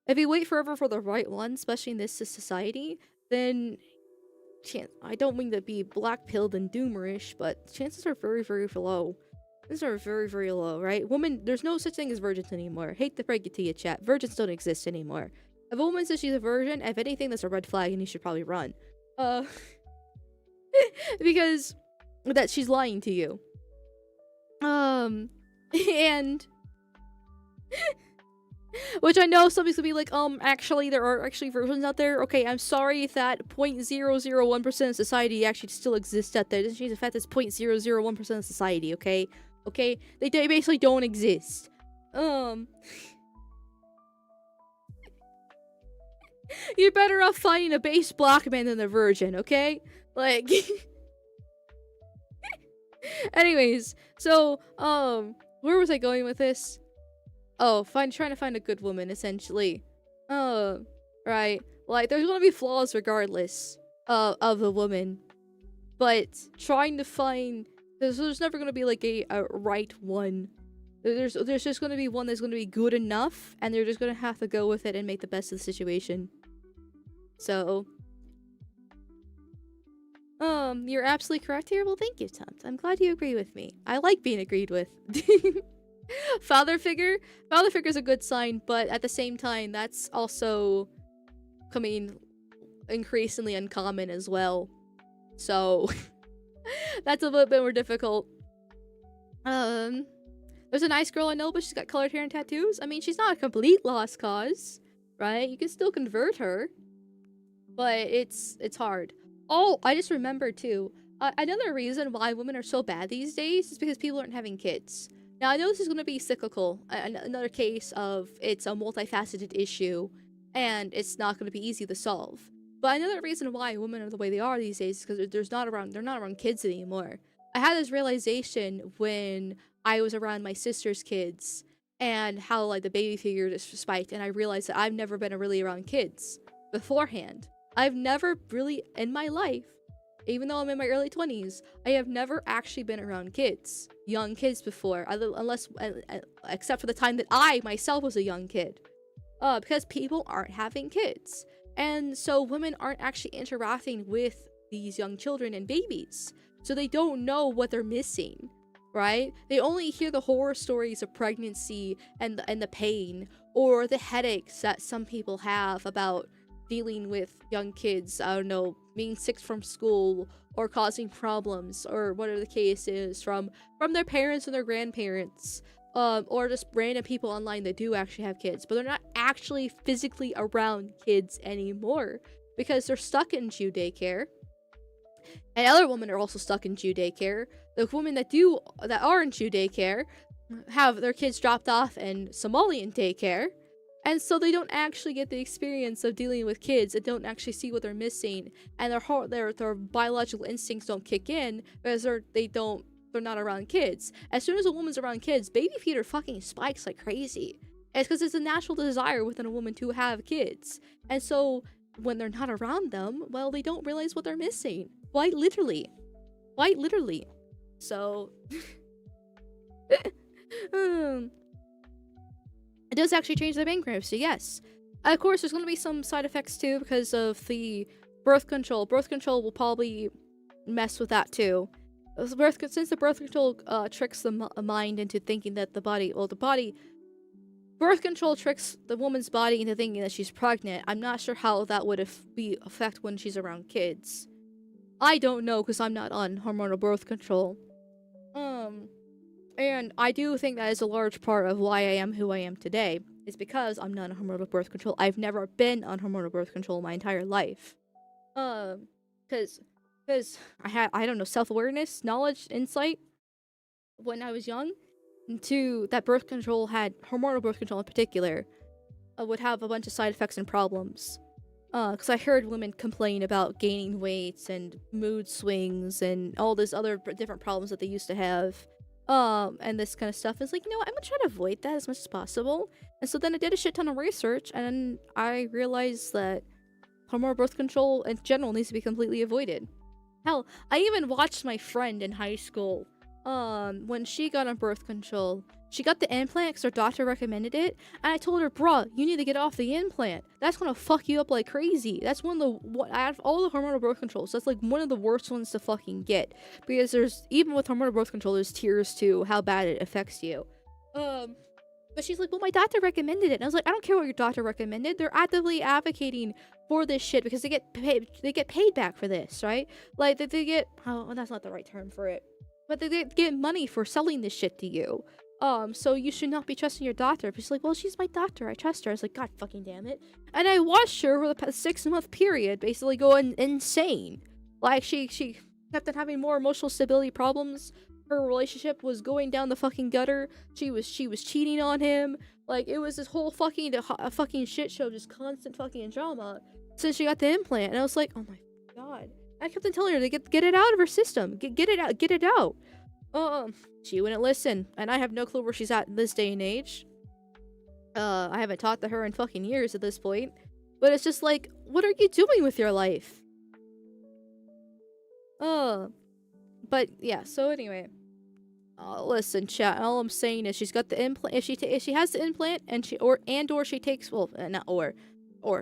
If you wait forever for the right one, especially in this society, then I don't mean to be black-pilled and doomerish, but chances are very, very low. These are very, very low, right? Women, there's no such thing as virgins anymore. Hate to break it to you, chat. Virgins don't exist anymore. If a woman says she's a virgin, if anything, that's a red flag and you should probably run. Because that she's lying to you. And which I know somebody's gonna be like, actually, there are actually versions out there. Okay, I'm sorry if that 0.001% of society actually still exists out there. Doesn't change the fact that it's 0.001% of society, okay? Okay? They basically don't exist. You're better off finding a base black man than a virgin, okay? Like... Anyways, so, where was I going with this? Oh, trying to find a good woman, essentially. Oh, right. Like, there's gonna be flaws regardless of the woman. But trying to find... There's never gonna be, like, a right one. There's just gonna be one that's gonna be good enough, and they're just gonna have to go with it and make the best of the situation. So... you're absolutely correct here. Well, thank you, Tunt. I'm glad you agree with me. I like being agreed with. Father figure's a good sign, but at the same time, that's also becoming increasingly uncommon as well. So, that's a little bit more difficult. There's a nice girl I know, but she's got colored hair and tattoos. I mean, she's not a complete lost cause, right? You can still convert her, but it's hard. Oh, I just remembered too. Another reason why women are so bad these days is because people aren't having kids. Now, I know this is going to be cyclical. Another case of it's a multifaceted issue, and it's not going to be easy to solve. But another reason why women are the way they are these days is because they're not around kids anymore. I had this realization when I was around my sister's kids, and how like the baby figure just spiked, and I realized that I've never been really around kids beforehand. I've never really, in my life, even though I'm in my early 20s, I have never actually been around kids. Young kids before. Except for the time that I, myself, was a young kid. Because people aren't having kids. And so women aren't actually interacting with these young children and babies. So they don't know what they're missing, right? They only hear the horror stories of pregnancy and the pain, or the headaches that some people have about dealing with young kids, I don't know, being sick from school or causing problems or whatever the case is from their parents and their grandparents, or just random people online that do actually have kids, but they're not actually physically around kids anymore because they're stuck in Jew daycare. And other women are also stuck in Jew daycare. The women that are in Jew daycare have their kids dropped off in Somalian daycare. And so they don't actually get the experience of dealing with kids and don't actually see what they're missing, and their biological instincts don't kick in because they're not around kids. As soon as a woman's around kids, baby fever fucking spikes like crazy. It's because it's a natural desire within a woman to have kids. And so when they're not around them, well, they don't realize what they're missing. Quite literally. So it does actually change the bankruptcy, yes. Of course, there's going to be some side effects too because of the birth control. Birth control will probably mess with that too. Since the birth control tricks the mind into thinking that birth control tricks the woman's body into thinking that she's pregnant. I'm not sure how that would affect when she's around kids. I don't know because I'm not on hormonal birth control. And I do think that is a large part of why I am who I am today, is because I'm not on hormonal birth control. I've never been on hormonal birth control my entire life. Because I had, I don't know, self-awareness, knowledge, insight when I was young, to that birth control had, hormonal birth control in particular, would have a bunch of side effects and problems. Because I heard women complain about gaining weight and mood swings and all this other different problems that they used to have. And this kind of stuff is like, you know what, I'm gonna try to avoid that as much as possible. And so then I did a shit ton of research, and I realized that hormonal birth control in general needs to be completely avoided. Hell, I even watched my friend in high school, when she got on birth control. She got the implant because her doctor recommended it, and I told her, bruh, you need to get off the implant. That's gonna fuck you up like crazy. That's one of the, out of all the hormonal birth controls, that's like one of the worst ones to fucking get. Because there's, even with hormonal birth control, there's tiers to how bad it affects you. But she's like, well, my doctor recommended it. And I was like, I don't care what your doctor recommended. They're actively advocating for this shit because they get paid back for this, right? Like, they get, oh, that's not the right term for it. But they get money for selling this shit to you. So you should not be trusting your doctor. But she's like, well, she's my doctor. I trust her. I was like, God fucking damn it. And I watched her for the past 6-month period basically going insane. Like, she kept on having more emotional stability problems. Her relationship was going down the fucking gutter. She was cheating on him. Like, it was this whole fucking shit show, just constant fucking drama since she got the implant. And I was like, oh my god. I kept on telling her to get it out of her system. Get it out. She wouldn't listen, and I have no clue where she's at in this day and age. I haven't talked to her in fucking years at this point. But it's just like, what are you doing with your life? But yeah, so anyway. Listen, chat, all I'm saying is she's got the implant. If she has the implant and she takes, well, not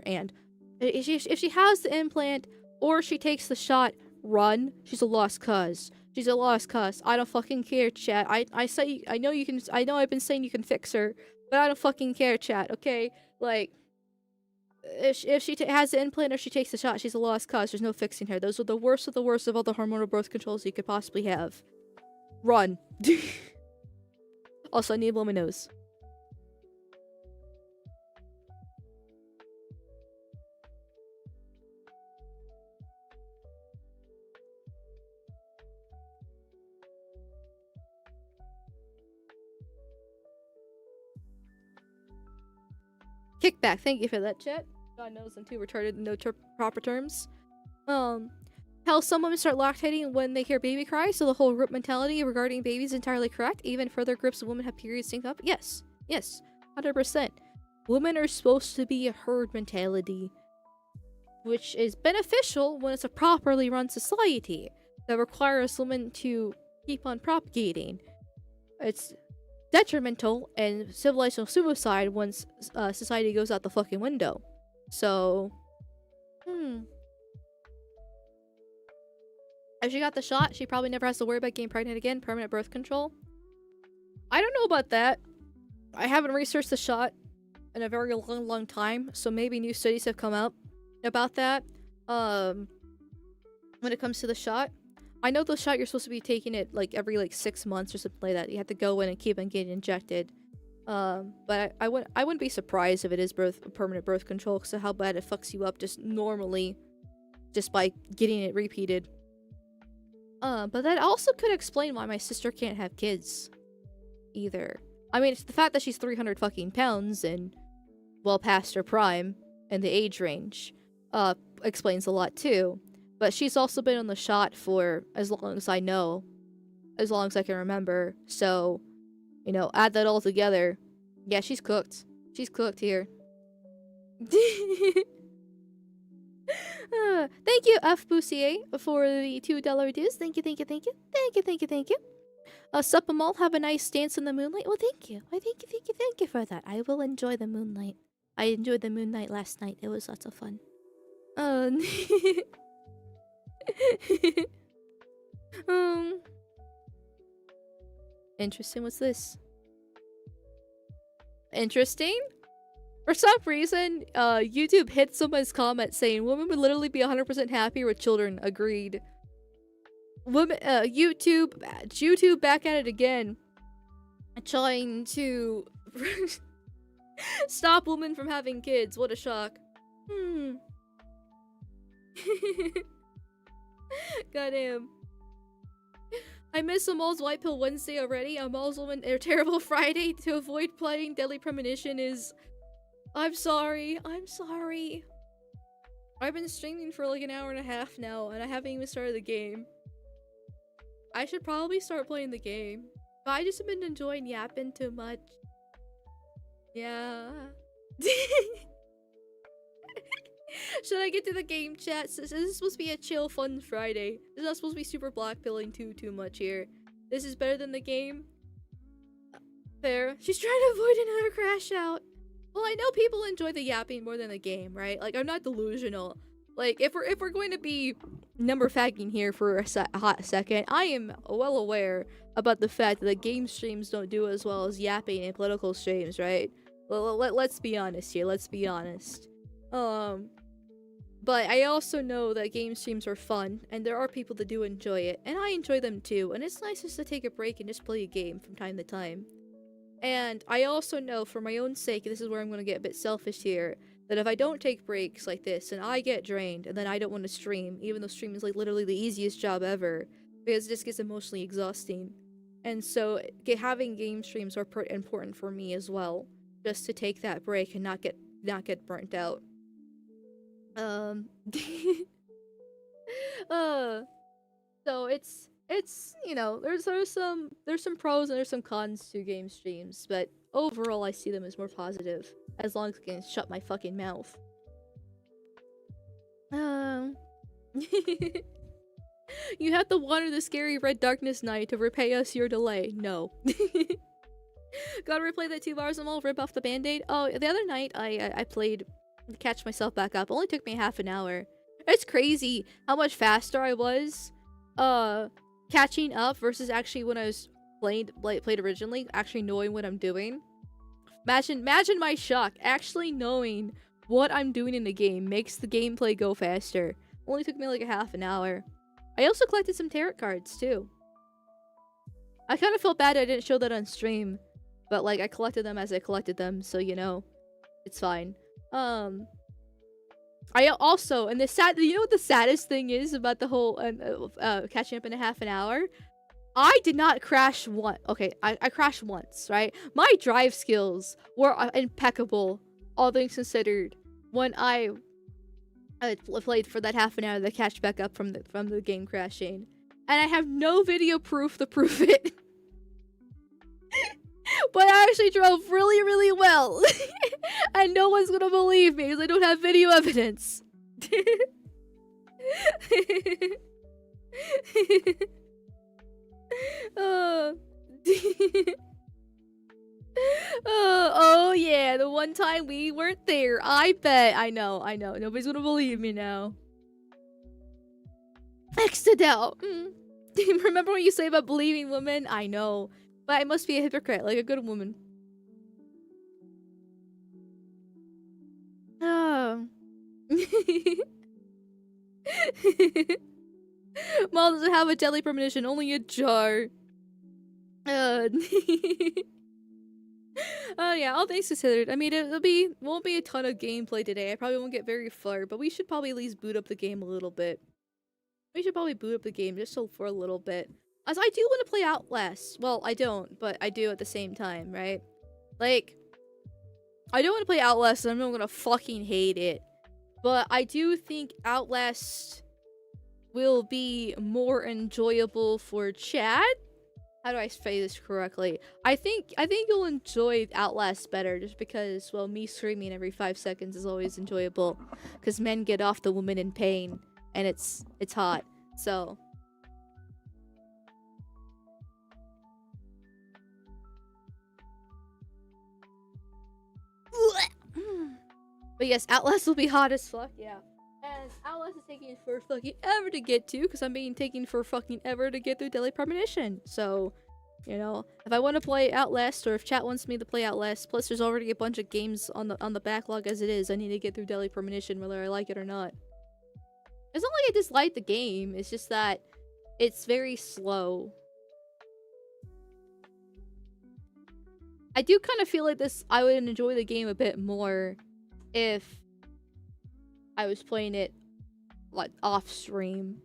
and. If she has the implant or she takes the shot, run. She's a lost cause. She's a lost cause. I don't fucking care, chat. I know you can. I know I've been saying you can fix her, but I don't fucking care, chat. Okay, like, if she has the implant or she takes the shot, she's a lost cause. There's no fixing her. Those are the worst of the worst of all the hormonal birth controls you could possibly have. Run. Also, I need to blow my nose. Kickback, thank you for that, chat. God knows I'm too retarded in no proper terms. How some women start lactating when they hear baby cry, so the whole group mentality regarding babies is entirely correct. Even further groups of women have periods sync up. Yes, 100%. Women are supposed to be a herd mentality, which is beneficial when it's a properly run society that requires women to keep on propagating. It's detrimental and civilizational suicide once society goes out the fucking window. So, if she got the shot, she probably never has to worry about getting pregnant again. Permanent birth control. I don't know about that. I haven't researched the shot in a very long time, so maybe new studies have come out about that. When it comes to the shot, I know the shot you're supposed to be taking it like every 6 months or something like that. You have to go in and keep on getting injected. But I wouldn't be surprised if it is permanent birth control because of how bad it fucks you up just normally, just by getting it repeated. But that also could explain why my sister can't have kids either. I mean, it's the fact that she's 300 fucking pounds and well past her prime and the age range explains a lot too. But she's also been on the shot for as long as I know, as long as I can remember. So, you know, add that all together. Yeah, she's cooked. She's cooked here. Thank you, F. Boussier, for the $2 dues. Thank you. Sup, Amal, have a nice dance in the moonlight. Well, thank you. Thank you for that. I will enjoy the moonlight. I enjoyed the moonlight last night. It was lots of fun. Interesting. What's this? Interesting? For some reason, YouTube hit someone's comment saying women would literally be 100% happier with children. Agreed. Women, YouTube back at it again. trying to stop women from having kids. What a shock. Goddamn. I miss Amal's White Pill Wednesday already. Amal's Woman or Terrible Friday to avoid playing Deadly Premonition is... I'm sorry. I'm sorry. I've been streaming for like an hour and a half now, and I haven't even started the game. I should probably start playing the game. But I just have been enjoying yapping too much. Yeah. Should I get to the game chat? This is supposed to be a chill, fun Friday. This is not supposed to be super blackpilling too much here. This is better than the game. Fair. She's trying to avoid another crash out. Well, I know people enjoy the yapping more than the game, right? Like, I'm not delusional. Like, if we're going to be number fagging here for a hot second, I am well aware about the fact that the game streams don't do as well as yapping and political streams, right? Let's be honest here. Let's be honest. But I also know that game streams are fun, and there are people that do enjoy it, and I enjoy them too, and it's nice just to take a break and just play a game from time to time. And I also know, for my own sake, this is where I'm going to get a bit selfish here, that if I don't take breaks like this, and I get drained, and then I don't want to stream, even though streaming is like literally the easiest job ever, because it just gets emotionally exhausting. And so, having game streams are important for me as well, just to take that break and not get burnt out. So it's you know, there's some pros and there's some cons to game streams, but overall I see them as more positive, as long as I can shut my fucking mouth. You have to wander the scary red darkness night to repay us your delay. No. Gotta replay that 2 bars and I'll rip off the band-aid. Oh, the other night I played Catch Myself Back Up. It only took me half an hour. It's crazy how much faster I was catching up versus actually when I was played originally, actually knowing what I'm doing. Imagine my shock. Actually knowing what I'm doing in the game makes the gameplay go faster. Only took me like a half an hour. I also collected some tarot cards too. I kind of felt bad I didn't show that on stream, but like I collected them as I collected them, so you know, it's fine. I also, and you know what the saddest thing is about the whole catching up in a half an hour? I did not crash once. Okay, I crashed once, right? My drive skills were impeccable, all things considered, when I played for that half an hour to catch back up from the game crashing. And I have no video proof to prove it. But I actually drove really, really well. And no one's gonna believe me because I don't have video evidence. Oh yeah, the one time we weren't there. I bet. I know. Nobody's gonna believe me now. Exit out. Remember what you say about believing women? I know. But I must be a hypocrite, like a good woman. Oh. Mom doesn't have a Deadly Premonition, only a jar. Oh yeah, all things considered. I mean, won't be a ton of gameplay today. I probably won't get very far, but we should probably at least boot up the game a little bit. We should probably boot up the game just for a little bit. As I do want to play Outlast. Well, I don't, but I do at the same time, right? Like, I don't want to play Outlast and I'm gonna fucking hate it. But I do think Outlast will be more enjoyable for chat. How do I say this correctly? I think you'll enjoy Outlast better just because, well, me screaming every 5 seconds is always enjoyable. Because men get off the woman in pain. And it's hot. So... But yes, Outlast will be hot as fuck, yeah. And Outlast is taking for fucking ever to get to, because I'm being taken for fucking ever to get through Deadly Premonition. So, you know, if I want to play Outlast, or if chat wants me to play Outlast, plus there's already a bunch of games on the backlog as it is, I need to get through Deadly Premonition whether I like it or not. It's not like I dislike the game, it's just that it's very slow. I do kind of feel like this. I would enjoy the game a bit more if I was playing it like off stream.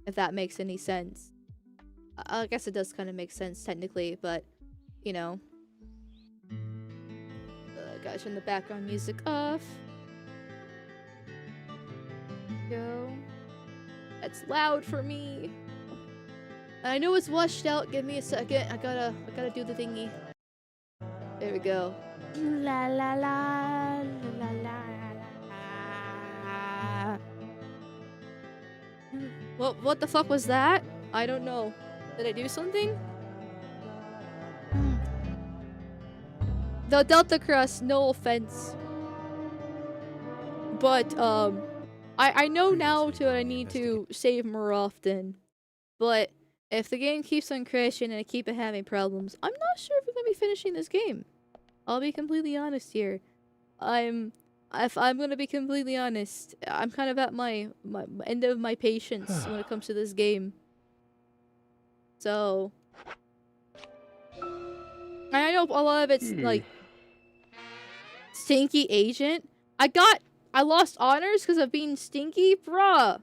If that makes any sense. I guess it does kind of make sense technically, but you know. Gotta turn the background music off. Go. That's loud for me. I know it's washed out. Give me a second. I gotta do the thingy. There we go. La la la la la la. What the fuck was that? I don't know. Did I do something? The Delta Cross, no offense. But I know now that I need to save more often. But if the game keeps on crashing and I keep having problems, I'm not sure if I'm gonna be finishing this game. I'll be completely honest here. If I'm gonna be completely honest, I'm kind of at my end of my patience when it comes to this game. So, and I know a lot of it's like stinky agent. I lost honors because of being stinky, bruh.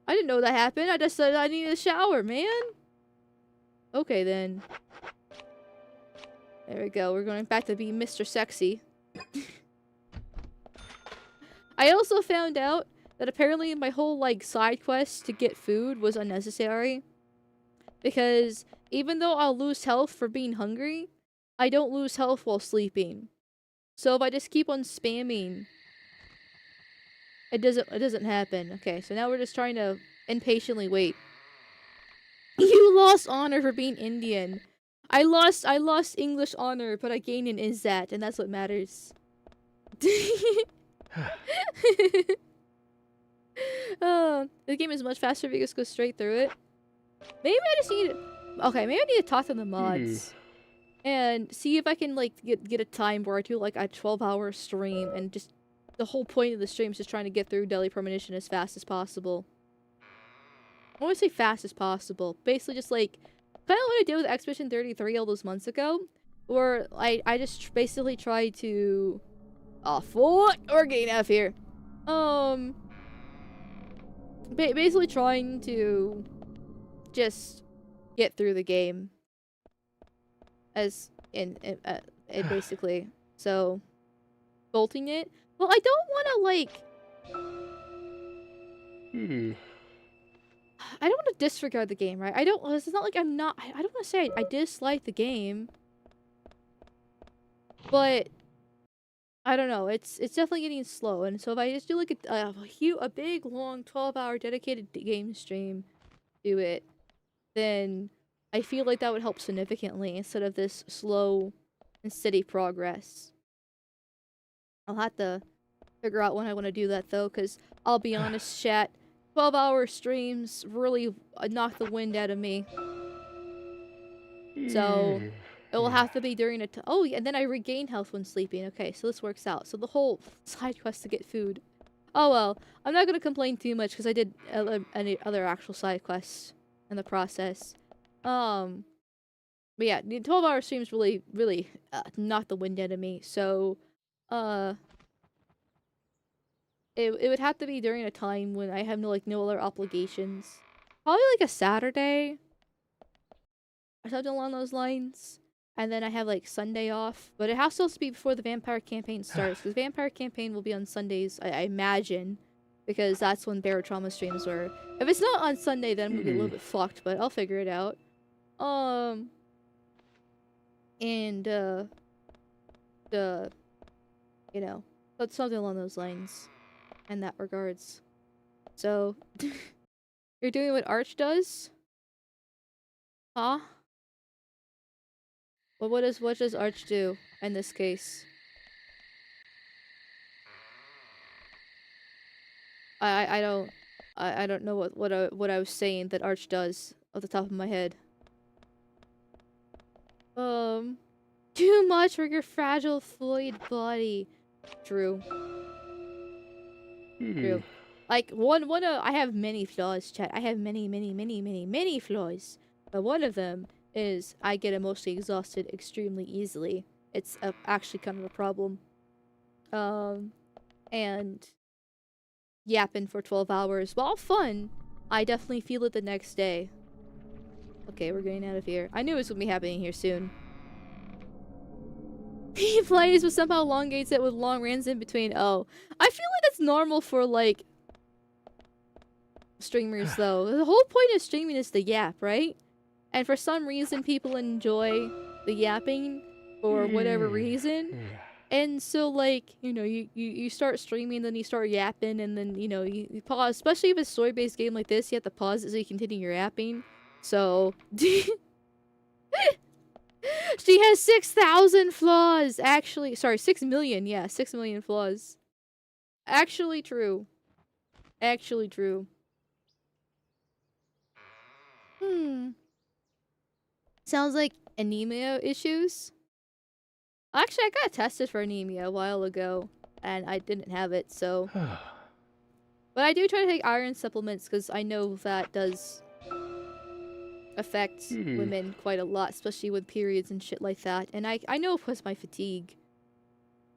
I didn't know that happened. I just said I needed a shower, man. Okay then. There we go. We're going back to being Mr. Sexy. I also found out that apparently my whole like side quest to get food was unnecessary. Because even though I'll lose health for being hungry, I don't lose health while sleeping. So if I just keep on spamming, it doesn't happen. Okay, so now we're just trying to impatiently wait. You lost honor for being Indian. I lost English honor, but I gained an Izzat, and that's what matters. The game is much faster if you just go straight through it. Maybe I just need okay, maybe I need to talk to the mods. And see if I can like get a time where I do like a 12-hour stream and just the whole point of the stream is just trying to get through Deadly Premonition as fast as possible. I want to say fast as possible. Basically just like kind of what I did with Expedition 33 all those months ago. Where I just basically tried to what? We're getting F here. Basically trying to just get through the game. As in basically. So bolting it. Well, I don't want to like I don't want to disregard the game, right? It's not like I don't want to say I dislike the game. But I don't know. It's definitely getting slow, and so if I just do like a big long 12-hour dedicated game stream to it, then I feel like that would help significantly instead of this slow and steady progress. I'll have to figure out when I want to do that though, because I'll be honest, chat, 12-hour streams really knock the wind out of me. So it will have to be during a oh, yeah, and then I regain health when sleeping. Okay, so this works out. So the whole side quest to get food. Oh well, I'm not gonna complain too much because I did any other actual side quests in the process. But yeah, the 12-hour streams really knocked the wind out of me. So, it would have to be during a time when I have no other obligations. Probably like a Saturday or something along those lines. And then I have like Sunday off, but it has to be before the Vampire Campaign starts, because Vampire Campaign will be on Sundays, I imagine, because that's when Barotrauma streams were. If it's not on Sunday, then I'm gonna be a little bit fucked, but I'll figure it out. And you know, that's something along those lines, in that regards. So, you're doing what Arch does? Huh? Well, what does Arch do in this case? I don't know what I was saying that Arch does off the top of my head. Too much for your fragile fluid body. True. True. Like I have many flaws, chat. I have many flaws. But one of them is I get emotionally exhausted extremely easily. It's actually kind of a problem. And yapping for 12 hours, while fun, I definitely feel it the next day. Okay, we're getting out of here. I knew it was gonna be happening here soon. He plays but somehow elongates it with long rants in between. Oh, I feel like that's normal for like streamers though. The whole point of streaming is the yap, right? And for some reason people enjoy the yapping for whatever reason. And so like, you know, you start streaming, then you start yapping, and then, you know, you pause. Especially if it's a story-based game like this, you have to pause it so you continue your yapping. So she has 6,000 flaws. Actually, sorry, 6 million. Yeah, 6 million flaws. Actually true. Actually true. Sounds like anemia issues. Actually, I got tested for anemia a while ago, and I didn't have it, so. But I do try to take iron supplements because I know that does affect women quite a lot, especially with periods and shit like that. And I know it was my fatigue.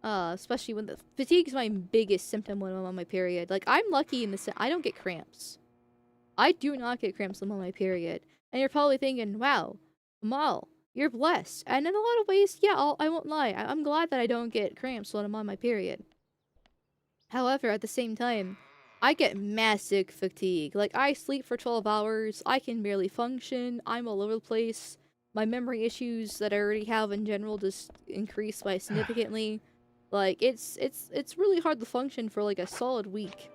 Especially when the fatigue is my biggest symptom when I'm on my period. Like, I'm lucky in the I don't get cramps. I do not get cramps when I'm on my period. And you're probably thinking, wow, Amal, you're blessed. And in a lot of ways, yeah, I won't lie. I'm glad that I don't get cramps when I'm on my period. However, at the same time, I get massive fatigue. Like, I sleep for 12 hours, I can barely function, I'm all over the place. My memory issues that I already have in general just increase by significantly. Like, it's really hard to function for like a solid week.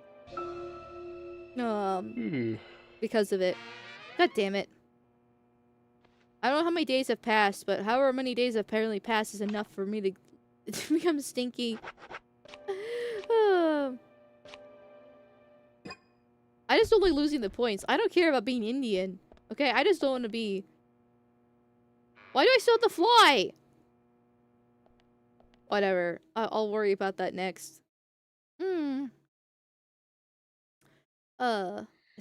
Because of it. God damn it. I don't know how many days have passed, but however many days have apparently passed is enough for me to become stinky. I just don't like losing the points. I don't care about being Indian. Okay, I just don't want to be... Why do I still have to fly? Whatever. I'll worry about that next. Is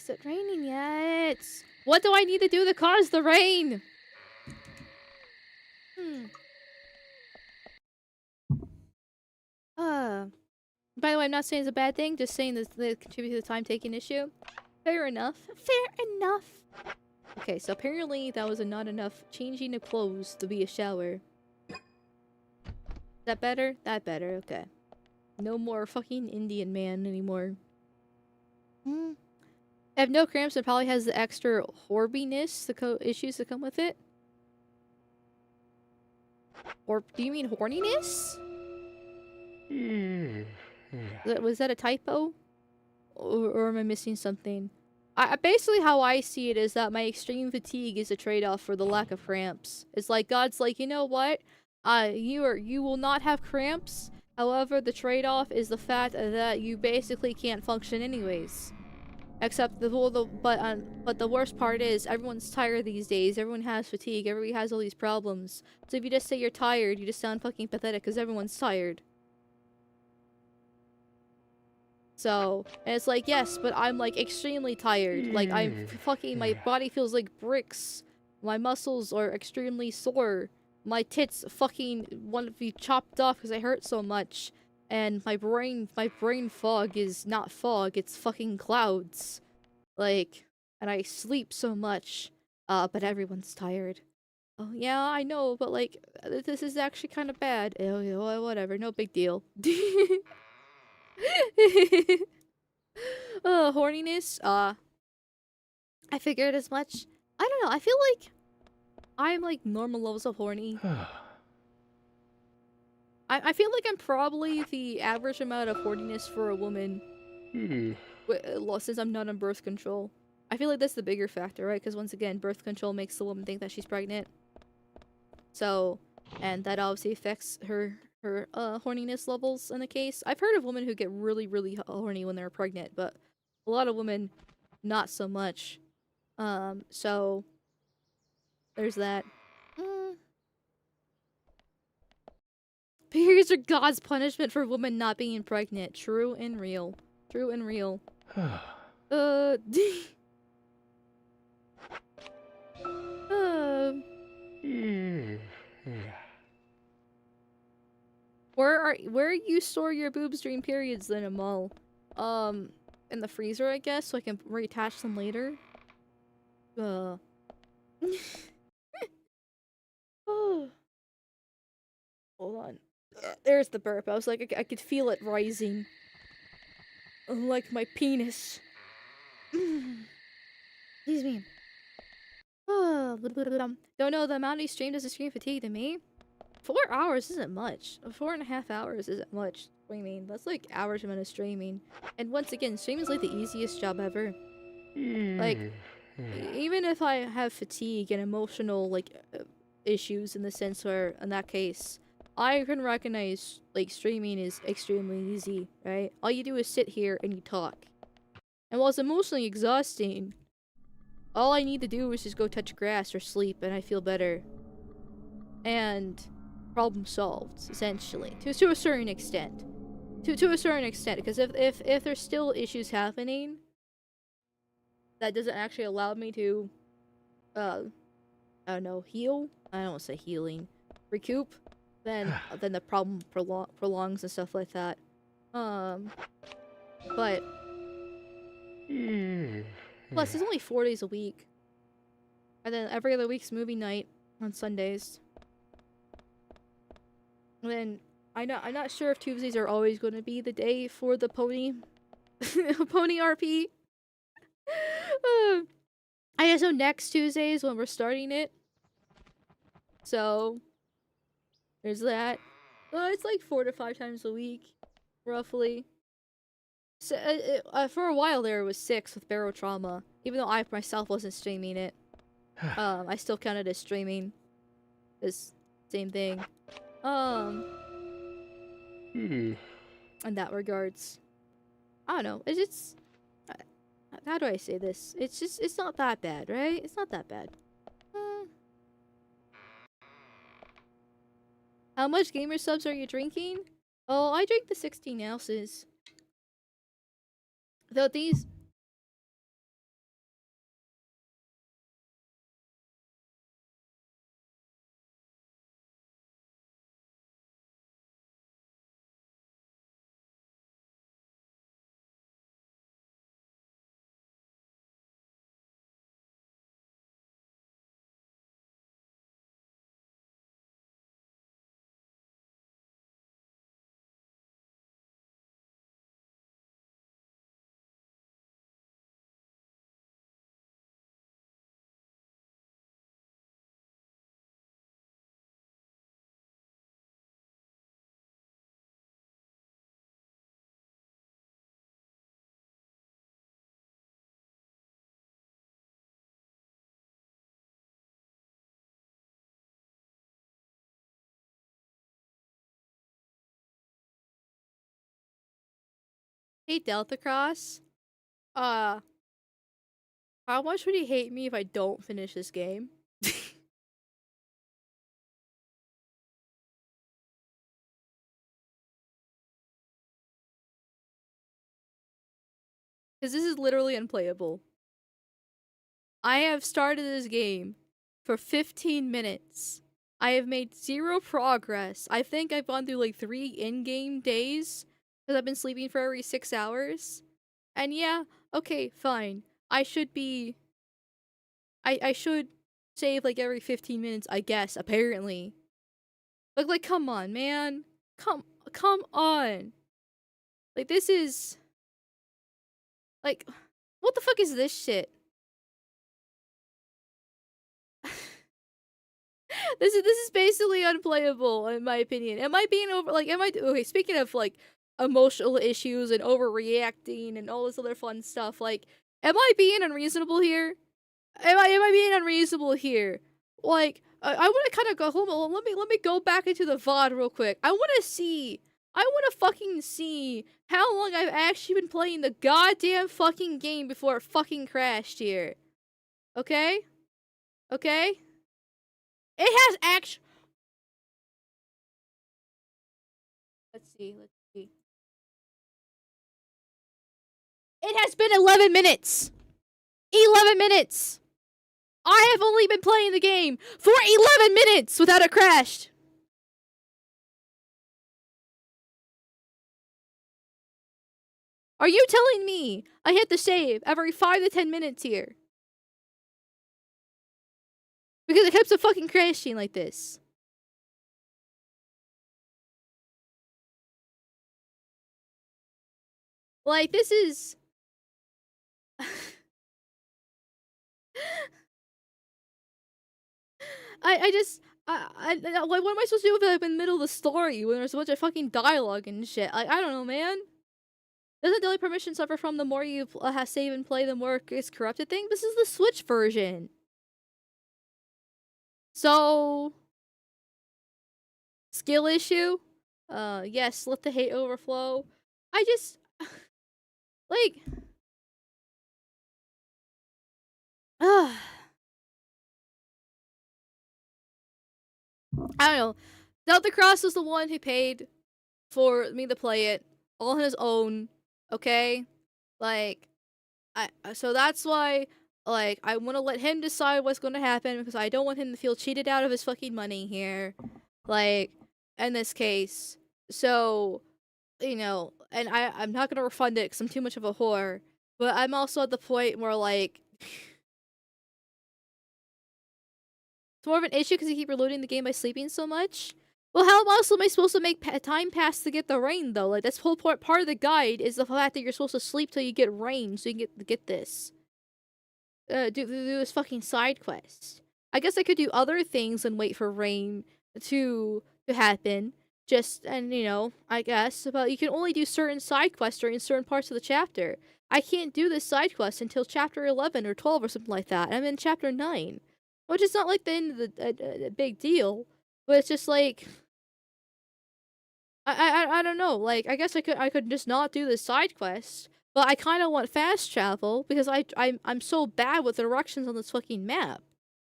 it raining yet? What do I need to do to cause the rain? By the way, I'm not saying it's a bad thing, just saying that it contributes to the time-taking issue. Fair enough. Fair enough. Okay, so apparently that was not enough changing of clothes to be a shower. Is that better? That better, okay. No more fucking Indian man anymore. I have no cramps and probably has the extra horbiness, the issues that come with it. Or do you mean horniness? Was that a typo? Or am I missing something? Basically how I see it is that my extreme fatigue is a trade-off for the lack of cramps. It's like God's like, you know what? You will not have cramps. However, the trade-off is the fact that you basically can't function anyways. Except but the worst part is everyone's tired these days. Everyone has fatigue. Everybody has all these problems. So if you just say you're tired, you just sound fucking pathetic because everyone's tired. So, and it's like, yes, but I'm like extremely tired. Like, I'm fucking, my body feels like bricks. My muscles are extremely sore. My tits fucking want to be chopped off because I hurt so much. And my brain fog is not fog, it's fucking clouds. Like, and I sleep so much. But everyone's tired. Oh, yeah, I know, but like, this is actually kind of bad. Oh, whatever, no big deal. Horniness, I figured as much. I don't know, I feel like I'm like normal levels of horny. I feel like I'm probably the average amount of horniness for a woman. Since I'm not on birth control. I feel like that's the bigger factor, right? Because once again, birth control makes the woman think that she's pregnant. So, and that obviously affects her horniness levels in the case. I've heard of women who get really, really horny when they're pregnant, but a lot of women, not so much. So, there's that. Periods are God's punishment for women not being pregnant. True and real. True and real. Where you store your boobs during periods then, Amal? In the freezer, I guess, so I can reattach them later. Oh. Hold on. There's the burp. I was like, I could feel it rising. Like my penis. Excuse me. Don't know, the amount he streamed as a stream fatigue to me. 4 hours isn't much. 4.5 hours isn't much streaming. That's like average amount of streaming. And once again, streaming is like the easiest job ever. Like, even if I have fatigue and emotional like issues in the sense where, in that case, I can recognize like streaming is extremely easy, right? All you do is sit here and you talk. And while it's emotionally exhausting, all I need to do is just go touch grass or sleep and I feel better. And problem solved, essentially. To a certain extent. To a certain extent, because if there's still issues happening that doesn't actually allow me to I don't know, heal? I don't want to say healing. Recoup? Then the problem prolongs and stuff like that. But plus, it's only 4 days a week. And then every other week's movie night on Sundays. And then I'm not sure if Tuesdays are always going to be the day for the pony pony RP. I guess so next Tuesday is when we're starting it. So there's that. It's like 4 to 5 times a week, roughly. So, for a while there, it was 6 with Barrow Trauma. Even though I myself wasn't streaming it. I still counted as streaming. This same thing. In that regards. I don't know. It's just... how do I say this? It's just... it's not that bad, right? It's not that bad. How much gamer subs are you drinking? Oh, I drink the 16 ounces. Though these... Hey, Delta Cross. How much would you hate me if I don't finish this game? Because this is literally unplayable. I have started this game for 15 minutes. I have made 0 progress. I think I've gone through like 3 in-game days because I've been sleeping for every 6 hours. And yeah, okay, fine. I should be... I should save like every 15 minutes, I guess, apparently. Like come on, man. Come on. Like, this is... like, what the fuck is this shit? This is basically unplayable in my opinion. Am I being okay, speaking of like emotional issues and overreacting and all this other fun stuff, like, am I being unreasonable here? Am I being unreasonable here? Like, I want to kind of go home. Let me go back into the VOD real quick. I want to fucking see how long I've actually been playing the goddamn fucking game before it fucking crashed here. Okay? Okay? It has Let's see. It has been 11 minutes! 11 minutes! I have only been playing the game for 11 minutes without it crashed. Are you telling me I hit the save every 5 to 10 minutes here? Because it keeps on fucking crashing like this. Like, this is... like, what am I supposed to do if I'm in the middle of the story when there's a bunch of fucking dialogue and shit? Like, I don't know, man. Doesn't Deadly Premonition suffer from the more you save and play, the more it gets corrupted thing? This is the Switch version. So... skill issue? Yes, let the hate overflow. I just... like... I don't know. Delta Cross was the one who paid for me to play it all on his own, okay? Like, so that's why, like, I want to let him decide what's going to happen because I don't want him to feel cheated out of his fucking money here. Like, in this case. So, you know, and I'm not going to refund it because I'm too much of a whore. But I'm also at the point where, like, it's more of an issue because you keep reloading the game by sleeping so much. Well, how else am I supposed to make time pass to get the rain, though? Like, that's whole part of the guide is the fact that you're supposed to sleep till you get rain so you can get this. Do this fucking side quest. I guess I could do other things and wait for rain to happen. And you know, I guess. But you can only do certain side quests during certain parts of the chapter. I can't do this side quest until chapter 11 or 12 or something like that. I'm in chapter 9. Which is not like the end of the big deal. But it's just like... I don't know. Like, I guess I could just not do this side quest, but I kind of want fast travel because I'm so bad with directions on this fucking map.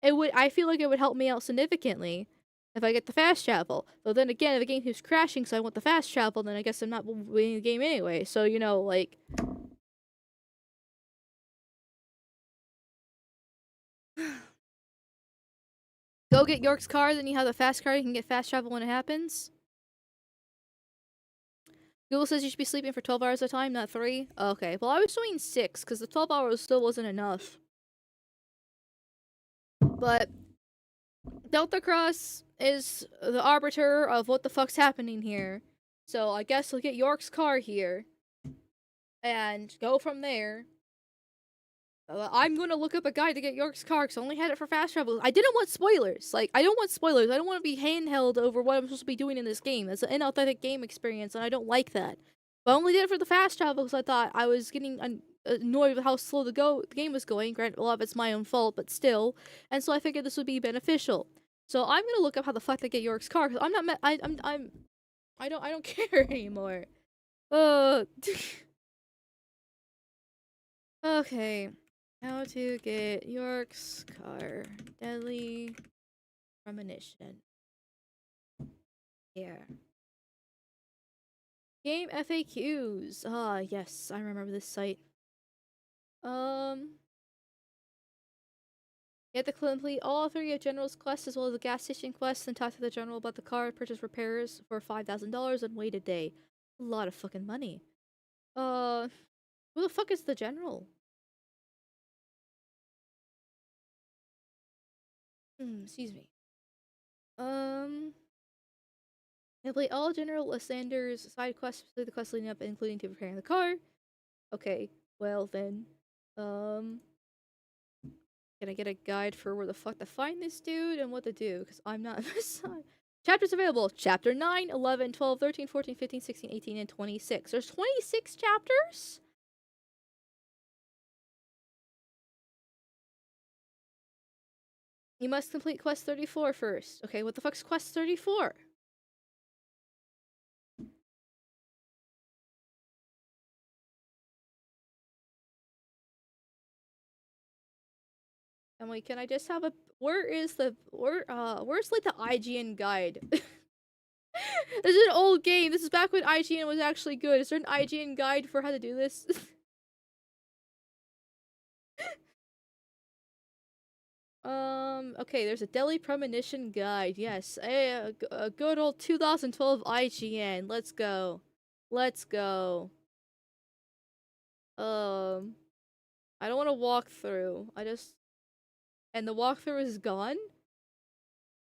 I feel like it would help me out significantly if I get the fast travel. But then again, if the game keeps crashing, so I want the fast travel, then I guess I'm not winning the game anyway. So you know, like. Go get York's car, then you have the fast car, you can get fast travel when it happens. Google says you should be sleeping for 12 hours at a time, not 3. Okay, well I was doing 6, because the 12 hours still wasn't enough. But Delta Cross is the arbiter of what the fuck's happening here. So I guess we'll get York's car here. And go from there. I'm gonna look up a guide to get York's car because I only had it for fast travel. I didn't want spoilers. Like, I don't want spoilers. I don't want to be handheld over what I'm supposed to be doing in this game. It's an inauthentic game experience, and I don't like that. But I only did it for the fast travel because I thought I was getting annoyed with how slow the game was going. Granted, a lot of it's my own fault, but still. And so I figured this would be beneficial. So I'm gonna look up how the fuck to get York's car because I don't care anymore. Okay. How to get York's car. Deadly Premonition. Here. Game FAQs. Ah, yes, I remember this site. You have to complete all 3 of General's quests as well as the gas station quests and talk to the General about the car, purchase repairs for $5,000 and wait a day. A lot of fucking money. Who the fuck is the General? Excuse me. Complete all General Sanders side quests, specifically the quest leading up, including to preparing the car. Okay, well then, can I get a guide for where the fuck to find this dude and what to do? Because I'm not. Chapters available. Chapter 9, 11, 12, 13, 14, 15, 16, 18, and 26. There's 26 chapters? You must complete quest 34 first. Okay, what the fuck's quest 34? I'm like, can I just have a... where's like the IGN guide? This is an old game. This is back when IGN was actually good. Is there an IGN guide for how to do this? Okay, there's a Deadly Premonition guide. Yes, a good old 2012 IGN. Let's go. Let's go. I don't want to walk through. And the walkthrough is gone?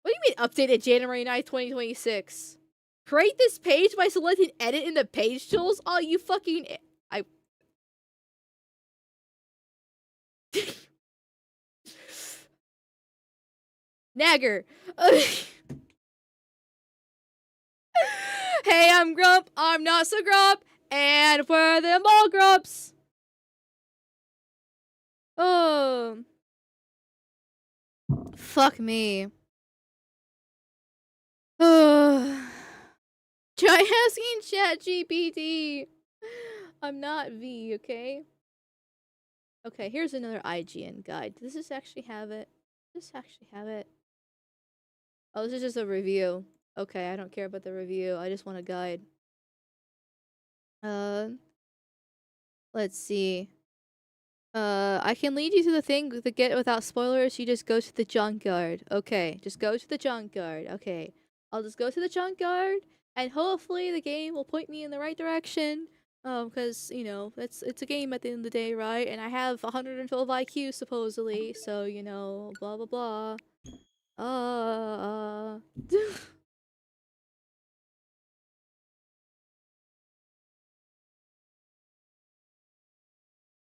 What do you mean updated January 9th, 2026? Create this page by selecting edit in the page tools? Oh, you fucking... I... Nagger. Hey, I'm Grump. I'm not so Grump. And we're them all Grumps. Oh. Fuck me. Try asking ChatGPT. I'm not V, okay? Okay, here's another IGN guide. Does this actually have it? Does this actually have it? Oh, this is just a review. Okay, I don't care about the review. I just want a guide. Let's see. I can lead you to the thing to get without spoilers. You just go to the junkyard. Okay, just go to the junkyard. Okay, I'll just go to the junkyard, and hopefully the game will point me in the right direction. Because you know it's a game at the end of the day, right? And I have 112 IQ supposedly, so you know, blah blah blah.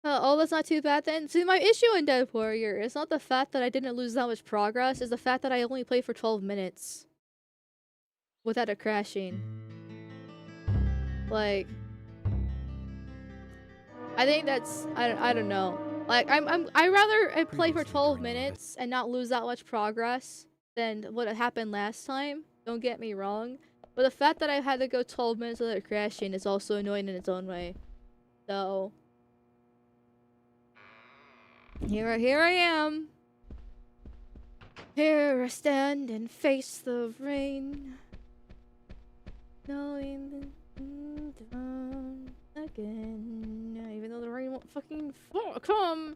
Oh, that's not too bad then. See, my issue in Dead Warrior is not the fact that I didn't lose that much progress, it's the fact that I only played for 12 minutes. Without it crashing. Like... I think that's... I don't know. Like, I'd rather play for 12 minutes and not lose that much progress than what happened last time. Don't get me wrong. But the fact that I had to go 12 minutes without it crashing is also annoying in its own way. So... Here I am. Here I stand and face the rain. Knowing again. Even though the rain won't fucking come.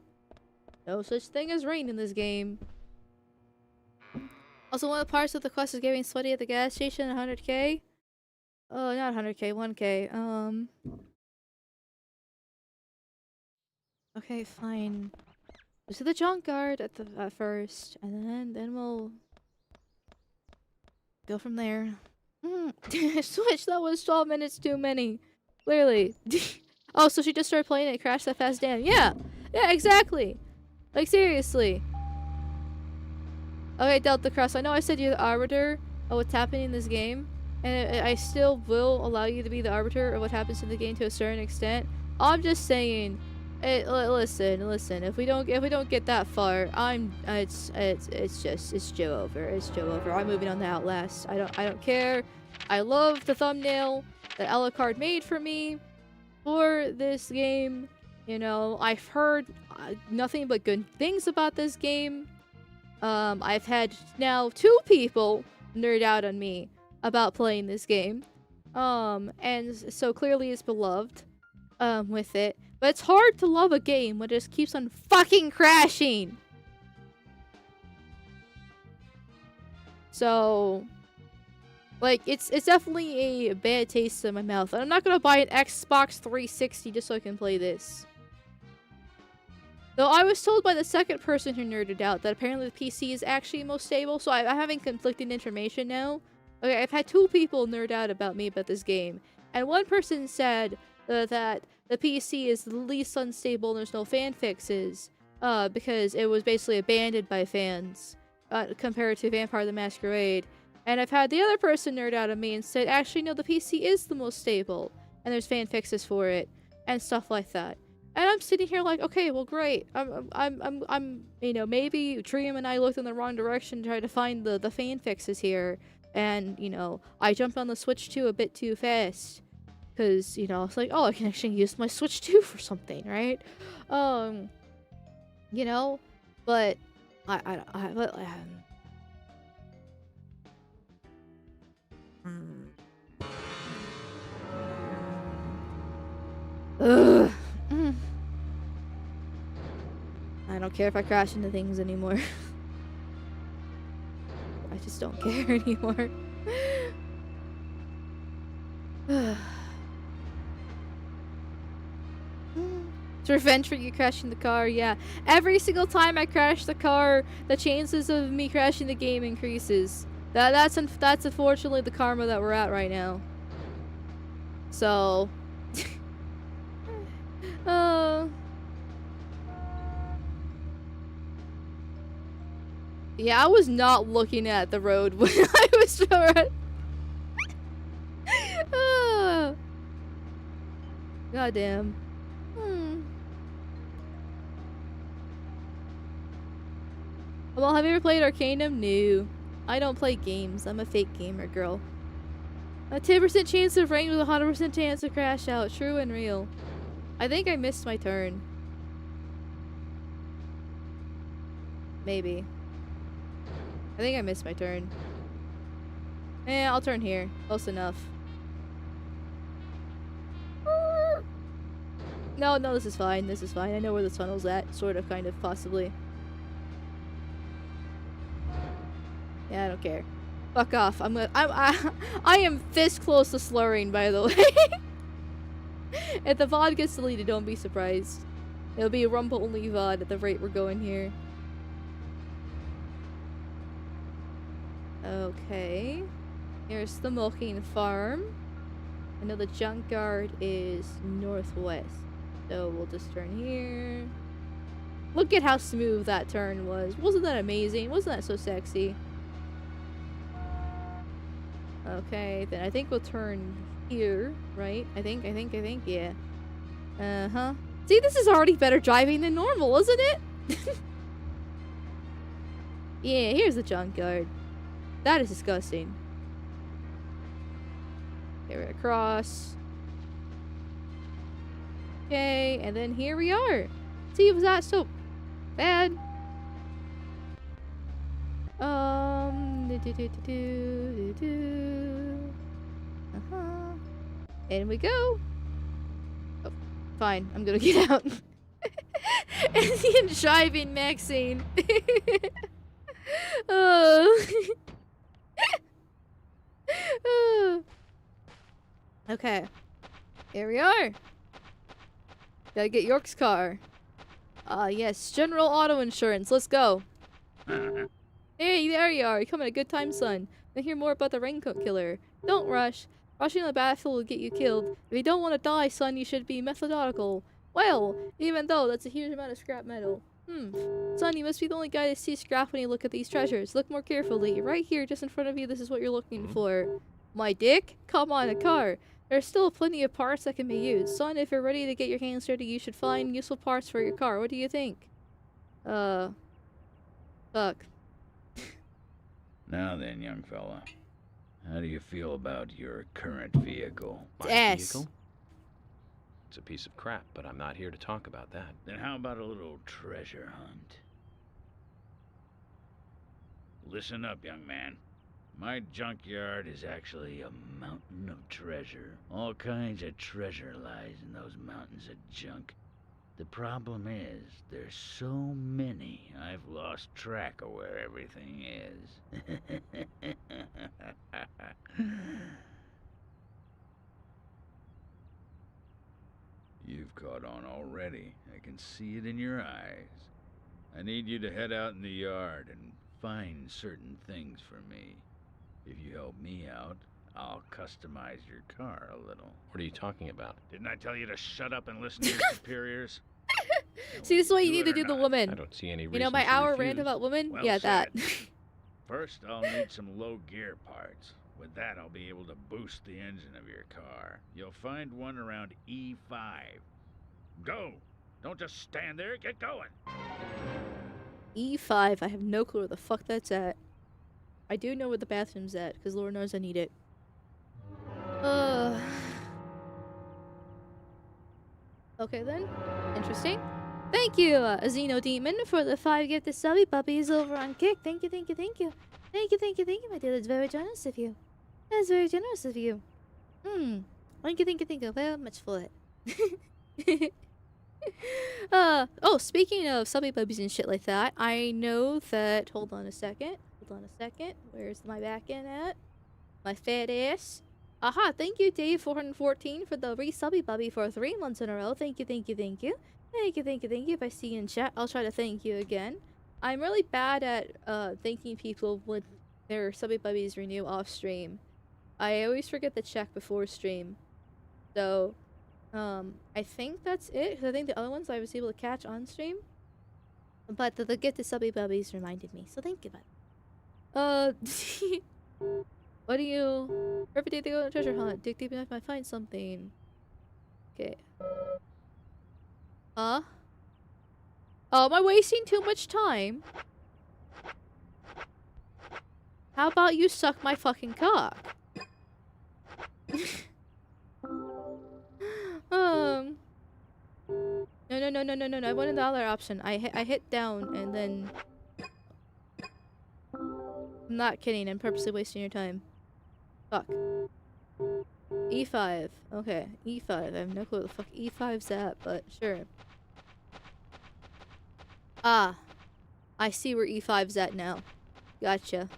No such thing as rain in this game. Also, one of the parts of the quest is getting sweaty at the gas station at 100k. Oh, not 100k, 1k. Okay, fine. Go to the junkyard at first, and then we'll go from there. Switch, that was 12 minutes too many. Clearly. Oh, so she just started playing and it crashed that fast. Damn. Yeah, exactly. Like, seriously. Okay, Delta Cross, I know I said you're the arbiter of what's happening in this game, and I still will allow you to be the arbiter of what happens in the game to a certain extent. I'm just saying... listen. If we don't get that far, it's Joe over. It's Joe over. I'm moving on to Outlast. I don't care. I love the thumbnail that LrdAlucard made for me for this game. You know, I've heard nothing but good things about this game. I've had now 2 people nerd out on me about playing this game. And so clearly it's beloved. With it. But it's hard to love a game when it just keeps on fucking crashing. So, like, it's definitely a bad taste in my mouth. And I'm not gonna buy an Xbox 360 just so I can play this. Though I was told by the second person who nerded out that apparently the PC is actually most stable, so I'm having conflicting information now. Okay, I've had 2 people nerd out about me about this game. And one person said that the PC is the least unstable and there's no fan fixes, because it was basically abandoned by fans, compared to Vampire the Masquerade. And I've had the other person nerd out on me and said, actually, no, the PC is the most stable, and there's fan fixes for it, and stuff like that. And I'm sitting here like, okay, well, great. I'm you know, maybe Trium and I looked in the wrong direction to try to find the fan fixes here, and, you know, I jumped on the Switch 2 a bit too fast. Because, you know, it's like, oh, I can actually use my Switch 2 for something, right? You know, but Ugh. I don't care if I crash into things anymore. I just don't care anymore. It's revenge for you crashing the car, yeah. Every single time I crash the car, the chances of me crashing the game increases. That's unfortunately the karma that we're at right now. So... Yeah, I was not looking at the road when I was... Goddamn. Well, have you ever played Arcanum? No. I don't play games. I'm a fake gamer girl. A 10% chance of rain with a 100% chance to crash out. True and real. I think I missed my turn. Maybe. I think I missed my turn. I'll turn here. Close enough. No, this is fine. This is fine. I know where the tunnel's at. Sort of, kind of, possibly. Yeah, I don't care. Fuck off. I am this close to slurring, by the way. If the VOD gets deleted, don't be surprised. It'll be a rumble only VOD at the rate we're going here. Okay. Here's the milking farm. I know the junkyard is northwest. So we'll just turn here. Look at how smooth that turn was. Wasn't that amazing? Wasn't that so sexy? Okay, then I think we'll turn here, right? I think, yeah. Uh-huh. See, this is already better driving than normal, isn't it? Yeah, here's the junkyard. That is disgusting. Okay, we're across. Okay, and then here we are. See, was that so bad? And we go. Oh, fine. I'm gonna get out. And driving Maxine. Okay. Here we are. Gotta get York's car. Yes. General auto insurance. Let's go. Hey, there you are. You're coming at a good time, son. Now hear more about the raincoat killer. Don't rush. Rushing on the battlefield will get you killed. If you don't want to die, son, you should be methodical. Well, even though that's a huge amount of scrap metal. Son, you must be the only guy to see scrap when you look at these treasures. Look more carefully. Right here, just in front of you, this is what you're looking for. My dick? Come on, a car. There's still plenty of parts that can be used. Son, if you're ready to get your hands dirty, you should find useful parts for your car. What do you think? Fuck. Now then, young fella. How do you feel about your current vehicle? My vehicle? It's a piece of crap, but I'm not here to talk about that. Then how about a little treasure hunt? Listen up, young man. My junkyard is actually a mountain of treasure. All kinds of treasure lies in those mountains of junk. The problem is, there's so many, I've lost track of where everything is. You've caught on already. I can see it in your eyes. I need you to head out in the yard and find certain things for me. If you help me out, I'll customize your car a little. What are you talking about? Didn't I tell you to shut up and listen to your superiors? See, this is what you need to do the woman. I don't see any reason. You know my hour rant about women? Well yeah, said. that. First, I'll need some low gear parts. With that, I'll be able to boost the engine of your car. You'll find one around E5. Go! Don't just stand there, get going! E5, I have no clue where the fuck that's at. I do know where the bathroom's at, because Lord knows I need it. Okay then. Interesting. Thank you, Xeno Demon, for the 5 gifted subby puppies over on Kick. Thank you, thank you, thank you. Thank you, thank you, thank you, my dear. That's very generous of you. That's very generous of you. Thank you, thank you, thank you very much for it. Oh, speaking of subby puppies and shit like that, I know that, hold on a second. Hold on a second. Where's my back end at? My fat ass. Aha, thank you, Dave414, for the resubby bubby for 3 months in a row. Thank you, thank you, thank you. Thank you, thank you, thank you. If I see you in chat, I'll try to thank you again. I'm really bad at thanking people when their subby bubbies renew off stream. I always forget to check before stream. So, I think that's it, because I think the other ones I was able to catch on stream. But the gift of subby bubbies reminded me, so thank you, bud. What do you... Every day they go on a treasure hunt. Dig deep enough, might find something. Okay. Huh? Oh, am I wasting too much time? How about you suck my fucking cock? No. I wanted the other option. I hit down and then... I'm not kidding. I'm purposely wasting your time. Fuck. E5. Okay. E5. I have no clue what the fuck E5's at, but sure. Ah. I see where E5's at now. Gotcha.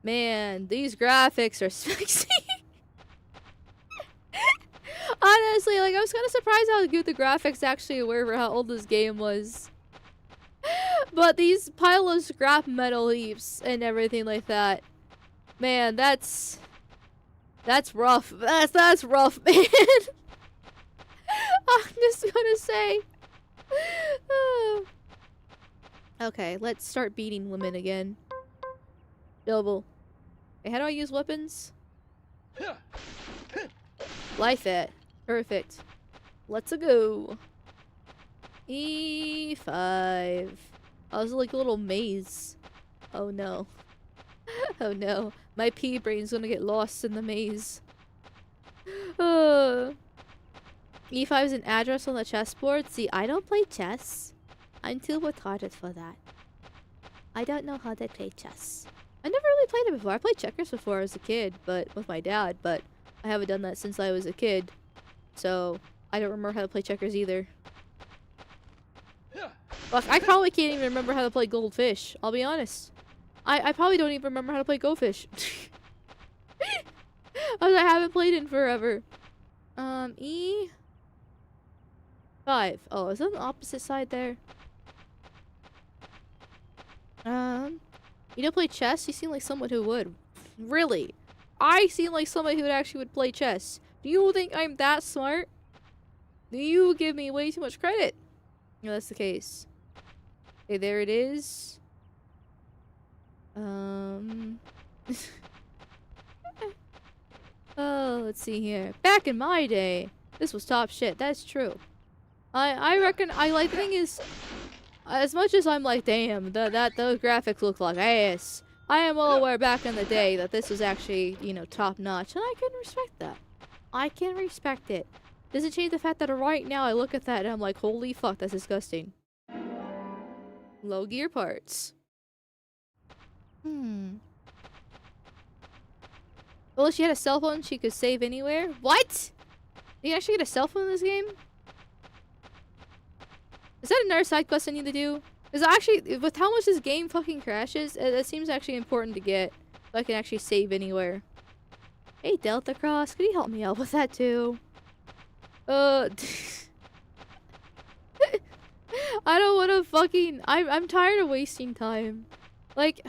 Man, these graphics are sexy. Honestly, like, I was kind of surprised how good the graphics actually were for how old this game was. But these pile of scrap metal heaps and everything like that, man, that's rough. That's rough, man. I'm just gonna say. Okay, let's start beating women again. Double. Okay, how do I use weapons? Life it. Perfect. Let's-a go. E5. Oh, it's like a little maze. Oh no. Oh no. My pea brain's gonna get lost in the maze. E5 is an address on the chessboard. See, I don't play chess. I'm too retarded for that. I don't know how they play chess. I never really played it before. I played checkers before as a kid, but with my dad, but I haven't done that since I was a kid. So, I don't remember how to play checkers either. Fuck, I probably can't even remember how to play Goldfish. I'll be honest. I probably don't even remember how to play Goldfish. I haven't played in forever. E5. Oh, is that on the opposite side there? You don't play chess? You seem like someone who would. Really? I seem like somebody who would play chess. Do you think I'm that smart? Do you give me way too much credit? No, that's the case. Okay, there it is. Oh, let's see here. Back in my day, this was top shit. That's true. I reckon the thing is, as much as I'm like, damn, those graphics look like ass. I am well aware back in the day that this was actually, you know, top notch, and I can respect that. I can respect it. Does it change the fact that right now I look at that and I'm like, holy fuck, that's disgusting. Low gear parts. Well, if she had a cell phone, she could save anywhere. What? You can actually get a cell phone in this game? Is that another side quest I need to do? Because actually, with how much this game fucking crashes, it seems actually important to get. So I can actually save anywhere. Hey, Delta Cross, could you help me out with that too? I don't want to fucking... I'm tired of wasting time. Like...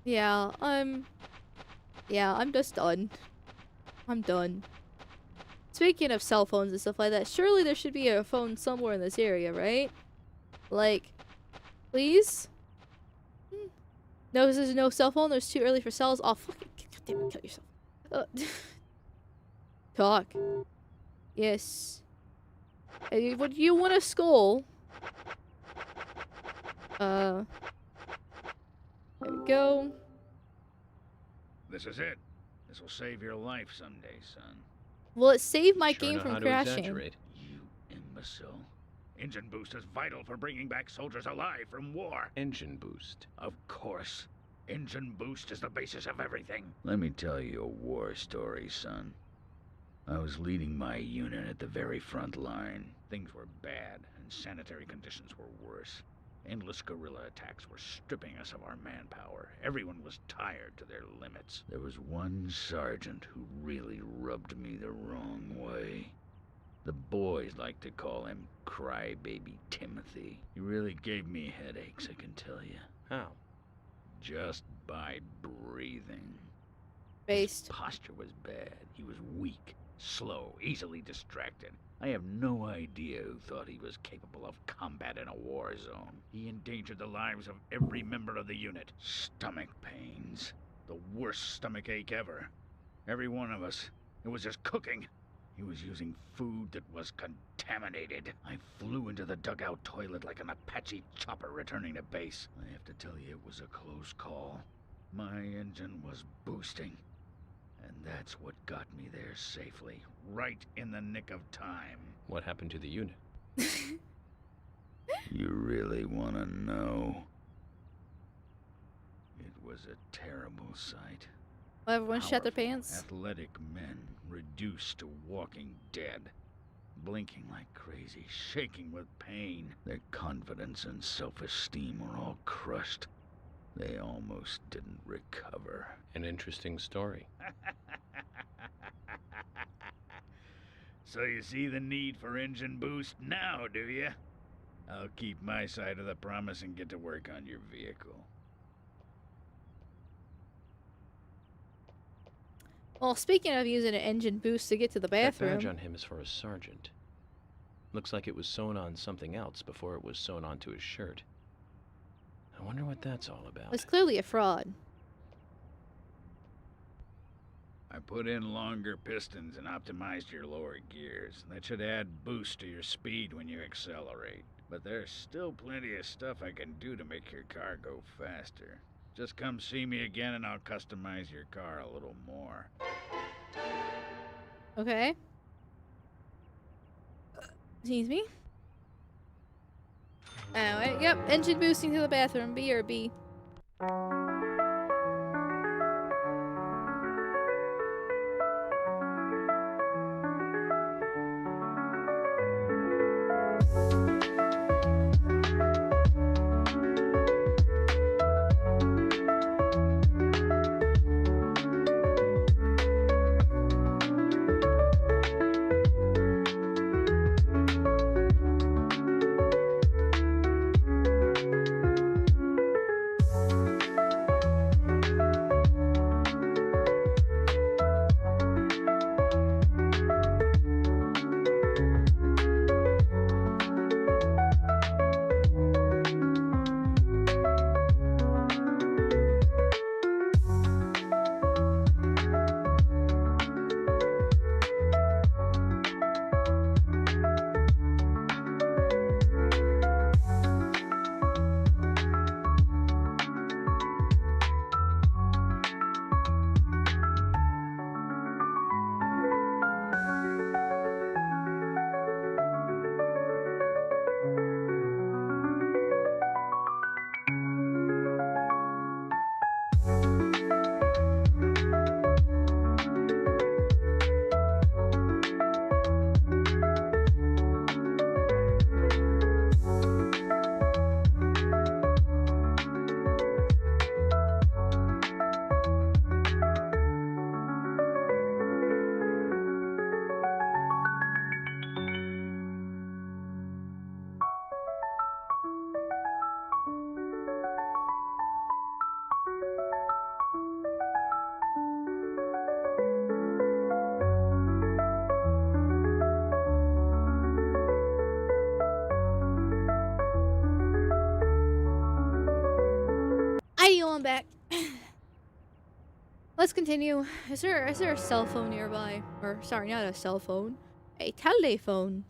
Yeah, I'm just done. I'm done. Speaking of cell phones and stuff like that, surely there should be a phone somewhere in this area, right? Like, please? No, because there's no cell phone. There's too early for cells. Oh, fucking... Goddamn it, kill yourself. Talk. Yes. Hey, would you want a skull? There we go. This is it. This will save your life someday, son. Will it save my Sure game know from how to crashing? exaggerate. You imbecile. Engine boost is vital for bringing back soldiers alive from war. Engine boost. Of course. Engine boost is the basis of everything. Let me tell you a war story, son. I was leading my unit at the very front line. Things were bad, and sanitary conditions were worse. Endless guerrilla attacks were stripping us of our manpower. Everyone was tired to their limits. There was one sergeant who really rubbed me the wrong way. The boys like to call him Crybaby Timothy. He really gave me headaches, I can tell you. How? Just by breathing. Based. His posture was bad. He was weak, slow, easily distracted. I have no idea who thought he was capable of combat in a war zone. He endangered the lives of every member of the unit. Stomach pains. The worst stomach ache ever. Every one of us. It was just cooking. He was using food that was contaminated. I flew into the dugout toilet like an Apache chopper returning to base. I have to tell you, it was a close call. My engine was boosting. And that's what got me there safely, right in the nick of time. What happened to the unit? You really want to know? It was a terrible sight. Well, everyone shut their Powerful, pants. Athletic men reduced to walking dead, blinking like crazy, shaking with pain. Their confidence and self-esteem were all crushed. They almost didn't recover. An interesting story. So you see the need for engine boost now, do you? I'll keep my side of the promise and get to work on your vehicle. Well, speaking of using an engine boost to get to the That bathroom. badge on him is for a sergeant. Looks like it was sewn on something else before it was sewn onto his shirt. I wonder what that's all about. It's clearly a fraud. I put in longer pistons and optimized your lower gears. That should add boost to your speed when you accelerate. But there's still plenty of stuff I can do to make your car go faster. Just come see me again and I'll customize your car a little more. Okay. Excuse me. Anyway, yep, engine boosting to the bathroom. BRB. I'm back. Let's continue. Is there a cell phone nearby? Or sorry, not a cell phone. A telephone.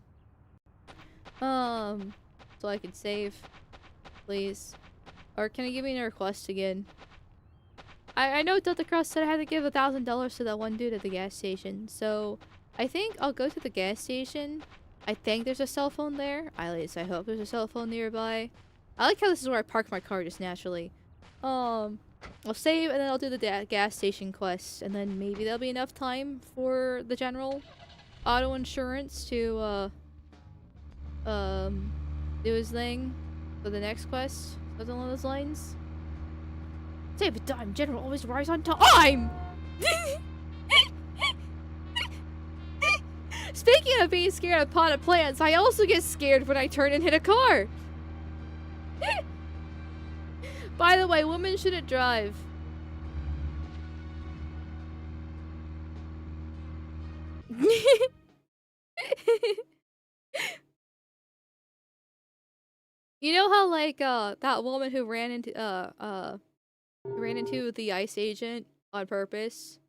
So I can save. Please. Or can you give me a request again? I know Delta Cross said I had to give $1,000 to that one dude at the gas station. So I think I'll go to the gas station. I think there's a cell phone there. At least I hope there's a cell phone nearby. I like how this is where I park my car just naturally. I'll save and then I'll do the gas station quest, and then maybe there'll be enough time for the general auto insurance to do his thing. for the next quest. Something along those lines. Save a dime. General always arrives on time! Speaking of being scared of potted plants, I also get scared when I turn and hit a car. By the way, women shouldn't drive. You know how like that woman who ran into the ICE agent on purpose?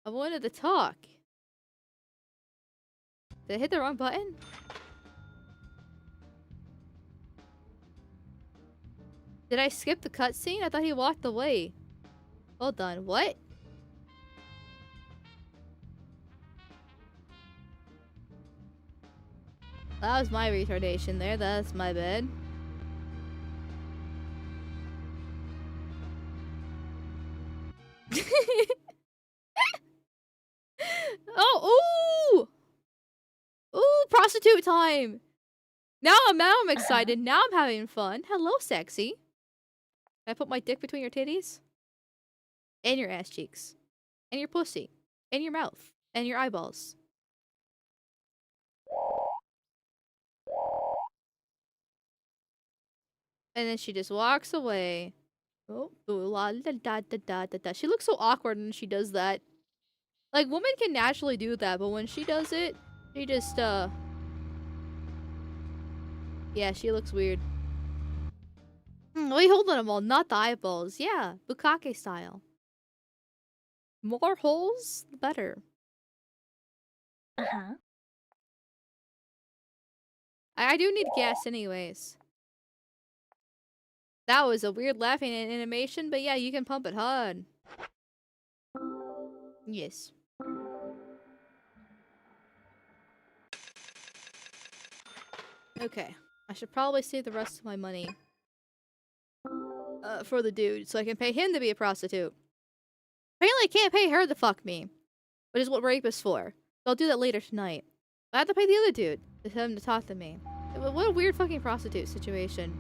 I wanted to talk. Did I hit the wrong button? Did I skip the cutscene? I thought he walked away. Hold on, what? That was my retardation there. That's my bad. Oh, ooh! Ooh, prostitute time! Now I'm excited. Now I'm having fun. Hello, sexy. Can I put my dick between your titties? And your ass cheeks. And your pussy. And your mouth. And your eyeballs. And then she just walks away. Oh, la da da da da da da. She looks so awkward when she does that. Like, women can naturally do that, but when she does it, she just, yeah, she looks weird. Wait, hold on a moment. Not the eyeballs. Yeah, bukkake style. More holes, the better. Uh-huh. I do need gas anyways. That was a weird laughing animation, but yeah, you can pump it hard. Yes. Okay. I should probably save the rest of my money. For the dude, so I can pay him to be a prostitute. Apparently I can't pay her to fuck me. Which is what rape is for. So I'll do that later tonight. I have to pay the other dude to tell him to talk to me. What a weird fucking prostitute situation.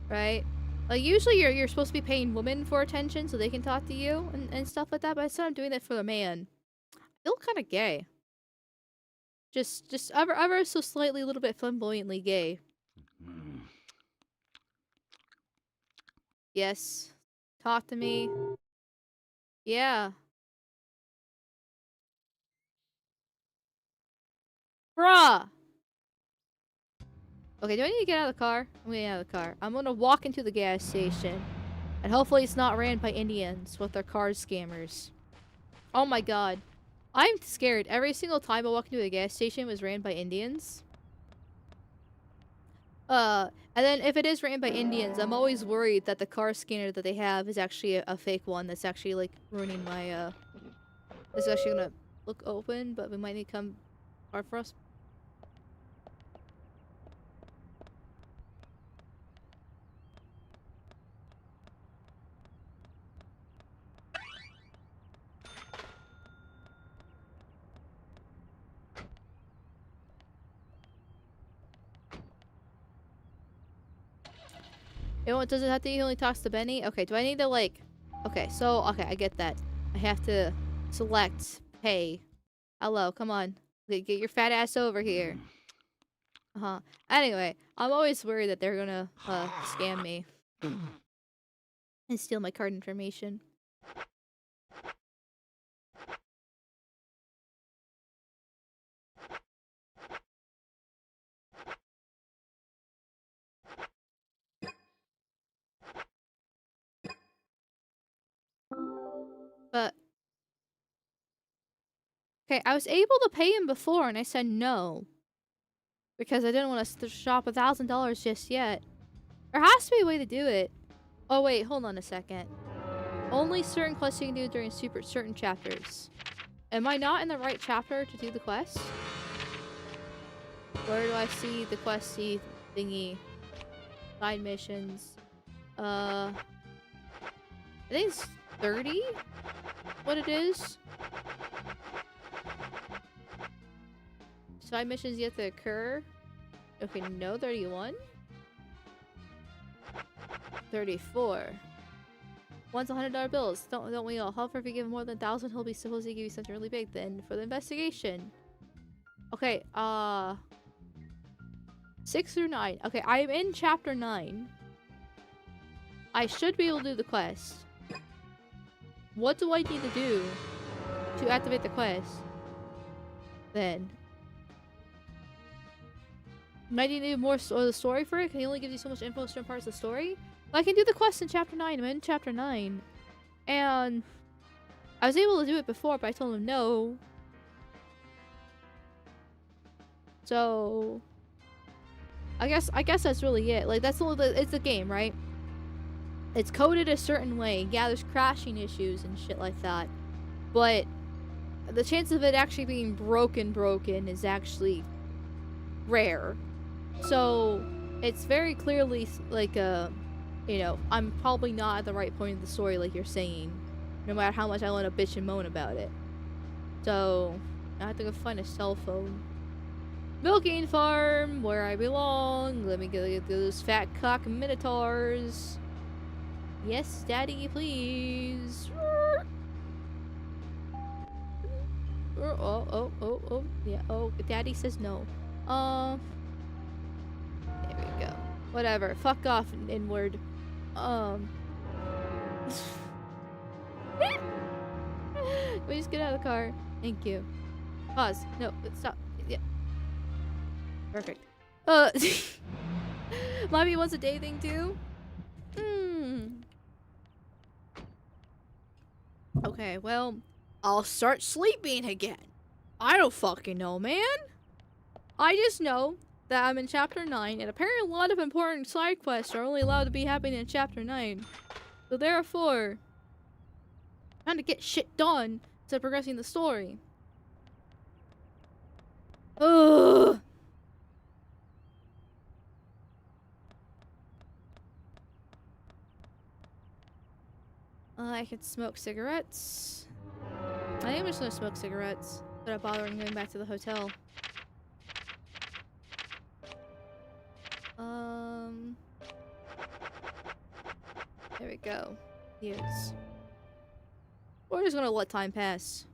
Right? Like, usually you're supposed to be paying women for attention so they can talk to you and stuff like that, but instead I'm doing that for a man. I feel kind of gay. Just ever so slightly a little bit flamboyantly gay. Yes. Talk to me. Yeah. Bruh! Okay, do I need to get out of the car? I'm getting out of the car. I'm gonna walk into the gas station. And hopefully it's not ran by Indians with their card scammers. Oh my god. I'm scared. Every single time I walk into a gas station, it was ran by Indians. And then if it is ran by Indians, I'm always worried that the car scanner that they have is actually a fake one that's actually, like, ruining my, It's actually gonna look open, but we might need to come hard for us. You know what, does it have to he only talks to Benny? Okay, do I need to, like... Okay, so, okay, I get that. I have to select pay. Hello, come on. Get your fat ass over here. Uh-huh. Anyway, I'm always worried that they're gonna, scam me. And steal my card information. But... Okay, I was able to pay him before, and I said no. Because I didn't want to shop $1,000 just yet. There has to be a way to do it. Oh wait, hold on a second. Only certain quests you can do during certain chapters. Am I not in the right chapter to do the quest? Where do I see the questy thingy? Side missions. I think it's 30? What it is? Side missions yet to occur? Okay, no, 31. 34. Wants $100 bills. Don't we all? However, if you give him more than 1,000, he'll be supposed to give you something really big. Then for the investigation. Okay, 6 through 9. Okay, I am in chapter 9. I should be able to do the quest. What do I need to do to activate the quest? Then. Might you need more the story for it? Can he only give you so much info on certain parts of the story? Well, I can do the quest in chapter 9. I'm in chapter 9. And I was able to do it before, but I told him no. So I guess that's really it. Like, that's all it's a game, right? It's coded a certain way. Yeah, there's crashing issues and shit like that. But the chance of it actually being broken is actually rare. So it's very clearly like you know, I'm probably not at the right point of the story like you're saying. No matter how much I want to bitch and moan about it. So I have to go find a cell phone. Milking farm, where I belong. Let me get those fat cock minotaurs. Yes, daddy, please. Oh, yeah. Oh, daddy says no. There we go. Whatever. Fuck off, inward. We just get out of the car. Thank you. Pause. No, stop. Yeah. Perfect. Mommy wants a day thing too? Okay, well, I'll start sleeping again. I don't fucking know, man. I just know that I'm in chapter 9, and apparently a lot of important side quests are only allowed to be happening in chapter 9. So therefore, trying to get shit done to progressing the story. Ugh. I can smoke cigarettes. I am just gonna smoke cigarettes instead of bothering going back to the hotel. There we go. Use. We're just gonna let time pass.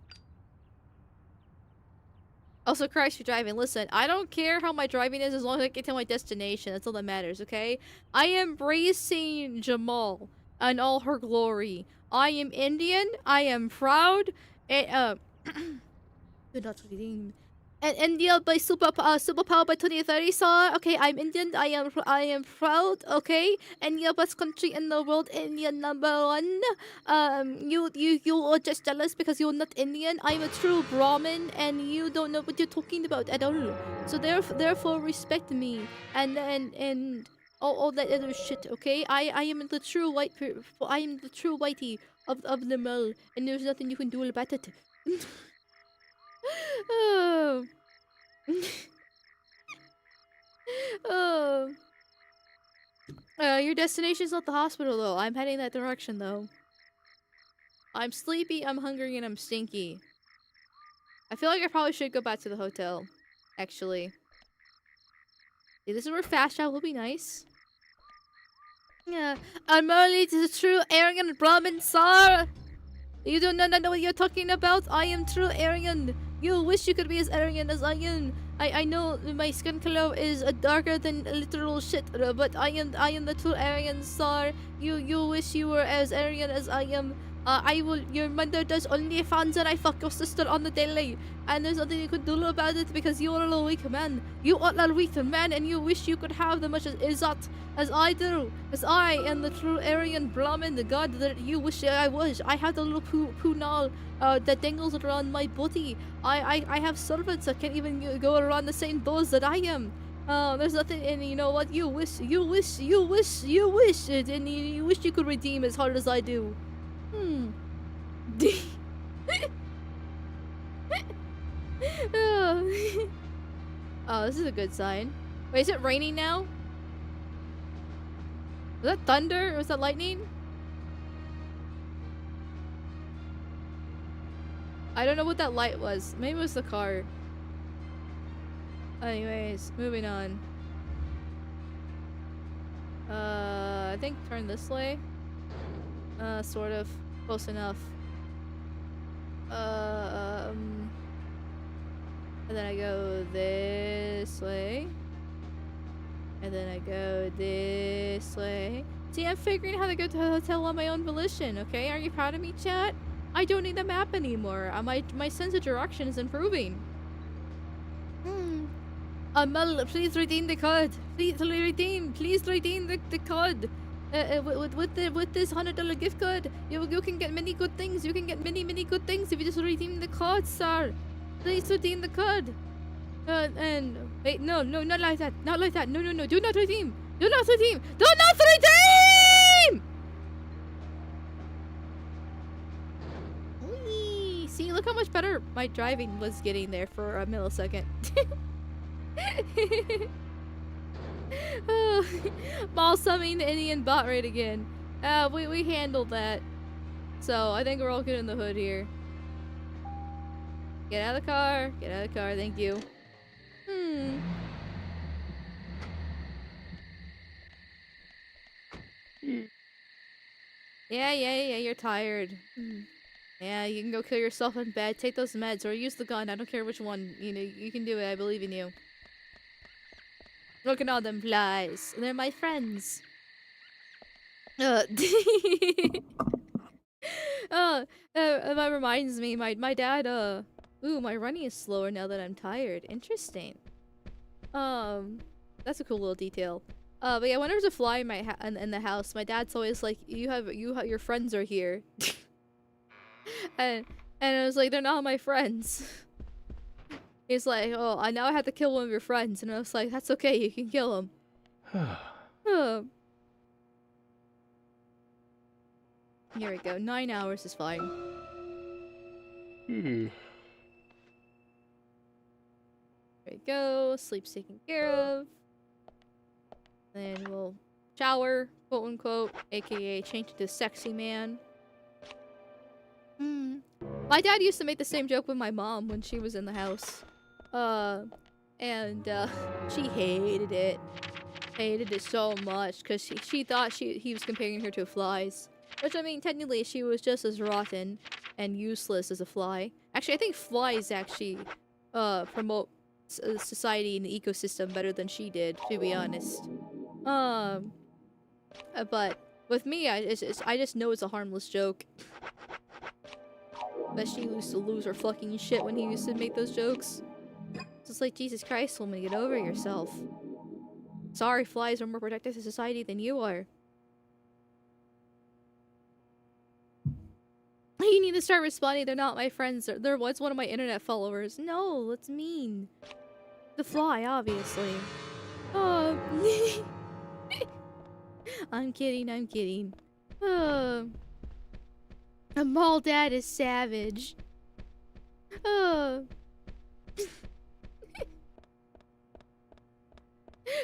Also, Christ, you're driving. Listen, I don't care how my driving is as long as I get to my destination. That's all that matters, okay? I am embracing Jamal and all her glory. I am Indian. I am proud. And, not reading. And India by superpower by 2030, sir. Okay, I'm Indian. I am proud. Okay, India best country in the world. India #1. You are just jealous because you're not Indian. I'm a true Brahmin, and you don't know what you're talking about at all. So therefore, respect me and all that other shit. Okay, I am the true white. I am the true whitey of them all, and there's nothing you can do about it. Oh. Oh. Your destination's not the hospital, though. I'm heading that direction, though. I'm sleepy, I'm hungry, and I'm stinky. I feel like I probably should go back to the hotel, actually. Yeah, this is where fast travel will be nice. Yeah, I'm only the true Aryan Brahmin, sir. You do not know what you're talking about. I am true Aryan. You wish you could be as Aryan as I am. I know my skin color is darker than literal shit, but I am the true Aryan, sir. You wish you were as Aryan as I am. Your mother does OnlyFans and I fuck your sister on the daily. And there's nothing you can do about it because you are a weak man. You are a weak man and you wish you could have the much izzat as I do. As I am the true Aryan Brahmin, the god that you wish I was. I have the little punal that dangles around my body. I have servants that can't even go around the same doors that I am. There's nothing, and you know what? You wish it, and you wish you could redeem as hard as I do. Oh, this is a good sign. Wait, is it raining now? Was that thunder or was that lightning? I don't know what that light was. Maybe it was the car. Anyways, moving on. I think turn this way. Sort of. Close enough. And then I go this way. And then I go this way. See, I'm figuring how to go to the hotel on my own volition, okay? Are you proud of me, chat? I don't need the map anymore. My sense of direction is improving. Mel, please redeem the code. Please redeem the code. With this $100 gift code, you can get many good things. You can get many good things if you just redeem the code, sir. Please redeem the code. And wait, no, not like that. Not like that. No. Do not redeem. Do not redeem. Do not redeem. Whee! See, look how much better my driving was getting there for a millisecond. Balsaming the Indian bot rate again. We handled that. So I think we're all good in the hood here. Get out of the car. Get out of the car. Thank you. Yeah, you're tired. Yeah, you can go kill yourself in bed. Take those meds or use the gun. I don't care which one. You know, you can do it. I believe in you. Look at all them flies. They're my friends. That reminds me, my dad, ooh, my running is slower now that I'm tired. Interesting. That's a cool little detail. But yeah, whenever there's a fly in the house, my dad's always like, your friends are here. and I was like, they're not my friends. He's like, oh, I now have to kill one of your friends. And I was like, that's okay, you can kill him. Here we go, 9 hours is fine. There we go, sleep's taken care of. Then we'll shower, quote unquote, aka change into sexy man. My dad used to make the same joke with my mom when she was in the house. She hated it. Hated it so much because she thought he was comparing her to flies. Which, I mean, technically she was just as rotten and useless as a fly. Actually, I think flies actually promote society and the ecosystem better than she did, to be honest. But with me, I just know it's a harmless joke. But she used to lose her fucking shit when he used to make those jokes. So it's like, Jesus Christ, woman, get over yourself. Sorry, flies are more protective to society than you are. You need to start responding, they're not my friends, they're one of my internet followers. No, that's mean. The fly, obviously. Oh. I'm kidding. A mall dad is savage.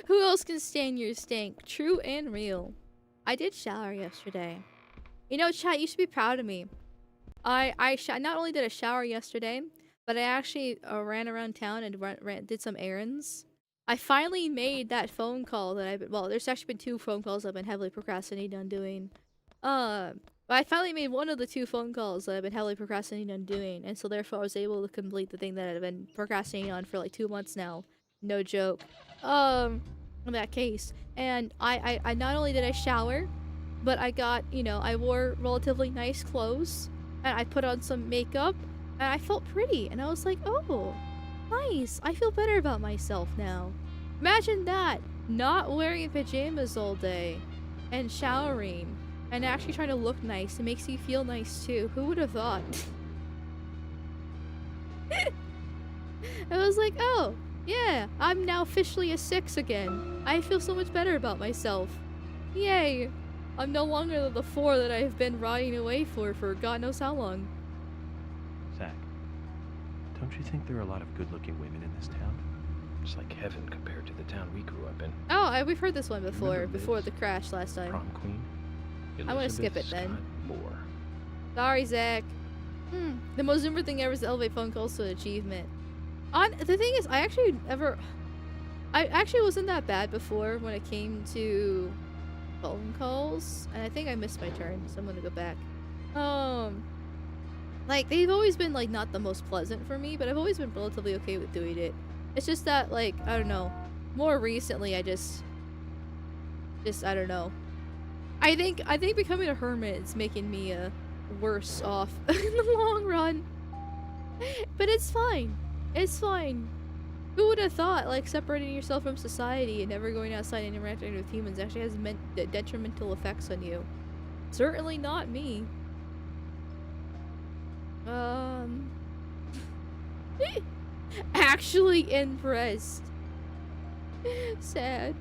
Who else can stand your stank? True and real. I did shower yesterday. You know, chat, you should be proud of me. Not only did I shower yesterday, but I actually ran around town and did some errands. I finally made that phone call that there's actually been 2 phone calls I've been heavily procrastinating on doing. But I finally made one of the 2 phone calls that I've been heavily procrastinating on doing, and so therefore I was able to complete the thing that I've been procrastinating on for like 2 months now. No joke. In that case. And I not only did I shower, but I got, I wore relatively nice clothes, and I put on some makeup, and I felt pretty, and I was like, oh, nice. I feel better about myself now. Imagine that. Not wearing pajamas all day, and showering, and actually trying to look nice. It makes you feel nice too. Who would have thought? I was like, oh, yeah, I'm now officially a 6 again. I feel so much better about myself. Yay. I'm no longer the 4 that I've been riding away for God knows how long. Zach, don't you think there are a lot of good-looking women in this town? It's like heaven compared to the town we grew up in. Oh, we've heard this one before the crash last time. Prom queen. I want to skip it then. Moore. Sorry, Zach. The most Zoomer thing ever is to elevate phone calls to an achievement. The thing is, I actually wasn't that bad before when it came to phone calls, and I think I missed my turn, so I'm gonna go back. Like, they've always been, like, not the most pleasant for me, but I've always been relatively okay with doing it. It's just that, like, I don't know. More recently, I just, I don't know. I think becoming a hermit is making me, worse off in the long run. But it's fine. It's fine. Who would have thought, like, separating yourself from society and never going outside and interacting with humans actually has detrimental effects on you? Certainly not me. Actually impressed. Sad.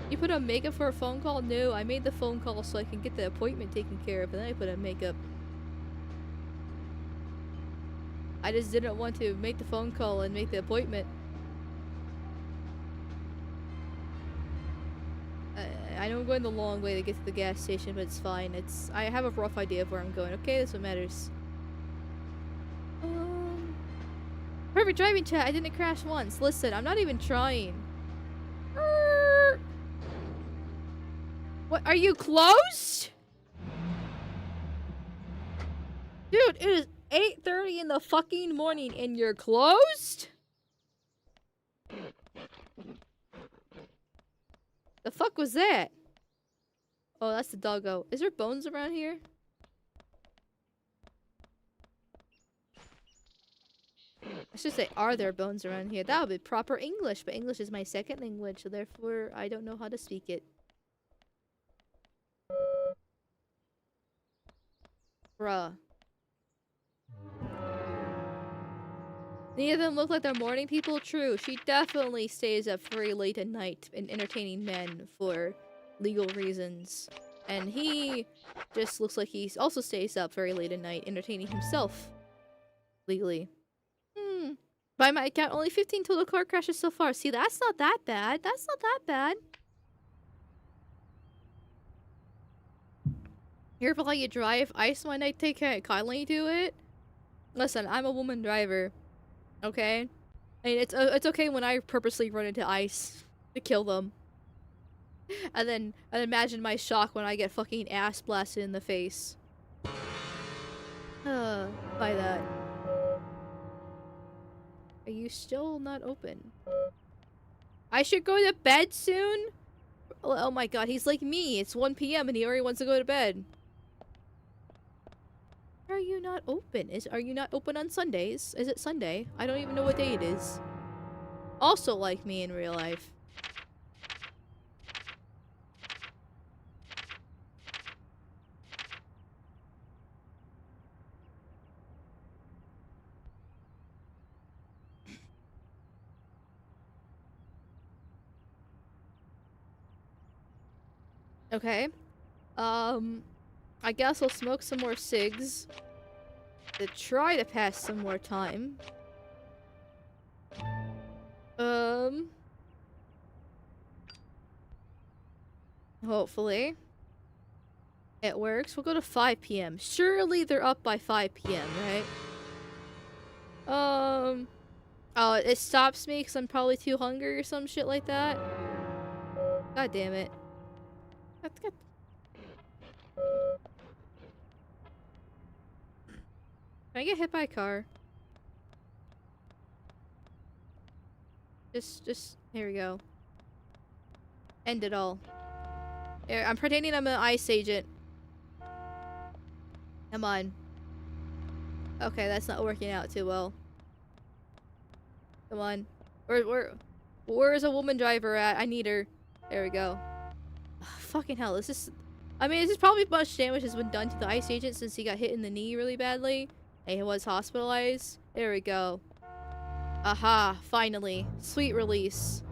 You put on makeup for a phone call? No, I made the phone call so I can get the appointment taken care of, and then I put on makeup. I just didn't want to make the phone call and make the appointment. I know I'm going the long way to get to the gas station, but it's fine. I have a rough idea of where I'm going. Okay, that's what matters. Perfect driving chat. I didn't crash once. Listen, I'm not even trying. What? Are you closed? Dude, it is 8:30 in the fucking morning and you're closed? The fuck was that? Oh, that's the doggo. Is there bones around here? I should say, are there bones around here? That would be proper English, but English is my second language, so therefore I don't know how to speak it. Bruh. Neither of them look like they're morning people? True, she definitely stays up very late at night and entertaining men for legal reasons. And he just looks like he also stays up very late at night entertaining himself legally. By my account, only 15 total car crashes so far. See, that's not that bad. That's not that bad. Careful how you drive. Ice when I take care kindly do it. Listen, I'm a woman driver. Okay? I mean, it's okay when I purposely run into ice to kill them. And then imagine my shock when I get fucking ass blasted in the face. By that. Are you still not open? I should go to bed soon? Oh my god, he's like me. It's 1 PM and he already wants to go to bed. Are you not open? Are you not open on Sundays? Is it Sunday? I don't even know what day it is. Also like me in real life. Okay. I guess I'll smoke some more cigs to try to pass some more time. Hopefully it works. We'll go to 5 PM. Surely they're up by 5 PM, right? Oh, it stops me because I'm probably too hungry or some shit like that. God damn it. Can I get hit by a car? Just, here we go. End it all. Here, I'm pretending I'm an ICE agent. Come on. Okay, that's not working out too well. Come on. Where's a woman driver at? I need her. There we go. Ugh, fucking hell, this is... I mean, this is probably much damage has been done to the ICE agent since he got hit in the knee really badly. And he was hospitalized. There we go. Aha, finally. Sweet release.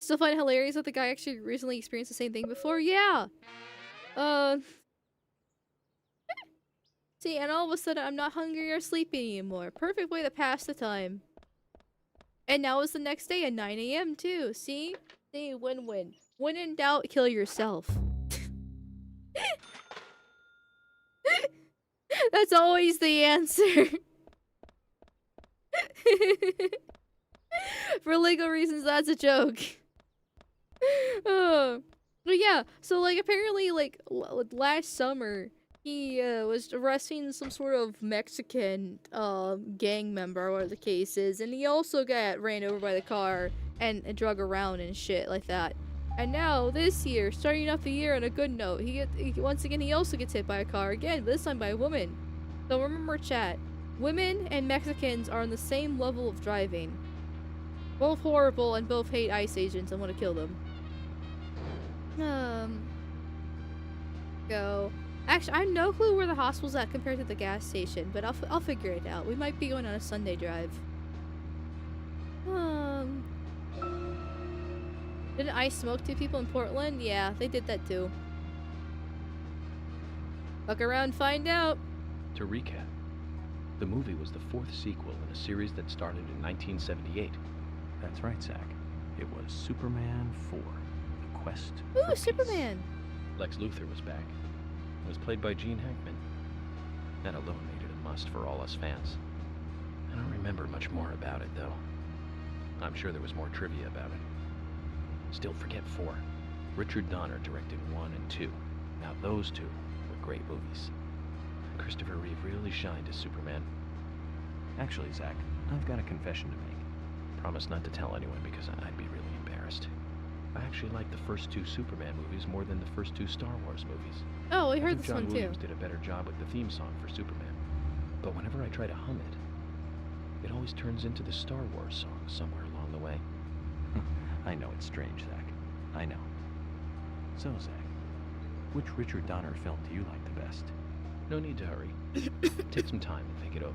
Still find it hilarious that the guy actually recently experienced the same thing before? Yeah! See, and all of a sudden I'm not hungry or sleepy anymore. Perfect way to pass the time. And now it's the next day at 9 AM too. See? See, win-win. When in doubt, kill yourself. That's always the answer. For legal reasons, that's a joke. But yeah, so like apparently like last summer he was arresting some sort of Mexican gang member or whatever the case is, and he also got ran over by the car and drug around and shit like that. And now this year, starting off the year on a good note, once again he also gets hit by a car again, but this time by a woman. So remember, chat, women and Mexicans are on the same level of driving. Both horrible and both hate ICE agents and want to kill them. Go. Actually, I have no clue where the hospital's at compared to the gas station, but I'll figure it out. We might be going on a Sunday drive. Didn't ICE smoke 2 people in Portland? Yeah, they did that too. Fuck around, find out. To recap, the movie was the 4th sequel in a series that started in 1978. That's right, Zach. It was Superman 4, The Quest Ooh, for Peace. Superman! Lex Luthor was back. It was played by Gene Hackman. That alone made it a must for all us fans. I don't remember much more about it, though. I'm sure there was more trivia about it. Still forget 4. Richard Donner directed 1 and 2. Now those 2 were great movies. Christopher Reeve really shined as Superman. Actually, Zach, I've got a confession to make. Promise not to tell anyone because I'd be really embarrassed. I actually like the first 2 Superman movies more than the first 2 Star Wars movies. Oh, we I heard think this John one too. Williams did a better job with the theme song for Superman. But whenever I try to hum it, it always turns into the Star Wars song somewhere along the way. I know it's strange, Zach. I know. So, Zach, which Richard Donner film do you like the best? No need to hurry. Take some time and think it over.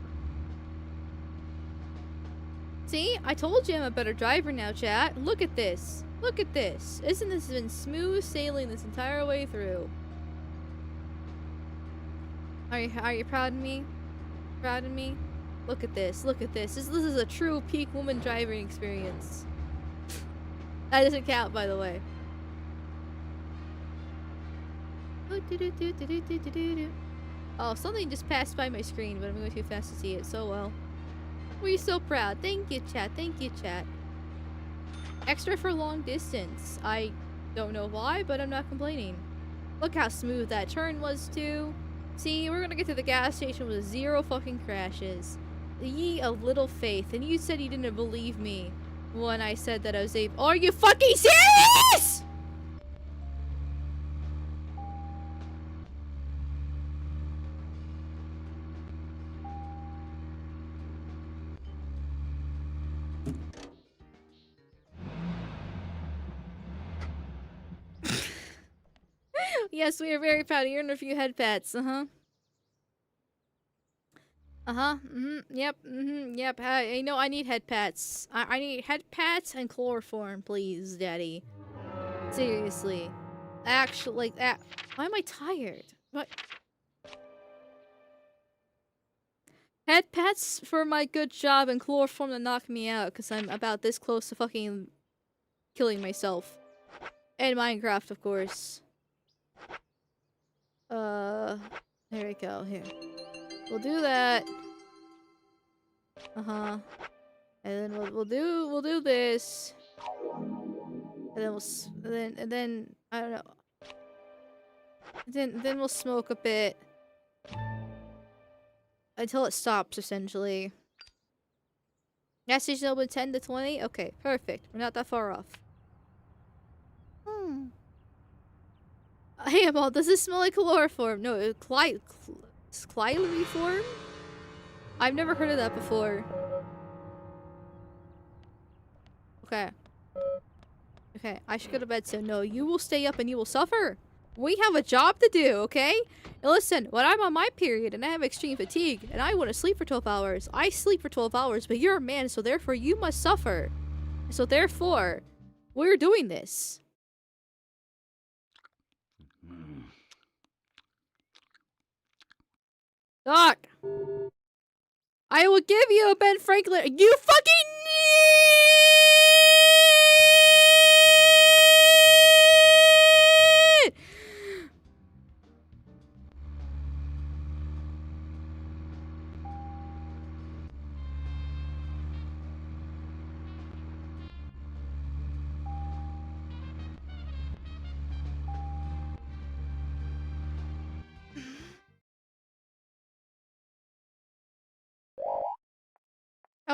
See? I told you I'm a better driver now, chat. Look at this. Look at this. Isn't this been smooth sailing this entire way through? Are you proud of me? Proud of me? Look at this. Look at this. This is a true peak woman driving experience. That doesn't count, by the way. Oh, something just passed by my screen, but I'm going too fast to see it. So well. We're so proud. Thank you, chat. Thank you, chat. Extra for long distance. I don't know why, but I'm not complaining. Look how smooth that turn was, too. See, we're gonna get to the gas station with 0 fucking crashes. Ye a little faith. And you said you didn't believe me when I said that I was able— Are you fucking serious?! Yes, we are very proud. You earned a few head pats. Uh-huh. Uh-huh. Yep. Yep. You know, I need head pats. I need head pats and chloroform, please, Daddy. Seriously. Actually, like that. Why am I tired? What? Head pats for my good job and chloroform to knock me out, because I'm about this close to fucking killing myself. And Minecraft, of course. There we go. Here. We'll do that. Uh-huh. And then we'll do this. And then I don't know. Then we'll smoke a bit. Until it stops, essentially. Gas station open 10 to 20? Okay, perfect. We're not that far off. Hey, Amal, does this smell like chloroform? No, chloroform? I've never heard of that before. Okay. Okay, I should go to bed soon. No, you will stay up and you will suffer. We have a job to do, okay? Now listen, when I'm on my period and I have extreme fatigue and I want to sleep for 12 hours, I sleep for 12 hours, but you're a man, so therefore you must suffer. So therefore, we're doing this. Doc! I will give you a Ben Franklin— You fucking—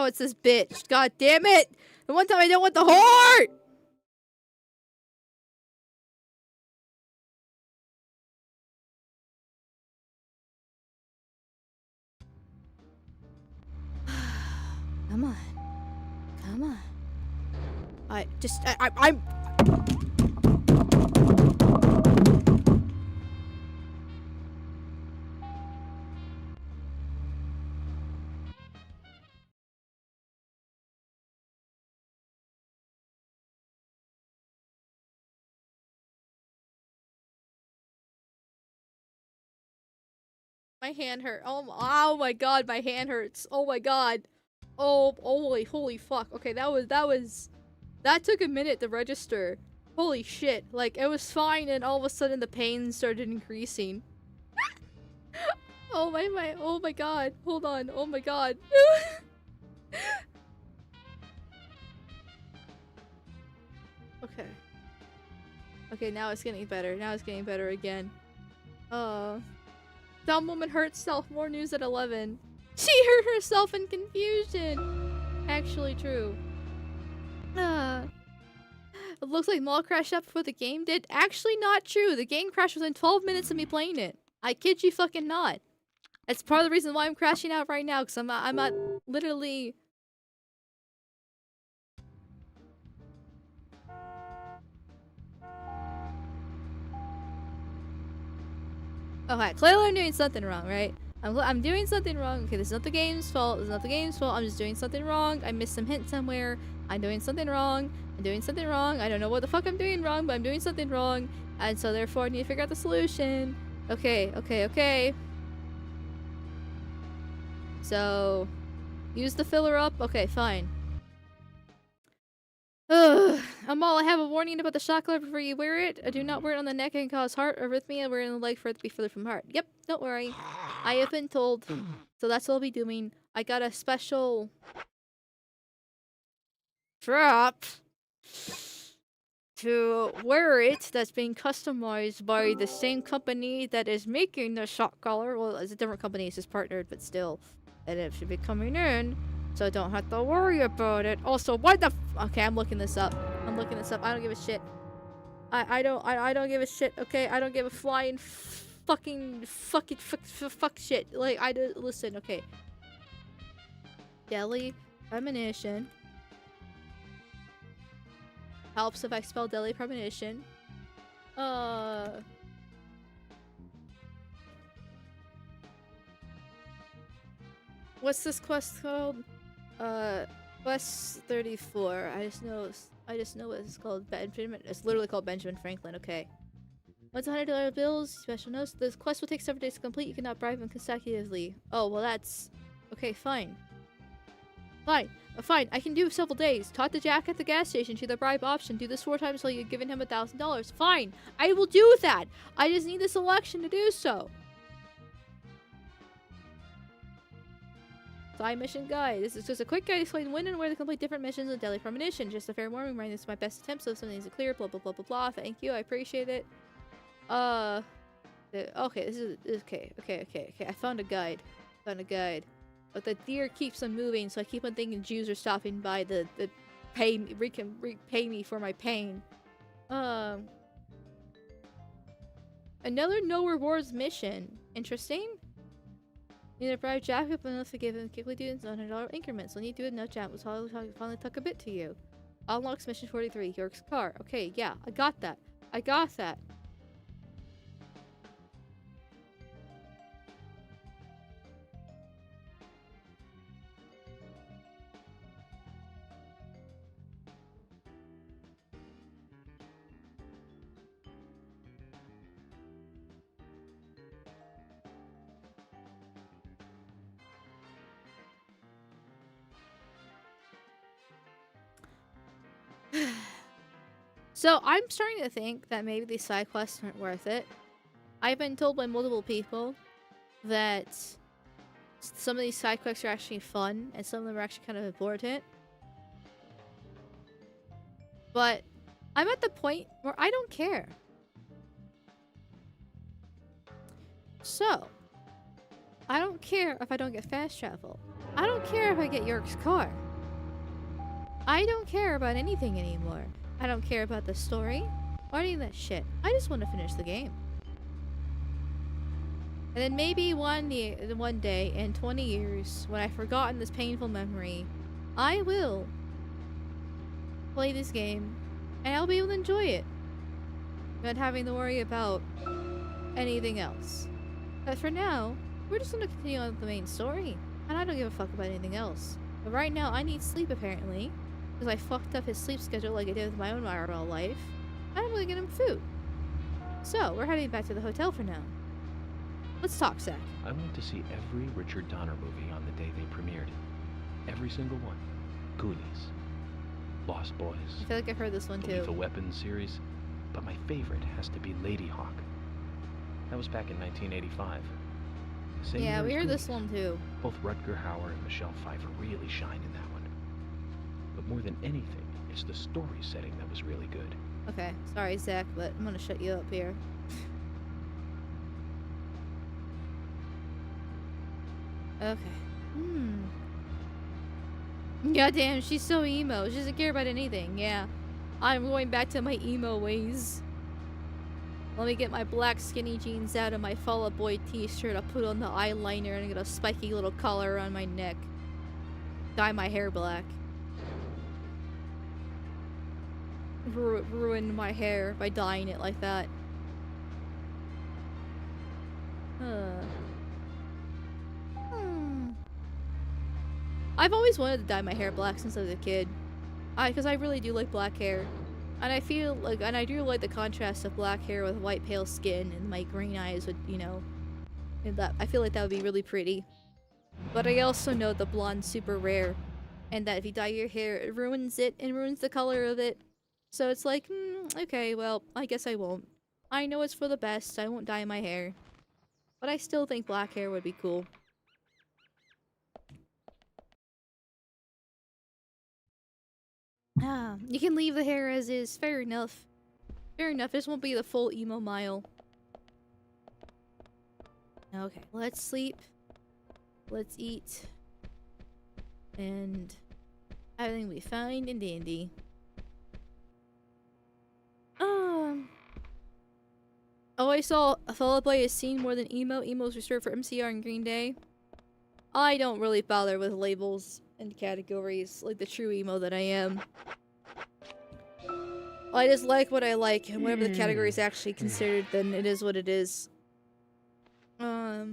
Oh, it's this bitch. God damn it! The one time I don't want the heart! Come on. Come on. I'm... My hand hurt. Oh my god, my hand hurts. Oh my god. Oh, holy fuck. Okay, that took a minute to register. Holy shit. Like, it was fine and all of a sudden the pain started increasing. Oh my god. Hold on. Oh my god. Okay. Okay, now it's getting better. Now it's getting better again. Dumb woman hurts self. More news at 11. She hurt herself in confusion. Actually true. It looks like Maul crashed out before the game did. Actually not true. The game crashed within 12 minutes of me playing it. I kid you fucking not. That's part of the reason why I'm crashing out right now, because I'm at literally... Okay, clearly I'm doing something wrong, right? I'm doing something wrong. Okay, this is not the game's fault. This is not the game's fault. I'm just doing something wrong. I missed some hint somewhere. I'm doing something wrong. I'm doing something wrong. I don't know what the fuck I'm doing wrong, but I'm doing something wrong. And so therefore I need to figure out the solution. Okay. So, use the filler up. Okay, fine. Amal, I have a warning about the shock collar before you wear it. Do not wear it on the neck and cause heart arrhythmia. Wear it on the leg for it to be further from heart. Yep, don't worry. I have been told. So that's what I'll be doing. I got a special strap to wear it that's being customized by the same company that is making the shock collar. Well, it's a different company, it's just partnered, but still. And it should be coming in. So I don't have to worry about it. Also, what the okay, I'm looking this up. I don't give a shit. I don't give a shit, okay? I don't give a flying fuck shit. Like, listen, okay. Deadly Premonition. Helps if I spell Deadly Premonition. What's this quest called? Quest 34. I just know what it's called. Benjamin. It's literally called Benjamin Franklin. Okay. What's $100 bills? Special notes. This quest will take several days to complete. You cannot bribe them consecutively. Oh well, that's okay. Fine. Fine. I can do several days. Talk to Jack at the gas station. Choose the bribe option. Do this 4 times until you've given him $1,000. Fine. I will do that. I just need the selection to do so. Side mission guide. This is just a quick guide explaining when and where to complete different missions with Deadly Premonition. Just a fair warning, Ryan. This is my best attempt, so if something isn't clear, blah blah blah blah blah. Thank you, I appreciate it. Okay, this is okay. I found a guide. But the deer keeps on moving, so I keep on thinking Jews are stopping by the repay me for my pain. Another no rewards mission. Interesting. Need to bribe Jack up enough to give him quickly do in $100 increments. When you do it, no Jack will finally tuck a bit to you. Unlocks mission 43, York's car. Okay, yeah, I got that. So I'm starting to think that maybe these side quests aren't worth it. I've been told by multiple people that some of these side quests are actually fun and some of them are actually kind of important. But I'm at the point where I don't care. So, I don't care if I don't get fast travel. I don't care if I get York's car. I don't care about anything anymore. I don't care about the story or any of that shit. I just want to finish the game. And then maybe one day in 20 years, when I've forgotten this painful memory, I will play this game and I'll be able to enjoy it without having to worry about anything else. But for now, we're just gonna continue on with the main story, and I don't give a fuck about anything else. But right now, I need sleep apparently, because I fucked up his sleep schedule like I did with my own IRL life. And I'm gonna get him food. So, we're heading back to the hotel for now. Let's talk, Zach. I went to see every Richard Donner movie on the day they premiered. Every single one. Goonies. Lost Boys. I feel like I've heard this one the too. Lethal Weapon series. But my favorite has to be Lady Hawk. That was back in 1985. The same Yeah, year we as heard this Goonies. one too. Both Rutger Hauer and Michelle Pfeiffer really shine in that one. But more than anything, it's the story setting that was really good. Okay, sorry, Zach, but I'm gonna shut you up here. Okay. Goddamn, she's so emo. She doesn't care about anything. Yeah. I'm going back to my emo ways. Let me get my black skinny jeans out and my Fall Out Boy t-shirt. I'll put on the eyeliner and get a spiky little collar around my neck. Dye my hair black. Ruin my hair by dyeing it like that. I've always wanted to dye my hair black since I was a kid. Because I really do like black hair. And I feel like, and I do like the contrast of black hair with white pale skin and my green eyes would, you know, and that, I feel like that would be really pretty. But I also know the blonde's super rare. And that if you dye your hair, it ruins it and ruins the color of it. So it's like, okay, well, I guess I won't. I know it's for the best, I won't dye my hair. But I still think black hair would be cool. You can leave the hair as is. Fair enough. Fair enough. This won't be the full emo mile. Okay, let's sleep. Let's eat. And everything will be fine and dandy. Oh, I saw Fall Out Boy is seen more than emo. Emo is reserved for MCR and Green Day. I don't really bother with labels and categories like the true emo that I am. I just like what I like, and whatever the category is actually considered, then it is what it is. I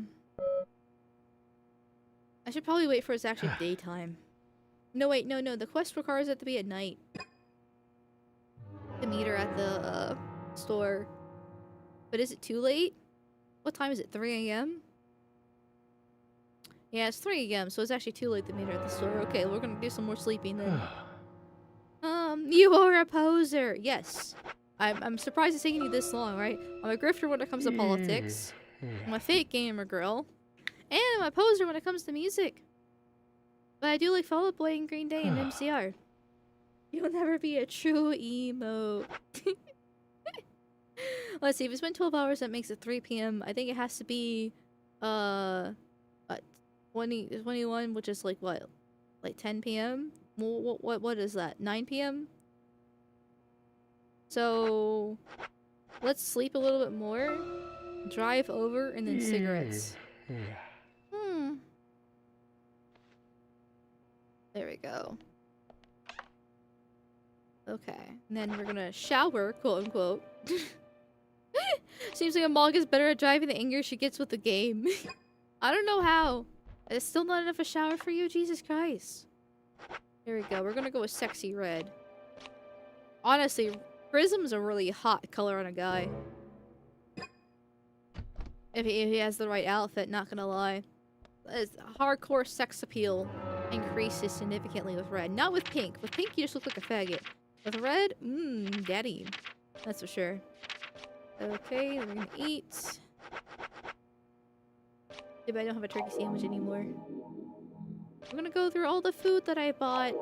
should probably wait for it's actually daytime. No, wait, no, the quest requires it to be at night. To meet her at the store. But is it too late? What time is it? 3 a.m.? Yeah, it's 3 a.m., so it's actually too late to meet her at the store. Okay, we're gonna do some more sleeping then. You are a poser! Yes. I'm surprised it's taking you this long, right? I'm a grifter when it comes to politics. I'm a fake gamer girl. And I'm a poser when it comes to music. But I do like Fall Out Boy and Green Day and MCR. You'll never be a true emo. Let's see, if it's been 12 hours, that makes it 3 p.m. I think it has to be, 21, which is like what? Like 10 p.m.? What is that? 9 p.m.? So, let's sleep a little bit more, drive over, and then cigarettes. There we go. Okay, and then we're gonna shower, quote unquote. Seems like Amalga's better at driving the anger she gets with the game. I don't know how. It's still not enough a shower for you? Jesus Christ. There we go. We're gonna go with sexy red. Honestly, Prism's a really hot color on a guy. If he has the right outfit, not gonna lie. It's hardcore sex appeal increases significantly with red. Not with pink. With pink, you just look like a faggot. With red, daddy. That's for sure. Okay, we're gonna eat. Too bad I don't have a turkey sandwich anymore. We're gonna go through all the food that I bought.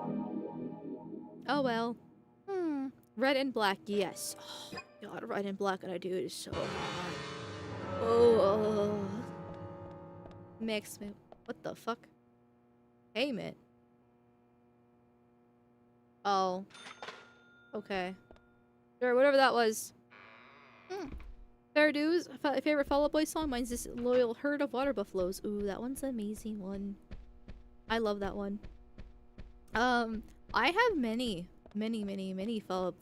Oh well. Red and black, yes. Oh god, red and black on a dude is so hot. Oh. Mix me. What the fuck? Payment? Oh. Okay. Sure, whatever that was. Fair dues. Favorite Fall Out Boy song? Mine's this Loyal Herd of Water Buffaloes. Ooh, that one's an amazing one. I love that one. I have many favorite Fall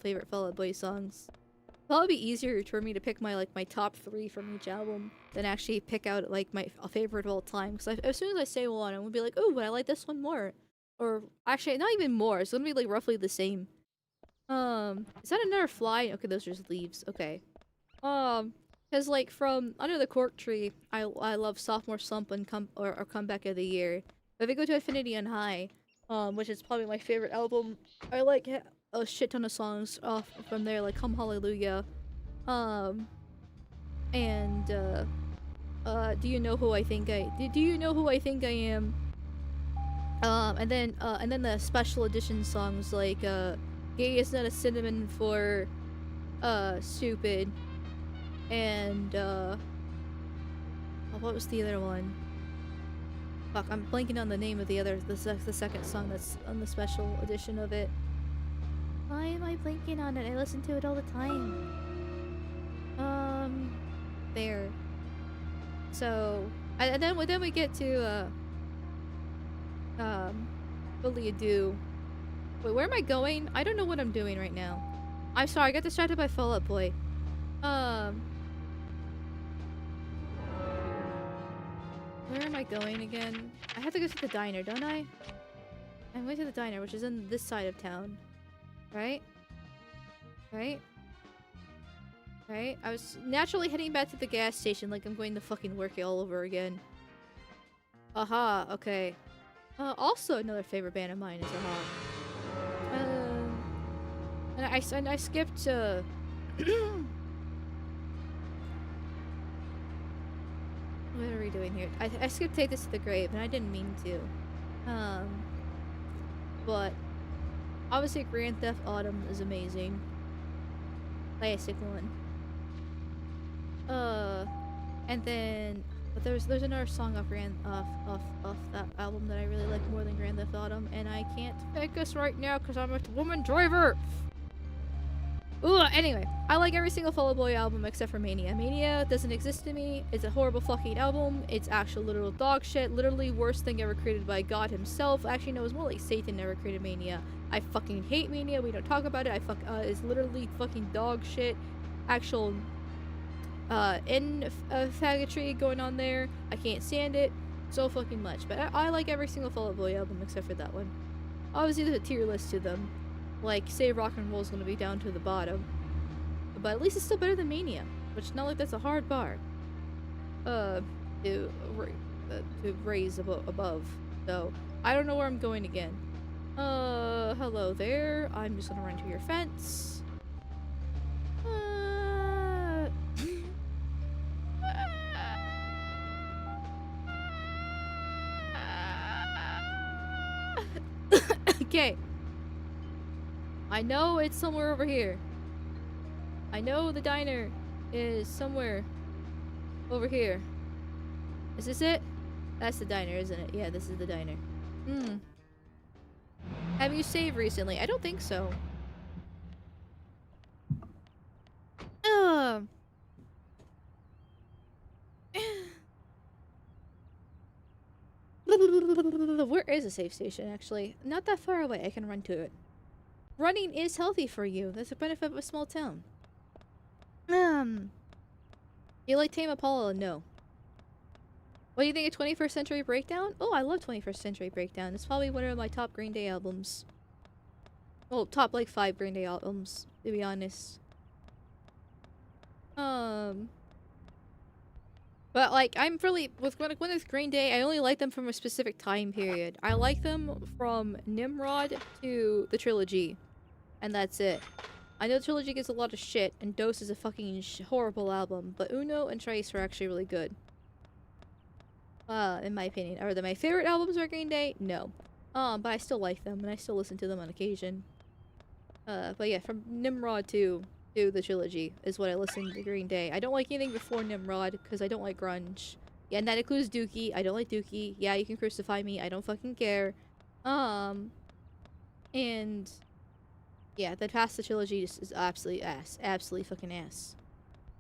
Out Boy songs. It'll probably be easier for me to pick my top 3 from each album than actually pick out like my favorite of all time. Because as soon as I say one, I'm gonna be like, oh, but I like this one more. Or actually, not even more. It's gonna be like roughly the same. Is that another fly? Okay, those are just leaves. Okay. Because like from Under the Cork Tree, I love Sophomore Slump and Comeback of the Year. If we go to Infinity on High, which is probably my favorite album, I like a shit ton of songs off from there, like Come Hallelujah, and Do You Know Who I Think Do You Know Who I Think I Am? And then the special edition songs like Gay Is Not a Cinnamon for Stupid, and what was the other one? Fuck, I'm blanking on the name of the second song that's on the special edition of it. Why am I blanking on it? I listen to it all the time. There. So, and then we get to Billy Ado. Wait, where am I going? I don't know what I'm doing right now. I'm sorry, I got distracted by Fall Out Boy. Where am I going again? I have to go to the diner, don't I? I'm going to the diner, which is in this side of town. Right? Right? Right? I was naturally heading back to the gas station like I'm going to fucking work it all over again. Aha, okay. Also another favorite band of mine is Aha. And I skipped, what are we doing here? I skipped Take This to the Grave, and I didn't mean to. But obviously Grand Theft Autumn is amazing. Classic one. And then but there's another song off that album that I really like more than Grand Theft Autumn, and I can't focus right now because I'm a woman driver. Ooh, anyway, I like every single Fall Out Boy album except for Mania. Mania doesn't exist to me. It's a horrible fucking album. It's actual literal dog shit. Literally worst thing ever created by God himself. Actually, no, it's more like Satan never created Mania. I fucking hate Mania. We don't talk about it. It's literally fucking dog shit. Actual, faggotry going on there. I can't stand it so fucking much. But I like every single Fall Out Boy album except for that one. Obviously, there's a tier list to them. Like, say Rock and Roll's gonna be down to the bottom. But at least it's still better than Mania. Which, not like that's a hard bar. To raise above. So, I don't know where I'm going again. Hello there. I'm just gonna run to your fence. Okay. I know it's somewhere over here. I know the diner is somewhere over here. Is this it? That's the diner, isn't it? Yeah, this is the diner. Have you saved recently? I don't think so. Where is a safe station, actually? Not that far away. I can run to it. Running is healthy for you. That's a benefit of a small town. You like Tame Impala? No. What do you think of 21st Century Breakdown? Oh, I love 21st Century Breakdown. It's probably one of my top Green Day albums. Well, top like 5 Green Day albums, to be honest. But like, I'm really with Green Day, I only like them from a specific time period. I like them from Nimrod to the trilogy, and that's it. I know the trilogy gets a lot of shit, and Dose is a fucking horrible album, but Uno and Trace are actually really good. In my opinion. Are they my favorite albums by Green Day? No. But I still like them, and I still listen to them on occasion. But yeah, from Nimrod to the trilogy is what I listen to Green Day. I don't like anything before Nimrod, because I don't like grunge. Yeah, and that includes Dookie. I don't like Dookie. Yeah, you can crucify me. I don't fucking care. And yeah, that past the trilogy is absolutely ass. Absolutely fucking ass.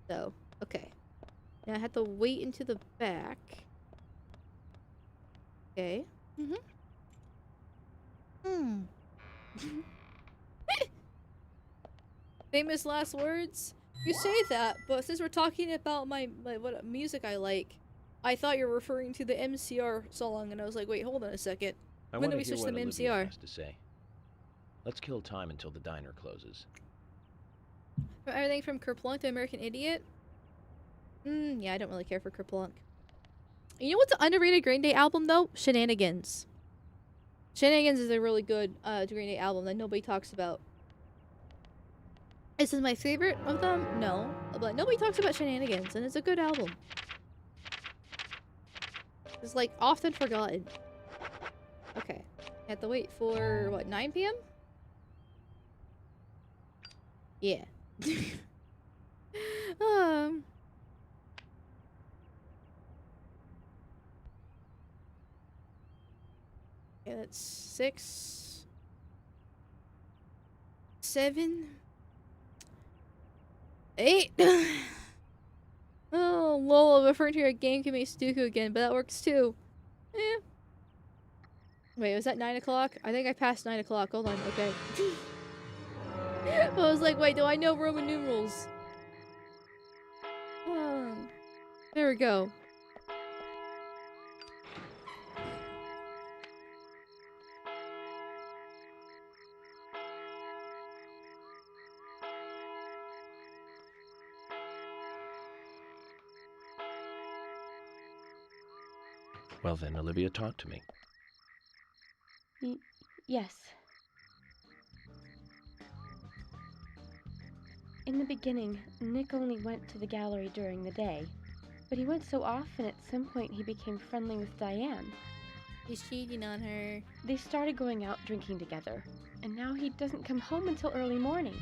So, okay. Now I have to wait into the back. Okay. Famous last words? You say that, but since we're talking about my what music I like, I thought you were referring to the MCR song, and I was like, wait, hold on a second. I When want do to we hear switch what to Olivia MCR? has to say. Let's kill time until the diner closes. Everything from Kerplunk to American Idiot? Yeah, I don't really care for Kerplunk. You know what's an underrated Green Day album, though? Shenanigans. Shenanigans is a really good Green Day album that nobody talks about. Is this my favorite of them? No. But nobody talks about Shenanigans, and it's a good album. It's, like, often forgotten. Okay. I have to wait for, what, 9 p.m.? Yeah. Yeah, that's 6... 7... 8... Oh, lol, I'm referring to your Gayme Sudoku again, but that works too. Eh. Wait, was that 9 o'clock? I think I passed 9 o'clock. Hold on, okay. I was like, wait, do I know Roman numerals? There we go. Well then, Olivia, talk to me. Yes. In the beginning, Nick only went to the gallery during the day, but he went so often at some point he became friendly with Diane. He's cheating on her. They started going out drinking together, and now he doesn't come home until early morning.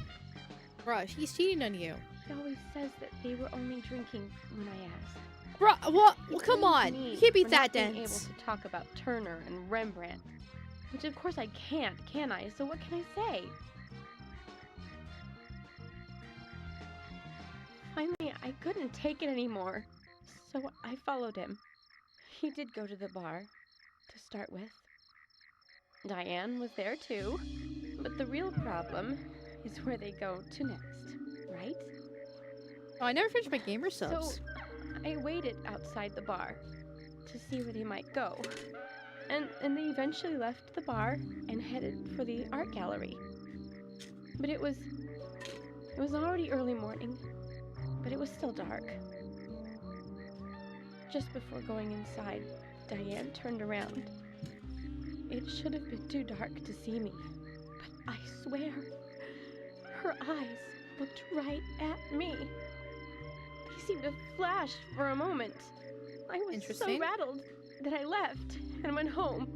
Bruh, he's cheating on you. He always says that they were only drinking when I asked. Bruh, what? Well, It come blames on. me You can't be for that not being dense. able to talk about Turner and Rembrandt, which of course I can't, can I? So what can I say? Finally, I couldn't take it anymore, so I followed him. He did go to the bar, to start with. Diane was there too, but the real problem is where they go to next, right? Oh, I never finished my gamer subs. So I waited outside the bar to see where they might go, and they eventually left the bar and headed for the art gallery. But it was already early morning, but it was still dark. Just before going inside, Diane turned around. It should have been too dark to see me, but I swear, her eyes looked right at me. They seemed to flash for a moment. I was so rattled that I left and went home.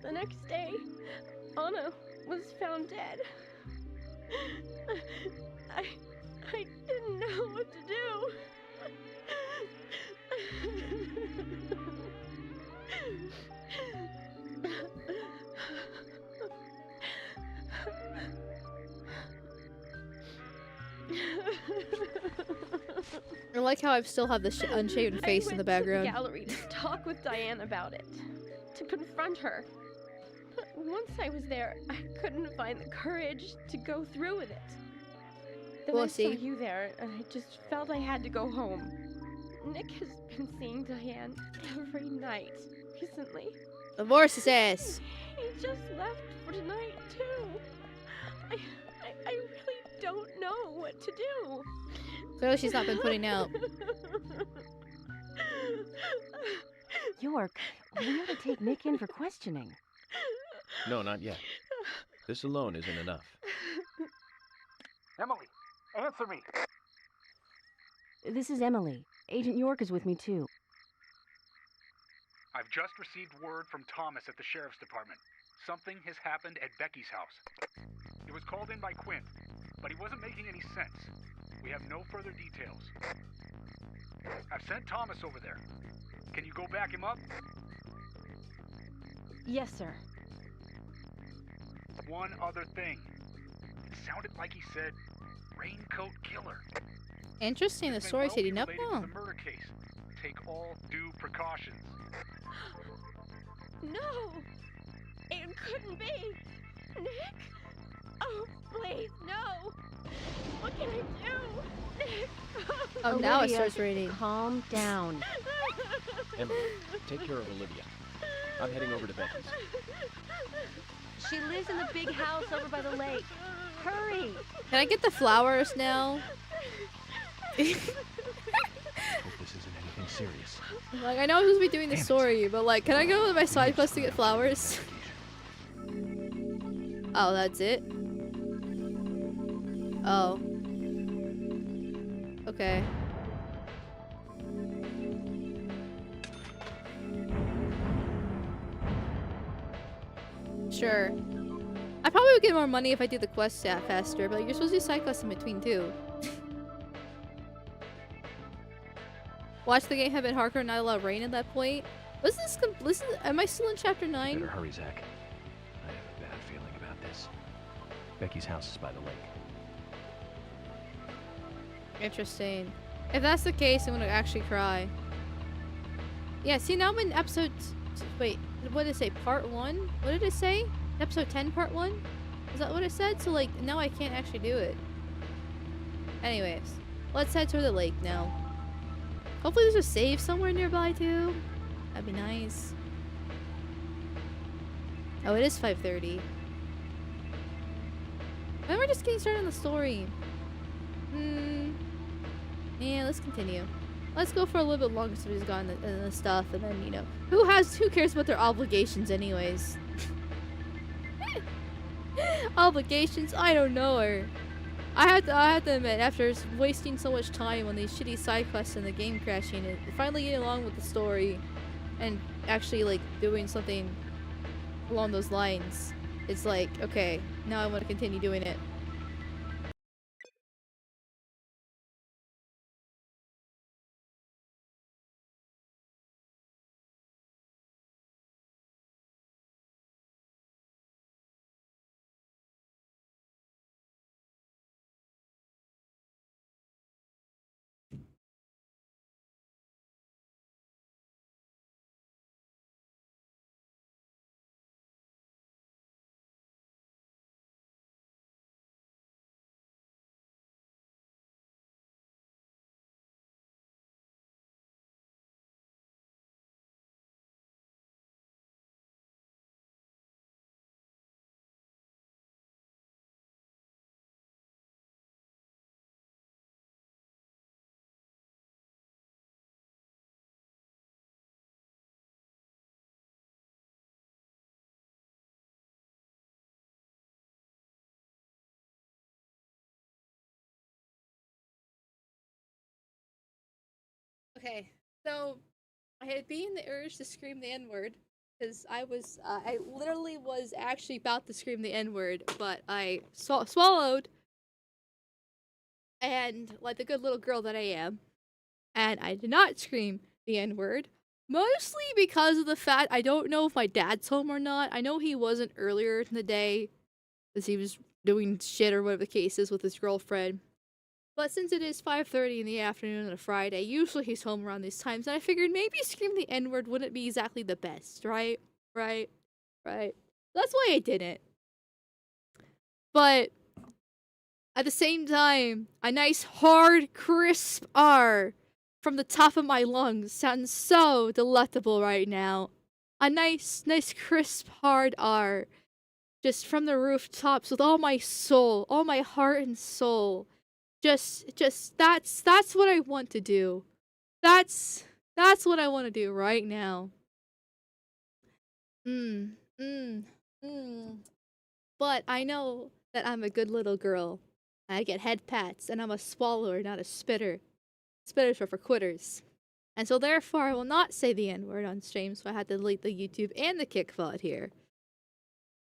The next day, Anna was found dead. I didn't know what to do. I like how I still have this unshaven face in the background. I went to the gallery to talk with Diane about it, to confront her. But once I was there, I couldn't find the courage to go through with it. Then I saw you there, and I just felt I had to go home. Nick has been seeing Diane every night recently. Divorce his ass. He just left for tonight, too. I really don't know what to do. Clearly she's not been putting out. York, we ought to take Nick in for questioning. No, not yet. This alone isn't enough. Emily, answer me! This is Emily. Agent York is with me, too. I've just received word from Thomas at the Sheriff's Department. Something has happened at Becky's house. It was called in by Quint, but he wasn't making any sense. We have no further details. I've sent Thomas over there. Can you go back him up? Yes, sir. One other thing. It sounded like he said Raincoat Killer. Interesting, the This may story's well be heating up related to now. the murder case. Take all due precautions. No! It couldn't be! Nick? Oh, please, no! What can I do? Nick! Oh, now it Olivia, starts raining. Calm down. Emily, take care of Olivia. I'm heading over to Becky's. She lives in the big house over by the lake. Hurry! Can I get the flowers now? Hope this isn't anything serious. Like, I know I'm supposed to be doing the Damn it. story, but like, can I go with my side quest to get flowers? Oh, that's it? Oh. Okay. Sure. I probably would get more money if I did the quest faster, but like, you're supposed to do side quests in between too. Watch the game have been hardcore and not allow rain at that point. Was this listen? Am I still in chapter 9? Better hurry, Zach. I have a bad feeling about this. Becky's house is by the lake. Interesting. If that's the case, I'm gonna actually cry. Yeah, see, now I'm in episode... Wait, what did it say? Part 1? What did it say? Episode 10, part 1? Is that what it said? So, like, now I can't actually do it. Anyways, let's head to the lake now. Hopefully there's a save somewhere nearby, too. That'd be nice. Oh, it is 5:30. Maybe we're just getting started on the story. Yeah, let's continue. Let's go for a little bit longer so we've gotten the stuff, and then, you know, who cares about their obligations anyways? Obligations? I don't know her. I have to admit, after wasting so much time on these shitty side quests and the game crashing, and finally getting along with the story, and actually, like, doing something along those lines, it's like, okay, now I want to continue doing it. Okay, so I had being the urge to scream the N-word because I literally was actually about to scream the N-word, but I swallowed, and like the good little girl that I am, and I did not scream the N-word, mostly because of the fact I don't know if my dad's home or not. I know he wasn't earlier in the day because he was doing shit or whatever the case is with his girlfriend. But since it is 5:30 in the afternoon on a Friday, usually he's home around these times, and I figured maybe scream the N-word wouldn't be exactly the best, right? Right? That's why I didn't. But at the same time, a nice hard, crisp R from the top of my lungs sounds so delectable right now. A nice, crisp, hard R. Just from the rooftops with all my soul, all my heart and soul. Just that's what I want to do. That's what I want to do right now. But I know that I'm a good little girl. I get head pats, and I'm a swallower, not a spitter. Spitters are for quitters. And so therefore I will not say the N-word on stream, so I had to delete the YouTube and the kickbot here.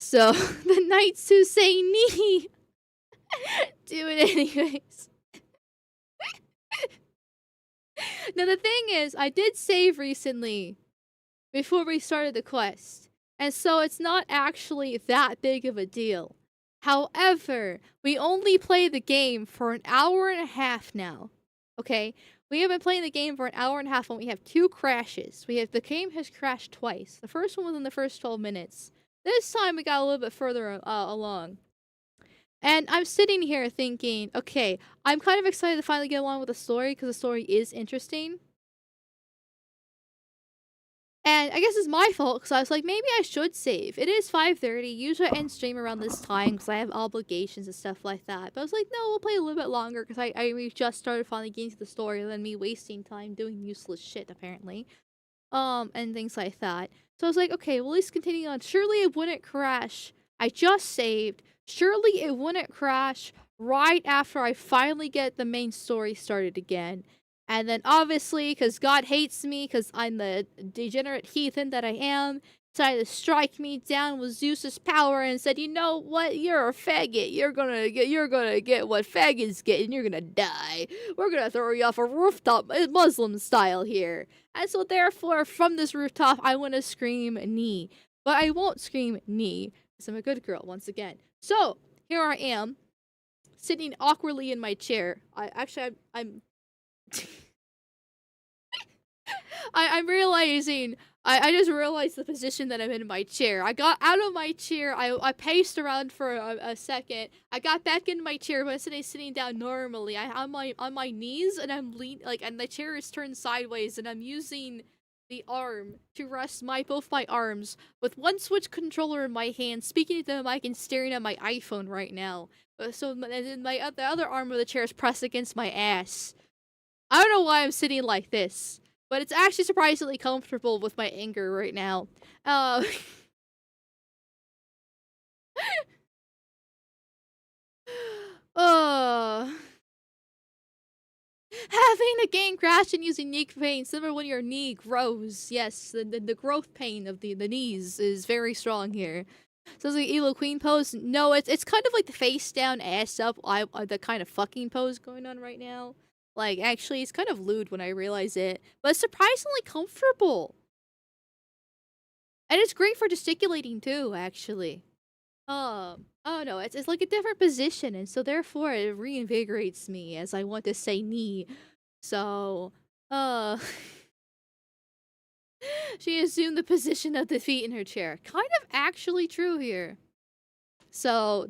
So the knights who say knee do it anyways. Now the thing is, I did save recently before we started the quest, and so it's not actually that big of a deal. However, we only play the game for an hour and a half now. Okay? We have been playing the game for an hour and a half and we have 2 crashes. The game has crashed twice. The first one was in the first 12 minutes. This time we got a little bit further along. And I'm sitting here thinking, okay, I'm kind of excited to finally get along with the story because the story is interesting. And I guess it's my fault because I was like, maybe I should save. It is 5:30. Usually I end stream around this time because I have obligations and stuff like that. But I was like, no, we'll play a little bit longer because we just started finally getting to the story and then me wasting time doing useless shit, apparently. And things like that. So I was like, okay, well, at least continue on. Surely it wouldn't crash. I just saved. Surely it wouldn't crash right after I finally get the main story started again. And then obviously, because God hates me, because I'm the degenerate heathen that I am, decided to strike me down with Zeus's power and said, you know what, you're a faggot. You're gonna get what faggots get and you're gonna die. We're gonna throw you off a rooftop, Muslim style here. And so therefore, from this rooftop, I wanna scream knee. But I won't scream knee, because I'm a good girl, once again. So, here I am, sitting awkwardly in my chair. I'm I'm realizing, I just realized the position that I'm in my chair. I got out of my chair, I paced around for a second, I got back in my chair, but instead of sitting down normally, I'm on my knees, and I'm and the chair is turned sideways, and I'm using the arm to rest both my arms, with one Switch controller in my hand, speaking to the mic and staring at my iPhone right now. So then the other arm of the chair is pressed against my ass. I don't know why I'm sitting like this, but it's actually surprisingly comfortable with my anger right now. Having a game crash and using knee pain, similar when your knee grows. Yes, the growth pain of the knees is very strong here. So it's like Elo Queen pose. No, it's kind of like the face down, ass up, the kind of fucking pose going on right now. Like, actually, it's kind of lewd when I realize it, but it's surprisingly comfortable. And it's great for gesticulating too, actually. Oh no, it's like a different position, and so therefore it reinvigorates me as I want to say knee. So, she assumed the position of the feet in her chair. Kind of actually true here. So,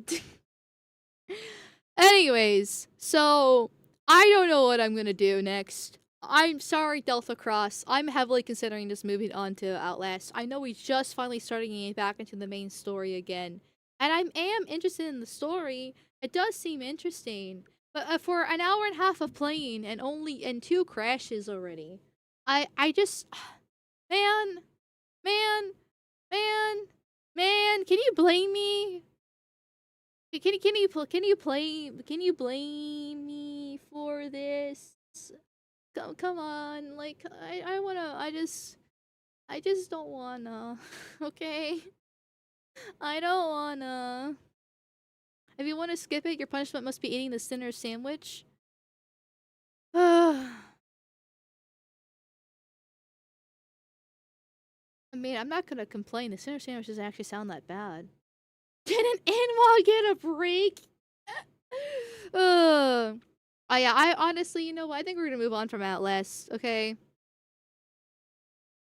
anyways, so I don't know what I'm gonna do next. I'm sorry, Delta Cross. I'm heavily considering just moving on to Outlast. I know we just finally started getting back into the main story again. And I am interested in the story. It does seem interesting. But for an hour and a half of playing and only 2 crashes already, I just man, can you blame me? Can you blame me for this? Come on, like I just don't wanna. Okay, I don't wanna. If you want to skip it, your punishment must be eating the sinner's sandwich. I mean, I'm not gonna complain. The sinner's sandwich doesn't actually sound that bad. Didn't Inwa get a break? Oh yeah, I honestly, you know what? I think we're gonna move on from Outlast, okay?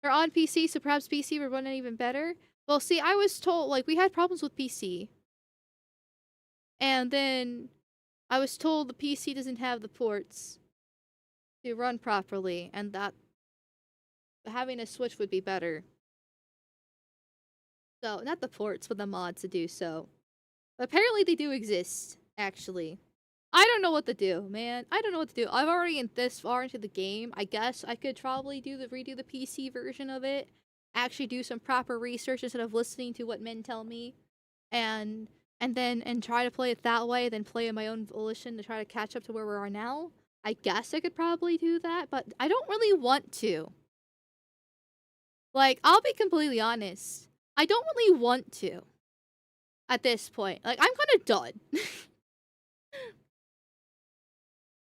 They're on PC, so perhaps PC would run it even better. Well, see, I was told, like, we had problems with PC. And then I was told the PC doesn't have the ports to run properly, and that having a Switch would be better. So, not the ports, but the mods to do so. But apparently they do exist, actually. I don't know what to do, man. I don't know what to do. I'm already this far into the game. I guess I could probably redo the PC version of it. Actually do some proper research instead of listening to what men tell me. And try to play it that way, then play in my own volition to try to catch up to where we are now. I guess I could probably do that, but I don't really want to. Like, I'll be completely honest. I don't really want to. At this point. Like, I'm kind of done.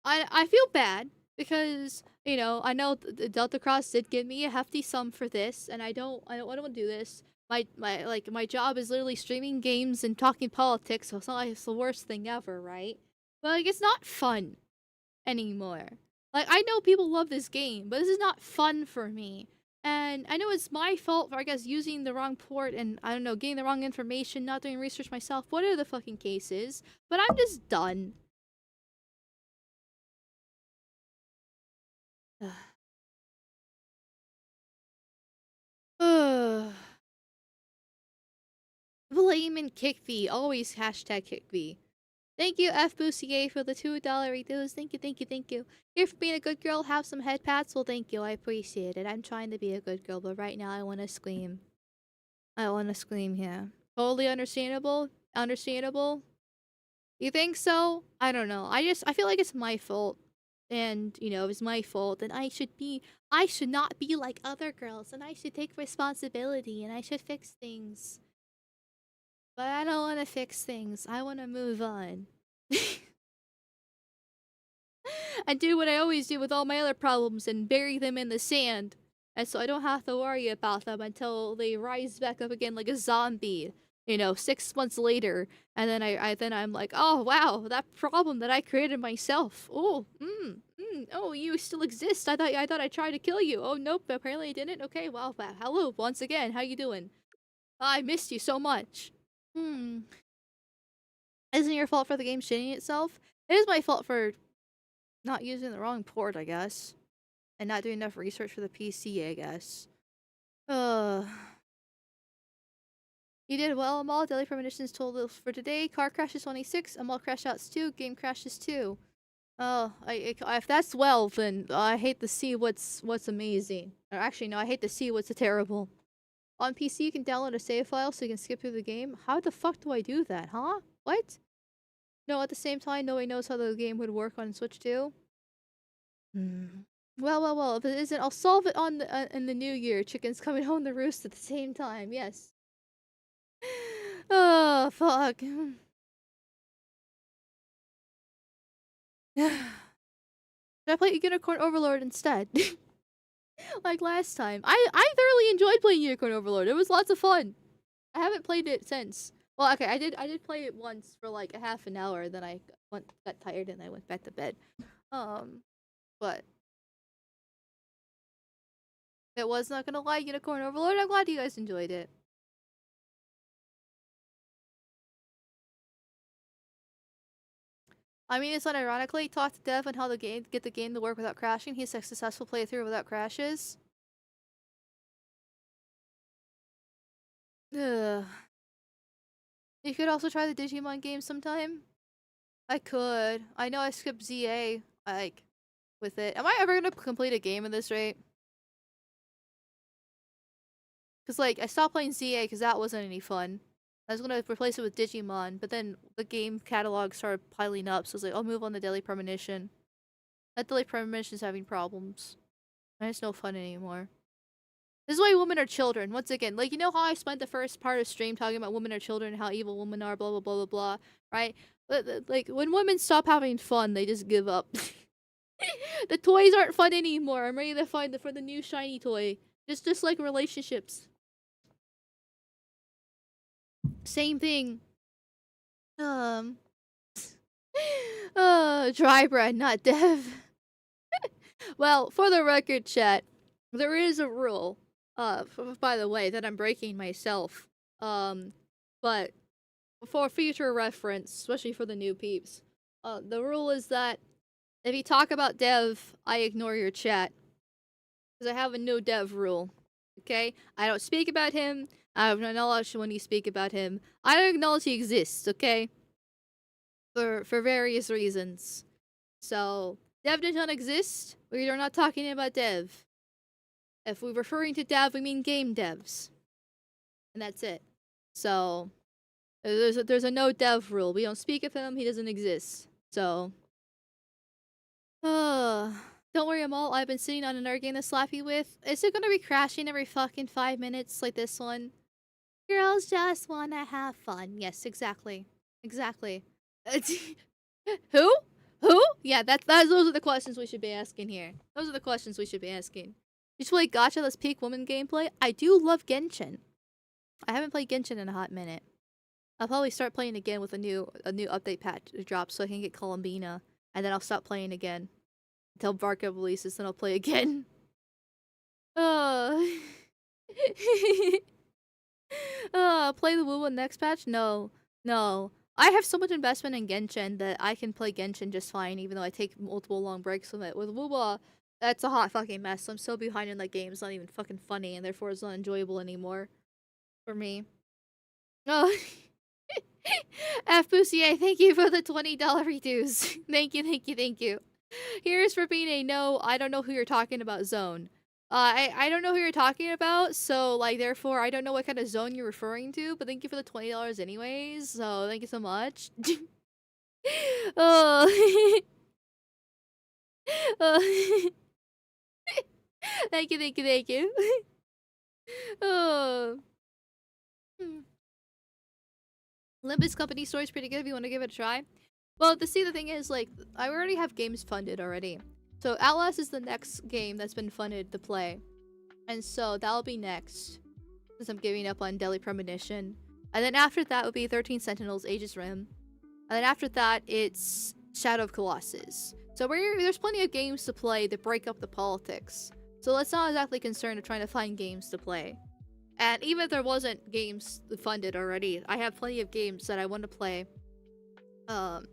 I feel bad. because you know I know Delta Cross did give me a hefty sum for this, and I don't want to do this. My job is literally streaming games and talking politics, so it's not like it's the worst thing ever, right? But like it's not fun anymore. Like I know people love this game, but this is not fun for me. And I know it's my fault for I guess using the wrong port and I don't know, getting the wrong information, not doing research myself, whatever the fucking case is. But I'm just done. Blame and kick always hashtag kick. Thank you, F Boosie for the $2 redos. Thank you, thank you, thank you. Here for being a good girl, have some head pats. Well, thank you, I appreciate it. I'm trying to be a good girl, but right now I want to scream. I want to scream here. Totally understandable. Understandable. You think so? I don't know. I feel like it's my fault. And, you know, if it's my fault, then I should not be like other girls, and I should take responsibility, and I should fix things. But I don't want to fix things. I want to move on. And do what I always do with all my other problems and bury them in the sand. And so I don't have to worry about them until they rise back up again like a zombie. You know, 6 months later, and then I'm like, oh wow, that problem that I created myself. Oh, oh, you still exist. I thought I tried to kill you. Oh nope, apparently I didn't. Okay, well, hello once again. How you doing? I missed you so much. Isn't it your fault for the game shitting itself? It is my fault for not using the wrong port, I guess. And not doing enough research for the PC, I guess. You did well, Amal. Deadly Premonition's total for today. Car crashes 26. Amal crash outs 2. Game crashes 2. Oh, if that's well, then I hate to see what's amazing. Or actually, no, I hate to see what's terrible. On PC, you can download a save file so you can skip through the game. How the fuck do I do that, huh? What? No, at the same time, nobody knows how the game would work on Switch too. Well, if it isn't, I'll solve it on in the new year. Chickens coming home to roost at the same time, yes. Oh, fuck. Should I play Unicorn Overlord instead? Like last time. I thoroughly enjoyed playing Unicorn Overlord. It was lots of fun. I haven't played it since. Well, okay, I did play it once for like a half an hour, then I got tired and I went back to bed. But it was not gonna lie, Unicorn Overlord. I'm glad you guys enjoyed it. I mean, it's not ironically talk to Dev on how get the game to work without crashing. He's a successful playthrough without crashes. Ugh. You could also try the Digimon game sometime. I could. I know I skipped ZA, like, with it. Am I ever gonna complete a game at this rate? Cause like, I stopped playing ZA because that wasn't any fun. I was gonna replace it with Digimon, but then the game catalog started piling up, so I was like, I'll move on to Deadly Premonition. That Deadly Premonition's having problems. And it's no fun anymore. This is why women are children. Once again, like, you know how I spent the first part of stream talking about women are children and how evil women are, blah, blah, blah, blah, blah, right? Like, when women stop having fun, they just give up. The toys aren't fun anymore. I'm ready to find for the new shiny toy. Just like relationships. Same thing. Dry bread, not Dev. Well, for the record, chat, there is a rule. By the way, that I'm breaking myself. But for future reference, especially for the new peeps, the rule is that if you talk about Dev, I ignore your chat. Because I have a no Dev rule. Okay? I don't speak about him. I don't acknowledge when you speak about him. I don't acknowledge he exists, okay? For various reasons. So, Dev does not exist. We are not talking about Dev. If we're referring to Dev, we mean game devs. And that's it. So, there's a no Dev rule. We don't speak of him, he doesn't exist. So, don't worry, Amal. I've been sitting on another game to slap you with. Is it gonna be crashing every fucking 5 minutes like this one? Girls just wanna have fun. Yes, exactly. Exactly. Who? Who? Yeah, those are the questions we should be asking here. Those are the questions we should be asking. You should play Gacha, let's peak woman gameplay. I do love Genshin. I haven't played Genshin in a hot minute. I'll probably start playing again with a new update patch drops so I can get Columbina, and then I'll stop playing again until Barca releases. Then I'll play again. Play the WoW next patch? No. I have so much investment in Genshin that I can play Genshin just fine, even though I take multiple long breaks from it. With WoW, that's a hot fucking mess. I'm so behind in that game. It's not even fucking funny, and therefore it's not enjoyable anymore for me. Oh. F Bussier, thank you for the $20 reduce. Thank you. Here's for being a no, I don't know who you're talking about zone. I don't know who you're talking about, so like therefore I don't know what kind of zone you're referring to, but thank you for the $20 anyways. So thank you so much. Oh. Thank you. Oh. Olympus Company Story is pretty good if you want to give it a try. Well, the thing is, like, I already have games funded already. So Outlast is the next game that's been funded to play. And so that'll be next. Since I'm giving up on Deadly Premonition. And then after that would be 13 Sentinels, Aegis Rim. And then after that, it's Shadow of Colossus. So there's plenty of games to play that break up the politics. So let's not exactly concerned of trying to find games to play. And even if there wasn't games funded already, I have plenty of games that I want to play. That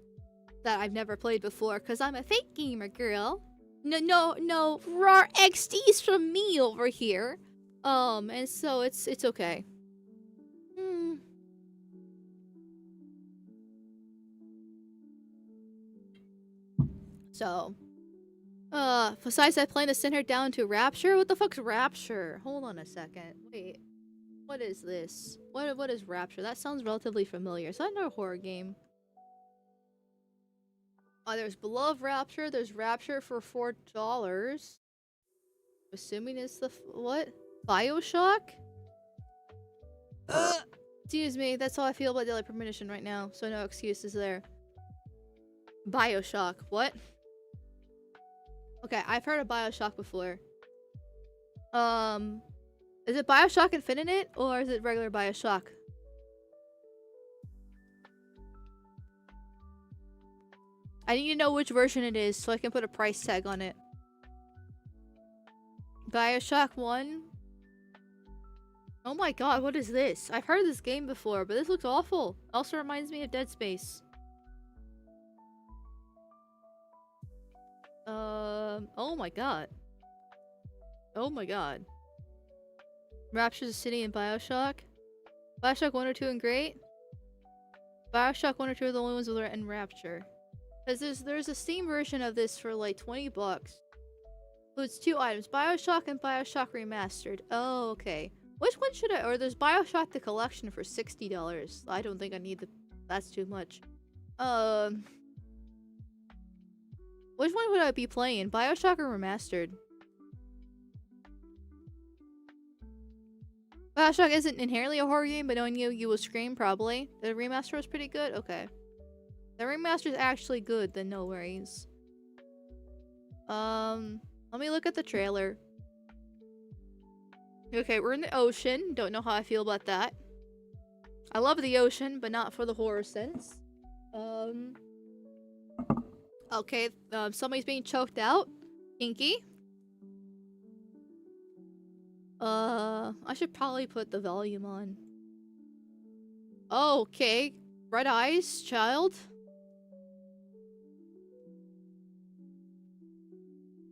I've never played before, because I'm a fake gamer, girl. No, raw XDs from me over here. And so it's okay. So, besides that, plan to send her down to Rapture? What the fuck's Rapture? Hold on a second. Wait. What is this? What is Rapture? That sounds relatively familiar. Is that another horror game? Oh, there's Beloved Rapture. There's Rapture for $4. Assuming it's the what? BioShock? Excuse me. That's how I feel about Deadly Premonition right now. So no excuses there. BioShock. What? Okay, I've heard of BioShock before. Is it BioShock Infinite or is it regular BioShock? I need to know which version it is so I can put a price tag on it. BioShock 1? Oh my god, what is this? I've heard of this game before, but this looks awful. Also reminds me of Dead Space. Oh my god. Oh my god. Rapture's a city in BioShock? BioShock 1 or 2 and great? BioShock 1 or 2 are the only ones that are in Rapture. Because there's a Steam version of this for like $20. Includes 2 items, BioShock and BioShock Remastered. Oh, okay. Which one should I... Or there's BioShock the Collection for $60. I don't think I need the... That's too much. Which one would I be playing? BioShock or Remastered? BioShock isn't inherently a horror game, but knowing you will scream, probably. The remaster was pretty good? Okay. The remaster is actually good, then no worries. Let me look at the trailer. Okay, we're in the ocean. Don't know how I feel about that. I love the ocean, but not for the horror sense. Okay, somebody's being choked out. Kinky. I should probably put the volume on. Oh, okay. Red eyes, child.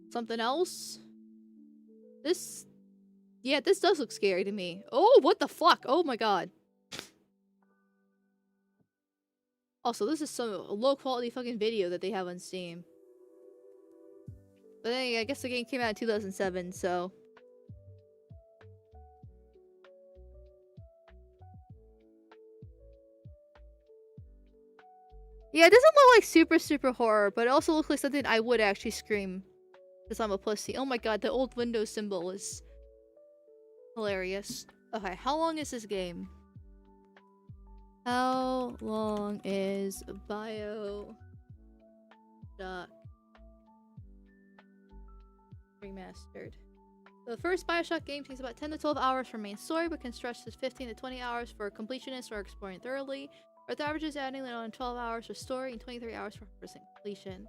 Something else? This... Yeah, this does look scary to me. Oh, what the fuck? Oh my god. Also, this is some low quality fucking video that they have on Steam. But then, I guess the game came out in 2007, so... Yeah, it doesn't look like super horror, but it also looks like something I would actually scream. Because I'm a pussy. Oh my god, the old Windows symbol is hilarious. Okay, how long is this game? How long is BioShock? Bioshock Remastered. The first Bioshock game takes about 10 to 12 hours for main story, but can stretch to 15 to 20 hours for completionists or exploring thoroughly. Earth averages adding on 12 hours for story and 23 hours for 100% completion.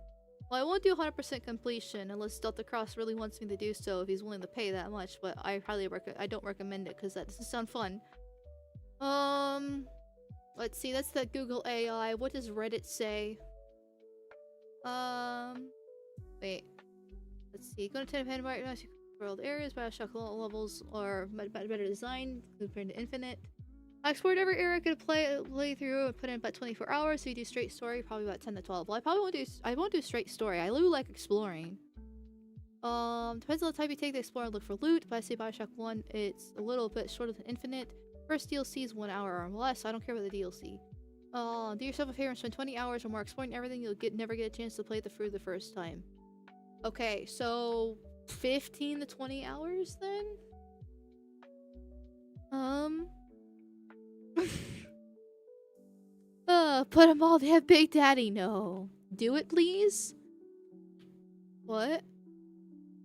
Well, I won't do 100% completion unless Delta Cross really wants me to do so if he's willing to pay that much, but I don't recommend it because that doesn't sound fun. Let's see, that's the Google AI. What does Reddit say? Wait. Let's see. Go to 10 world areas, Bioshock levels are better designed compared to Infinite. I explored every area I could play through and put in about 24 hours. So you do straight story, probably about 10 to 12. Well, I won't do straight story. I do like exploring. Depends on the type you take to explore and look for loot. But I say Bioshock 1, it's a little bit shorter than Infinite. First DLC is 1 hour or less, so I don't care about the DLC. Do yourself a favor and spend 20 hours or more exploring everything. You'll never get a chance to play through the first time. Okay, so 15 to 20 hours then? Put them all to have Big Daddy. No. Do it, please? What?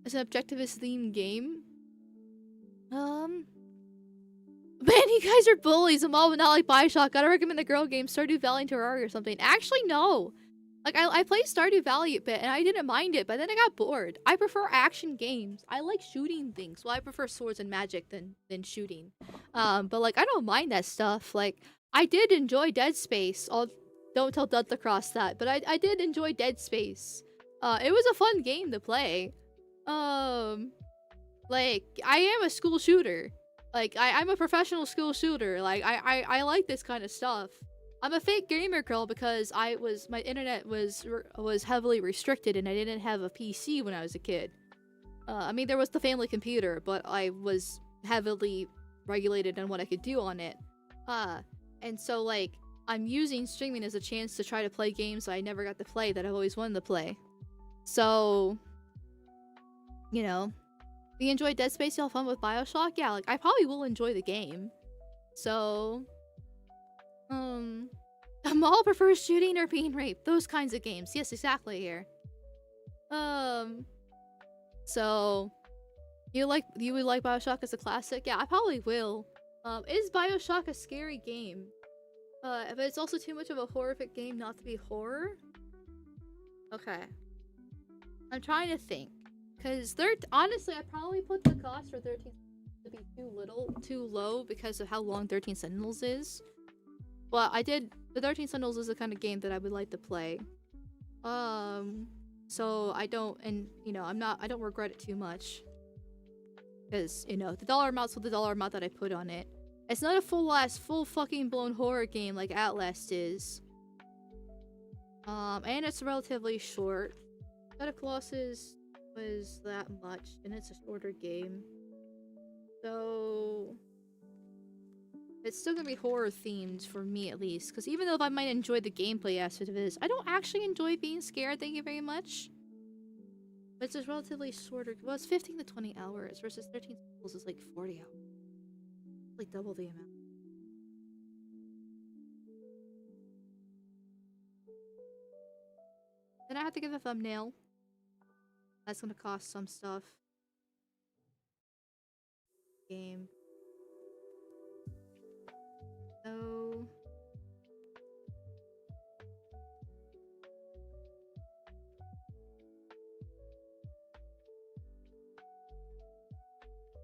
It's an objectivist themed game? Man, you guys are bullies. I'm all not like Bioshock. Gotta recommend the girl game, Stardew Valley and Terraria or something. Actually, no. Like, I played Stardew Valley a bit, and I didn't mind it, but then I got bored. I prefer action games. I like shooting things. Well, I prefer swords and magic than shooting. But, like, I don't mind that stuff. Like, I did enjoy Dead Space. Don't tell Delta Cross that, but I did enjoy Dead Space. It was a fun game to play. Like, I am a school shooter. Like, I'm a professional school shooter. Like, I like this kind of stuff. I'm a fake gamer girl because my internet was heavily restricted and I didn't have a PC when I was a kid. I mean, there was the family computer, but I was heavily regulated on what I could do on it. And so, like, I'm using streaming as a chance to try to play games I never got to play that I've always wanted to play. So, you know, if you enjoy Dead Space, you'll have fun with Bioshock. Yeah, like, I probably will enjoy the game. So, Amal prefers shooting or being raped. Those kinds of games. Yes, exactly here. So, you would like Bioshock as a classic? Yeah, I probably will. Is Bioshock a scary game? But it's also too much of a horrific game not to be horror? Okay. I'm trying to think. Because honestly, I probably put the cost for 13 to be too low because of how long 13 Sentinels is. But the 13 Sentinels is the kind of game that I would like to play. So I don't regret it too much. Because, you know, the dollar amount's the dollar amount that I put on it. It's not a full fucking blown horror game like Outlast is. And it's relatively short. Shadow Colossus was that much, and it's a shorter game. So it's still gonna be horror themed for me at least. Because even though I might enjoy the gameplay aspect of it, I don't actually enjoy being scared, thank you very much. But it's just relatively shorter. Well, it's 15 to 20 hours versus 13 Sentinels is like 40 hours. Like double the amount. Then I have to give a thumbnail. That's gonna cost some stuff. Game. So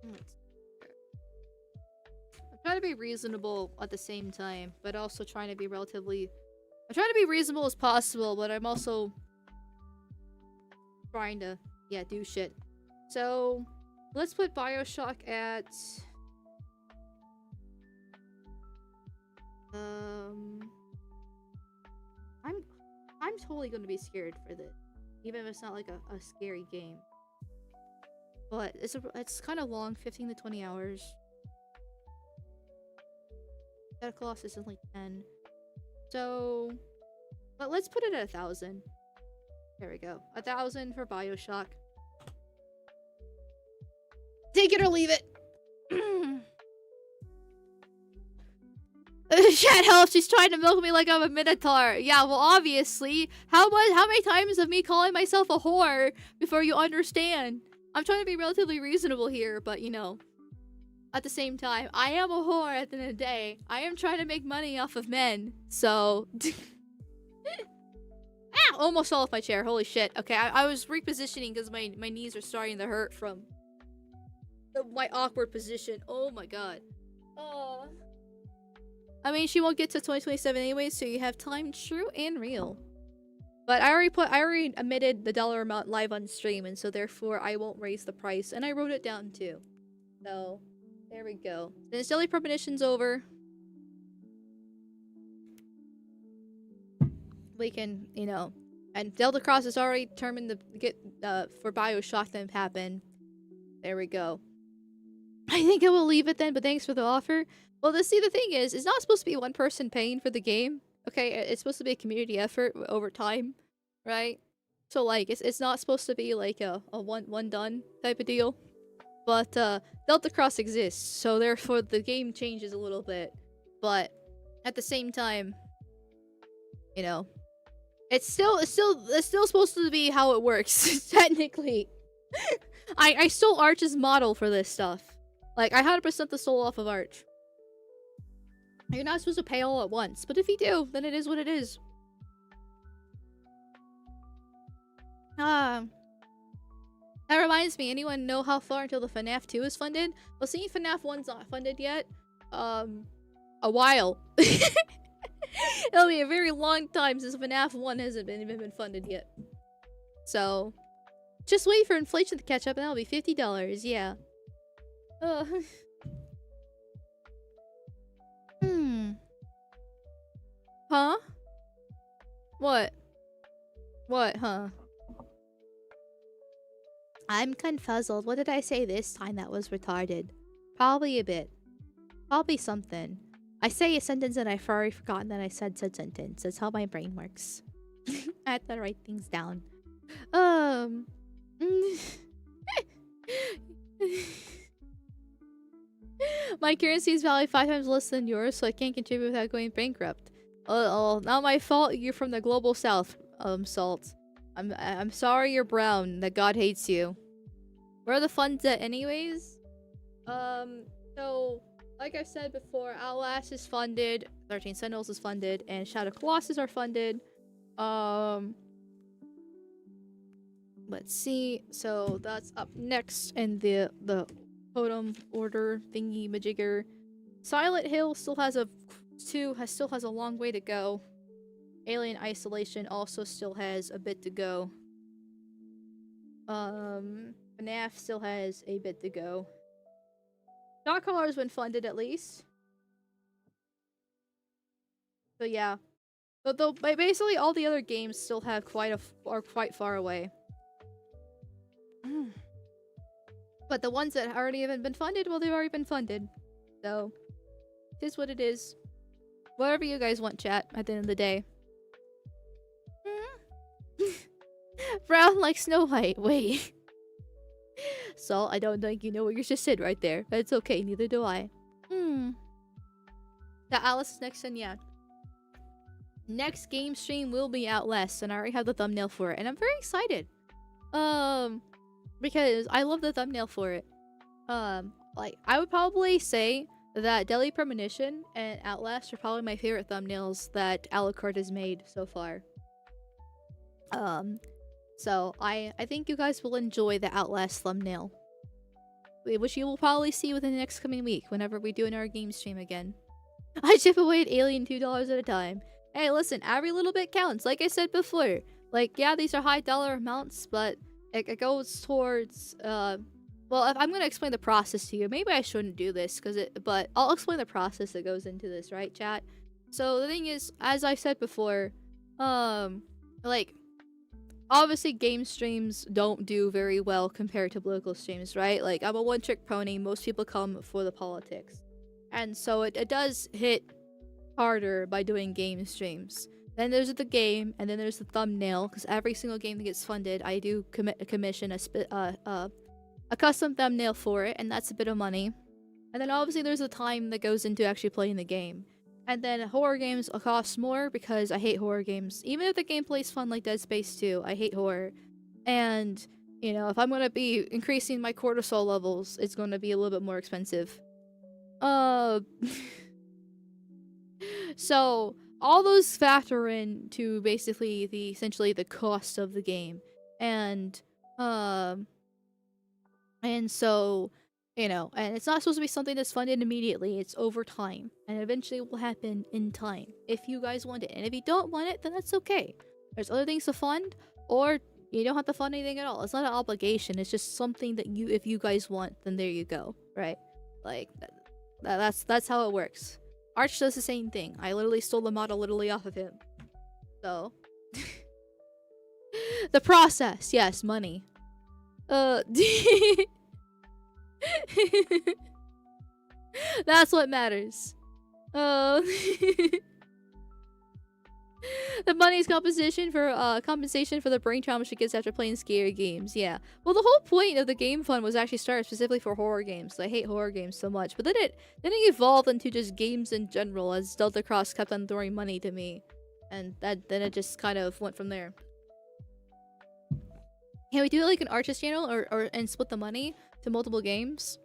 I'm trying to be reasonable at the same time, but also trying to be I'm trying to be reasonable as possible, but I'm also trying to, do shit. So, let's put Bioshock at... I'm totally gonna be scared for this. Even if it's not like a scary game. But it's kind of long, 15 to 20 hours. Shadow Colossus is like 10. So, but let's put it at 1,000. There we go. 1,000 for Bioshock. Take it or leave it. Chat help, she's trying to milk me like I'm a minotaur. Yeah, well, obviously. How many times of me calling myself a whore before you understand? I'm trying to be relatively reasonable here, but you know. At the same time, I am a whore at the end of the day. I am trying to make money off of men, so... Ah! Almost fell off my chair, holy shit. Okay, I was repositioning because my knees are starting to hurt from my awkward position. Oh my god. Oh. I mean, she won't get to 2027 anyway, so you have time, true and real. But I already admitted the dollar amount live on stream, and so therefore I won't raise the price. And I wrote it down too. So, there we go. Then Deadly Premonition's over. We can, you know, and Delta Cross is already determined to get for Bioshock to happen. There we go. I think I will leave it then, but thanks for the offer. Well, the thing is, it's not supposed to be one person paying for the game. Okay, it's supposed to be a community effort over time, right? So like, it's not supposed to be like a one done type of deal. But Delta Cross exists, so therefore the game changes a little bit. But at the same time, you know, it's still supposed to be how it works technically. I stole Arch's model for this stuff. Like, I 100% the soul off of Arch. You're not supposed to pay all at once, but if you do, then it is what it is. That reminds me, anyone know how far until the FNAF 2 is funded? Well, seeing FNAF 1's not funded yet, a while. It'll be a very long time since FNAF 1 hasn't even been funded yet. So, just wait for inflation to catch up and that'll be $50, yeah. Huh? What? What, huh? I'm confuzzled. What did I say this time that was retarded? Probably a bit. Probably something. I say a sentence and I've already forgotten that I said said sentence. That's how my brain works. I have to write things down. My currency is valued 5 times less than yours, so I can't contribute without going bankrupt. Oh, not my fault. You're from the global south, Salt. I'm sorry you're brown. That God hates you. Where are the funds at, anyways? So, like I've said before, Outlast is funded, 13 Sentinels is funded, and Shadow Colossus are funded. Let's see. So that's up next in the totem order thingy majigger. Silent Hill still has still has a long way to go. Alien Isolation also still has a bit to go. FNAF still has a bit to go. Dark Color has been funded at least. So yeah. But though basically all the other games still have are quite far away. But the ones that already haven't been funded, well, they've already been funded. So, it is what it is. Whatever you guys want, chat, at the end of the day. Brown like Snow White. Wait. So, I don't think you know what you just said right there. But it's okay, neither do I. The Alice is next, and yeah. Next game stream will be Outlast, and I already have the thumbnail for it. And I'm very excited. Because I love the thumbnail for it. Like, I would probably say that Deadly Premonition and Outlast are probably my favorite thumbnails that Alucard has made so far. So I think you guys will enjoy the Outlast thumbnail, which you will probably see within the next coming week whenever we do our game stream again. I chip away at Alien $2 at a time. Hey, listen, every little bit counts. Like I said before, like, yeah, these are high dollar amounts, but it goes towards, well, if I'm gonna explain the process to you, maybe I shouldn't do this, but I'll explain the process that goes into this, right, chat? So, the thing is, as I said before, like, obviously game streams don't do very well compared to political streams, right? Like, I'm a one-trick pony, most people come for the politics. And so, it does hit harder by doing game streams. Then there's the game, and then there's the thumbnail, because every single game that gets funded, I do commission a custom thumbnail for it, and that's a bit of money. And then obviously there's the time that goes into actually playing the game. And then horror games will cost more because I hate horror games. Even if the gameplay's fun like Dead Space 2, I hate horror. And, you know, if I'm gonna be increasing my cortisol levels, it's gonna be a little bit more expensive. So all those factor into basically essentially the cost of the game. And so, you know, and it's not supposed to be something that's funded immediately. It's over time, and eventually it will happen in time if you guys want it. And if you don't want it, then that's okay. There's other things to fund, or you don't have to fund anything at all. It's not an obligation. It's just something that if you guys want, then there you go, right? Like that's how it works. Arch does the same thing. I literally stole the model literally off of him. So the process, yes, money. That's what matters. The money is compensation for the brain trauma she gets after playing scary games. Yeah. Well, the whole point of the game fund was actually started specifically for horror games. I hate horror games so much, but then it evolved into just games in general as Delta Cross kept on throwing money to me, and then it just kind of went from there. Can we do like an Arches channel and split the money to multiple games?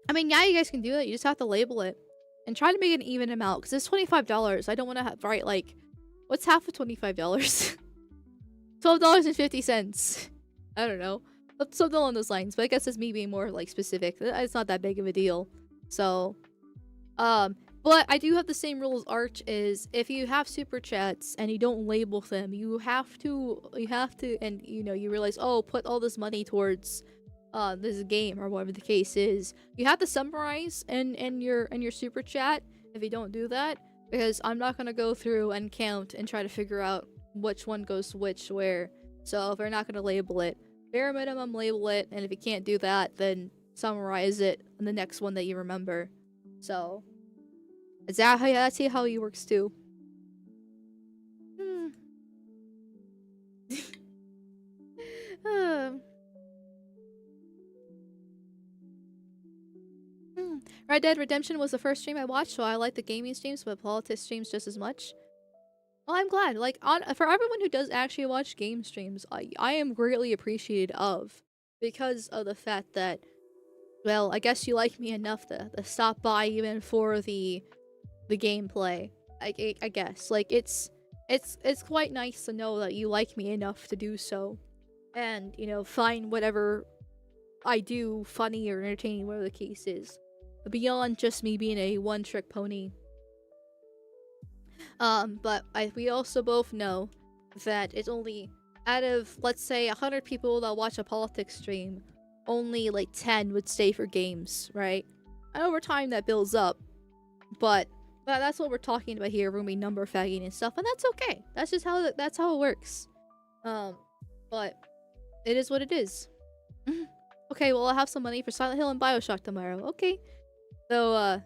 I mean, yeah, you guys can do that. You just have to label it and try to make an even amount because it's $25. I don't want to write like, what's half of $25? $12.50. I don't know. Something along those lines. But I guess it's me being more like specific. It's not that big of a deal. So, but I do have the same rule as Arch is if you have super chats and you don't label them, you have to, and you know, you realize, oh, put all this money towards this game or whatever the case is. You have to summarize in your super chat if you don't do that, because I'm not gonna go through and count and try to figure out which one goes which where. So if we're not gonna label it, bare minimum label it, and if you can't do that, then summarize it in the next one that you remember. So that's how he works too. Red Dead Redemption was the first stream I watched, so I like the gaming streams, but politics streams just as much. Well, I'm glad. Like, for everyone who does actually watch game streams, I am greatly appreciated of, because of the fact that, well, I guess you like me enough to stop by even for the gameplay. I guess, like, it's quite nice to know that you like me enough to do so, and, you know, find whatever I do funny or entertaining, whatever the case is, beyond just me being a one-trick pony. But we also both know that it's only, out of, let's say, 100 people that watch a politics stream, only like 10 would stay for games, right? And over time that builds up, but that's what we're talking about here, when we number fagging and stuff, and that's okay. That's just how it works. But it is what it is. Okay, well, I'll have some money for Silent Hill and BioShock tomorrow. Okay. So,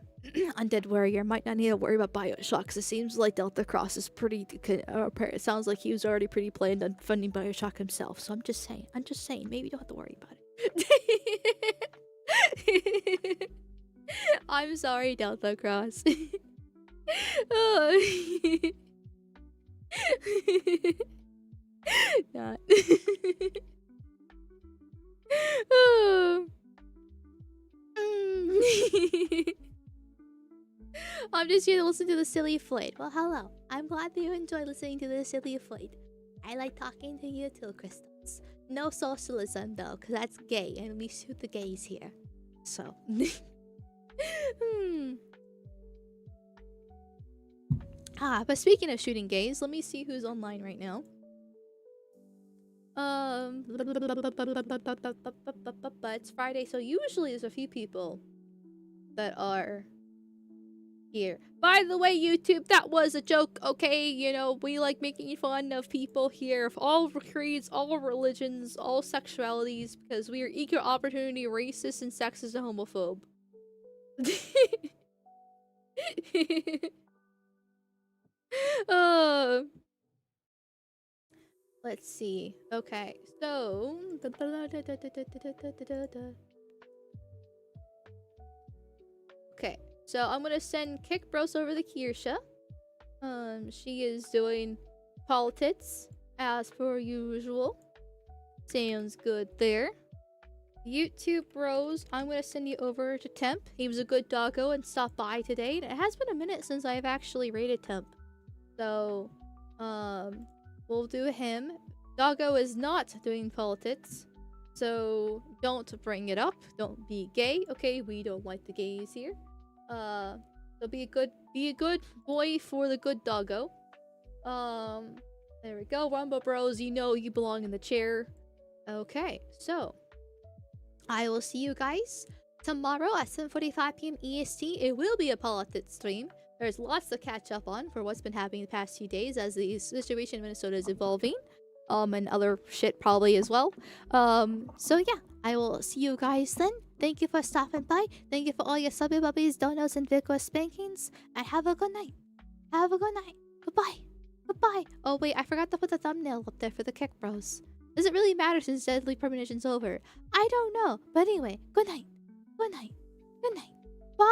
Undead Warrior might not need to worry about BioShock, because it seems like Delta Cross is pretty... it sounds like he was already pretty planned on funding BioShock himself, so I'm just saying, maybe you don't have to worry about it. I'm sorry, Delta Cross. Oh. Not. Oh. I'm just here to listen to the silly flight. Well, hello. I'm glad that you enjoy listening to the silly flight. I like talking to you too, Crystals. No socialism though, because that's gay, and we shoot the gays here. So. But speaking of shooting gays, let me see who's online right now. It's Friday, so usually there's a few people that are here. By the way, YouTube, that was a joke, okay? You know, we like making fun of people here of all creeds, all religions, all sexualities, because we are equal opportunity racist and sexist and homophobe. Let's see. Okay, so okay. So I'm gonna send Kick Bros over to Kirsha. She is doing politics as per usual. Sounds good there. YouTube Bros, I'm gonna send you over to Temp. He was a good doggo and stopped by today. And it has been a minute since I've actually rated Temp. So, we'll do him. Doggo is not doing politics. So, don't bring it up. Don't be gay. Okay, we don't like the gays here. So be a good boy for the good doggo. There we go. Rumble Bros, you know you belong in the chair. Okay, so I will see you guys tomorrow at 7:45 p.m. EST. It will be a politics stream. There's lots to catch up on for what's been happening the past few days as the situation in Minnesota is evolving. And other shit probably as well. So yeah, I will see you guys then. Thank you for stopping by. Thank you for all your subby bubbies, donuts, and vigorous spankings. And have a good night. Have a good night. Goodbye. Goodbye. Oh wait, I forgot to put the thumbnail up there for the Kick Bros. Does it really matter since Deadly Premonition's over? I don't know. But anyway, good night. Good night. Good night. Bye.